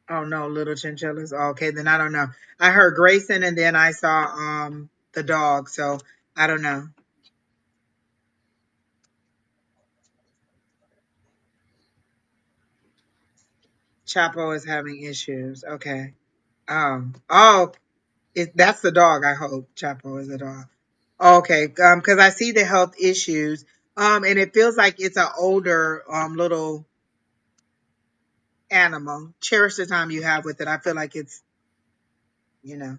Oh no, little chinchillas. Oh, okay, then I don't know. I heard Grayson and then I saw the dog, so I don't know. Chapo is having issues. Okay. Oh, that's the dog. I hope Chapo is the dog. Okay, because I see the health issues. And it feels like it's an older little animal. Cherish the time you have with it. I feel like it's you know,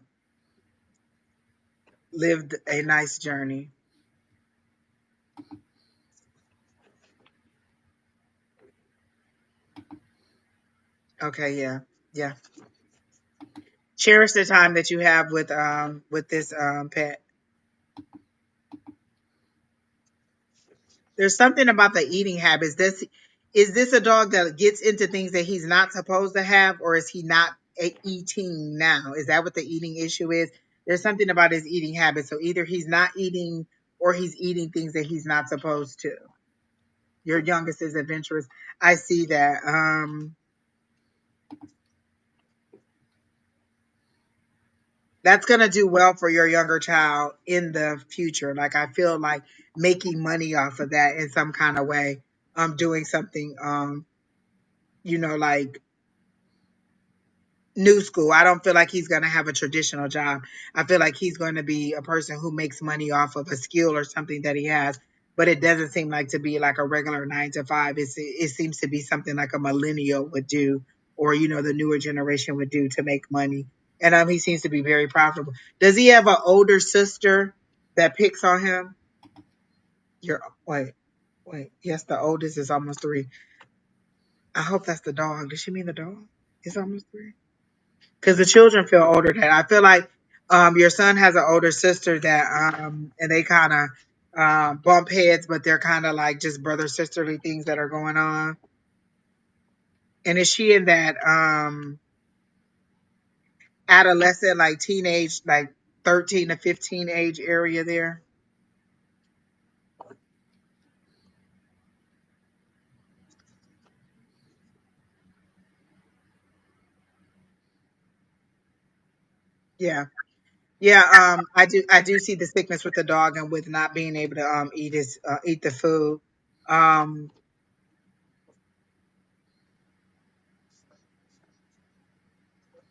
lived a nice journey. Okay, yeah. Yeah. Cherish the time that you have with this pet. There's something about the eating habits. This is this a dog that gets into things that he's not supposed to have, or is he not eating now? Is that what the eating issue is? There's something about his eating habits. So either he's not eating or he's eating things that he's not supposed to. Your youngest is adventurous. I see that. That's gonna do well for your younger child in the future. Like I feel like making money off of that in some kind of way. Doing something like new school. I don't feel like he's going to have a traditional job. I feel like he's going to be a person who makes money off of a skill or something that he has. But it doesn't seem like to be like a regular 9 to 5. It seems to be something like a millennial would do, or the newer generation would do to make money. And he seems to be very profitable. Does he have an older sister that picks on him? You're wait. Yes, the oldest is almost 3. I hope that's the dog. Does she mean the dog? It's almost 3. Because the children feel older than I feel like your son has an older sister that and they kind of bump heads, but they're kind of like just brother sisterly things that are going on. And is she in that adolescent, like teenage, like 13 to 15 age area there? Yeah. Yeah, I do see the sickness with the dog and with not being able to eat the food. Um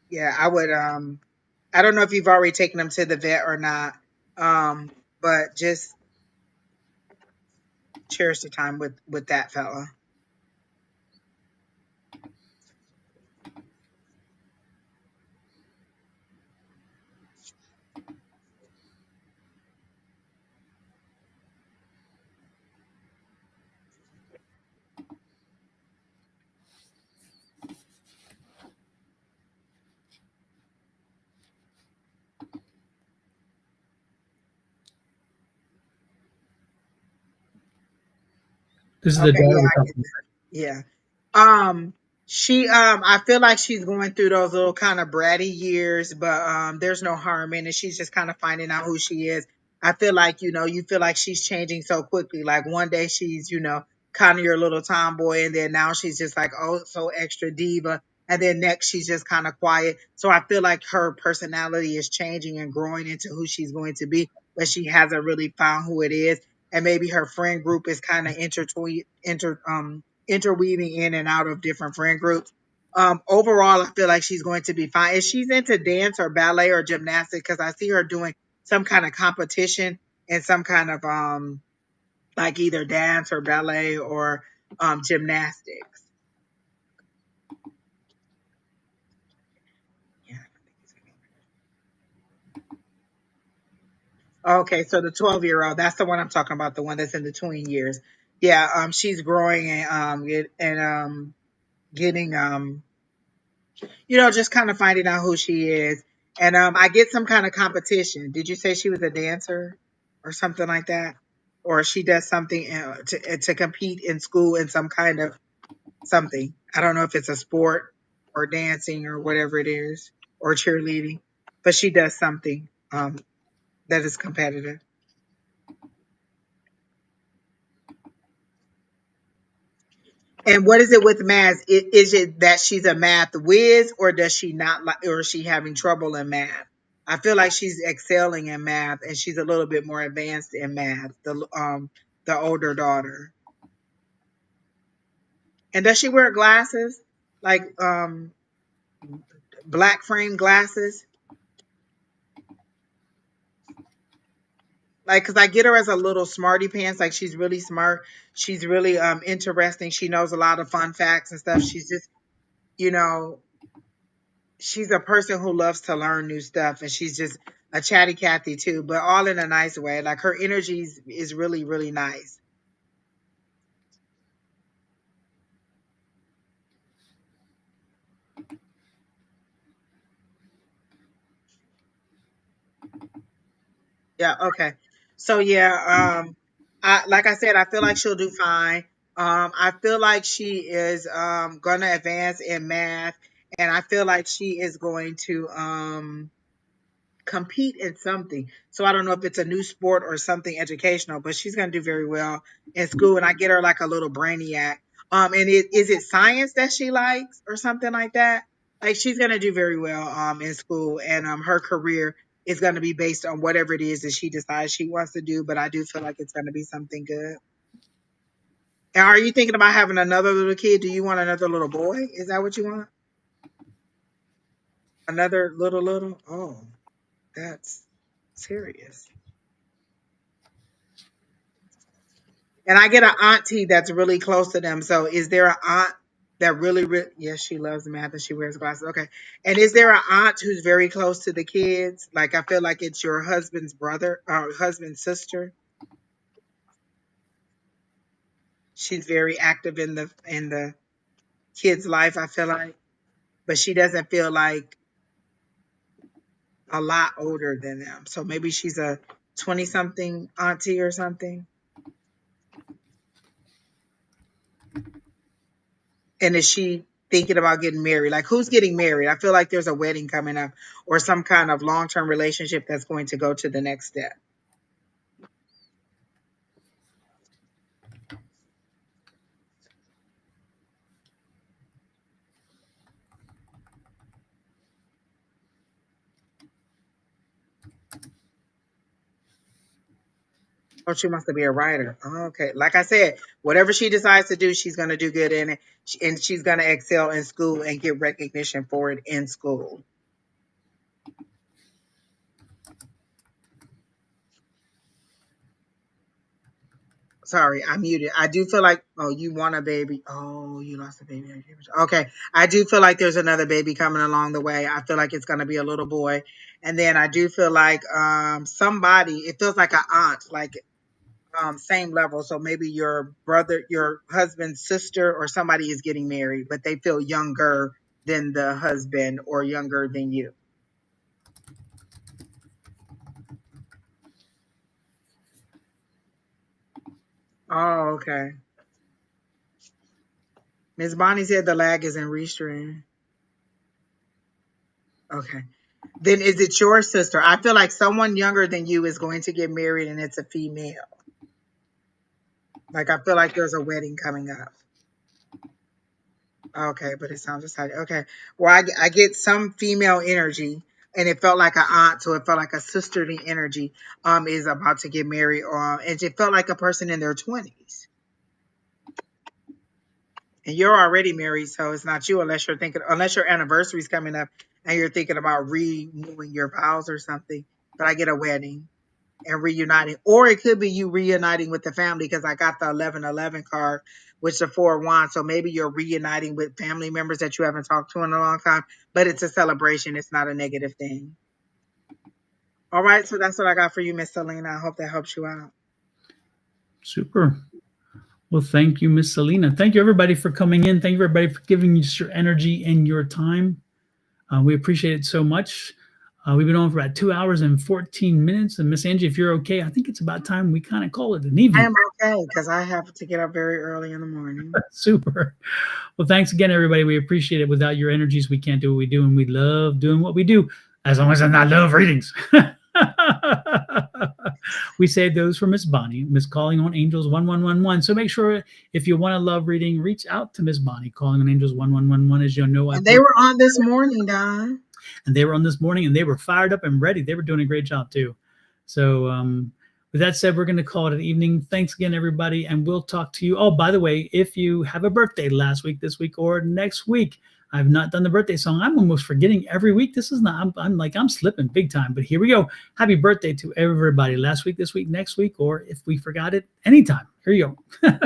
yeah, I don't know if you've already taken them to the vet or not. But just cherish the time with that fella. This is the Okay, dad yeah, we're I get talking that. Yeah. She I feel like she's going through those little kind of bratty years, but there's no harm in it. She's just kind of finding out who she is. I feel like, you feel like she's changing so quickly. Like one day she's, kind of your little tomboy, and then now she's just like, oh, so extra diva. And then next she's just kind of quiet. So I feel like her personality is changing and growing into who she's going to be, but she hasn't really found who it is. And maybe her friend group is kind of interweaving in and out of different friend groups. Overall, I feel like she's going to be fine. If she's into dance or ballet or gymnastics, because I see her doing some kind of competition and some kind of like either dance or ballet or gymnastics. Yeah. Okay, so the 12-year-old, that's the one I'm talking about, the one that's in the tween years. Yeah, she's growing and getting just kind of finding out who she is. And I get some kind of competition. Did you say she was a dancer or something like that? Or she does something to compete in school in some kind of something. I don't know if it's a sport or dancing or whatever it is, or cheerleading, but she does something that is competitive. And what is it with math? Is it that she's a math whiz, or does she not like, or is she having trouble in math? I feel like she's excelling in math, and she's a little bit more advanced in math. The older daughter. And does she wear glasses, like black frame glasses? Like, cause I get her as a little smarty pants. Like she's really smart. She's really interesting. She knows a lot of fun facts and stuff. She's just, you know, she's a person who loves to learn new stuff, and she's just a chatty Cathy too, but all in a nice way. Like her energy is really, really nice. Yeah, okay. So yeah, I like I said, I feel like she'll do fine. I feel like she is gonna advance in math, and I feel like she is going to compete in something. So I don't know if it's a new sport or something educational, but she's gonna do very well in school, and I get her like a little brainiac. And is it science that she likes or something like that? Like she's gonna do very well in school, and her career is gonna be based on whatever it is that she decides she wants to do. But I do feel like it's gonna be something good. And are you thinking about having another little kid? Do you want another little boy? Is that what you want? Another little? Oh, that's serious. And I get an auntie that's really close to them. So is there an aunt that really, yes, she loves math and she wears glasses. Okay. And is there an aunt who's very close to the kids? Like I feel like it's your husband's brother or husband's sister. She's very active in the kid's life, I feel like. But she doesn't feel like a lot older than them. So maybe she's a 20 something auntie or something. And is she thinking about getting married? Like, who's getting married? I feel like there's a wedding coming up or some kind of long term relationship that's going to go to the next step. Oh, she wants to be a writer. Oh, okay. Like I said, whatever she decides to do, she's going to do good in it. And she's going to excel in school and get recognition for it in school. Sorry, I muted. I do feel like, oh, you want a baby. Oh, you lost a baby. Okay. I do feel like there's another baby coming along the way. I feel like it's going to be a little boy. And then I do feel like somebody, it feels like an aunt, like same level. So maybe your brother, your husband's sister, or somebody is getting married, but they feel younger than the husband or younger than you. Oh, okay. Miss Bonnie said the lag is in restream. Okay. Then is it your sister? I feel like someone younger than you is going to get married and it's a female. Like I feel like there's a wedding coming up. Okay, but it sounds exciting. Okay. Well, I get some female energy and it felt like an aunt, so it felt like a sisterly energy is about to get married and it felt like a person in their 20s. And you're already married, so it's not you unless your anniversary's coming up and you're thinking about renewing your vows or something. But I get a wedding and reuniting, or it could be you reuniting with the family because I got the 1111 card, which is the four of wands. So maybe you're reuniting with family members that you haven't talked to in a long time, but it's a celebration. It's not a negative thing. All right, so that's what I got for you, Miss Selena. I hope that helps you out. Super. Well, thank you, Miss Selena. Thank you, everybody, for coming in. Thank you, everybody, for giving us your energy and your time. We appreciate it so much. We've been on for about 2 hours and 14 minutes. And Miss Angie, if you're okay, I think it's about time we kind of call it an I evening. am okay because I have to get up very early in the morning. Super. Well, thanks again, everybody. We appreciate it. Without your energies, we can't do what we do, and we love doing what we do, as long as I love readings. We saved those for Miss Bonnie, Miss Calling on Angels 1111. So make sure if you want a love reading, reach out to Miss Bonnie, Calling on Angels 1111. As you know, And they were on this morning, Don. and they were on this morning, and they were fired up and ready. They were doing a great job too. So with that said, we're going to call it an evening. Thanks again, everybody, and we'll talk to you. Oh, by the way, if you have a birthday last week, this week, or next week, I've not done the birthday song. I'm almost forgetting every week. This is not, I'm slipping big time, but here we go. Happy birthday to everybody last week, this week, next week, or if we forgot it, anytime. Here you go.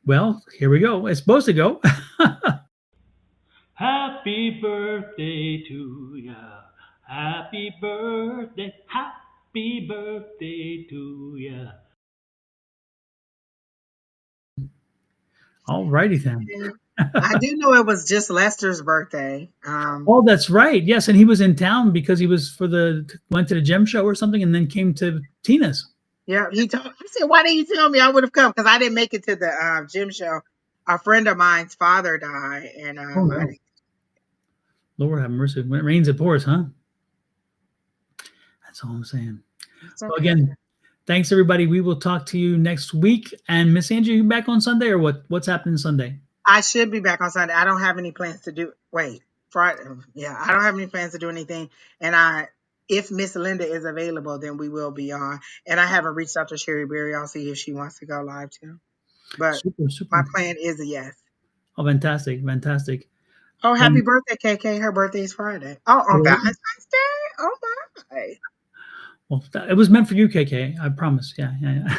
Well, here we go. It's supposed to go. Happy birthday to ya. Happy birthday to ya. All righty then. I do know it was just Lester's birthday. Oh, that's right. Yes, and he was in town because he was went to the gem show or something, and then came to Tina's. Yeah, he told. I said, "Why didn't you tell me? I would have come because I didn't make it to the gym show. A friend of mine's father died, and Oh I no, didn't. Lord have mercy. When it rains, it pours, huh? That's all I'm saying. It's Well, okay. again, thanks everybody. We will talk to you next week. And Miss Angie, you back on Sunday or what? What's happening Sunday? I should be back on Sunday. I don't have any plans to do. Wait, Friday. Yeah, I don't have any plans to do anything. And if Miss Linda is available, then we will be on. And I haven't reached out to Sherry Berry. I'll see if she wants to go live too. But Super, my super. plan is a yes. Oh, fantastic, fantastic. Oh, happy And birthday, KK. Her birthday is Friday. Oh, on Valentine's Day? Oh, my. well, it was meant for you, KK. I promise. Yeah, yeah, yeah.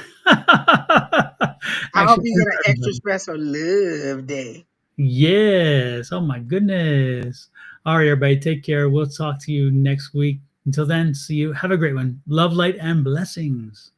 I hope Actually, you get an extra special love day. yes. Oh my goodness. All right, everybody. Take care. We'll talk to you next week. Until then, see you. Have a great one. Love, light, and blessings.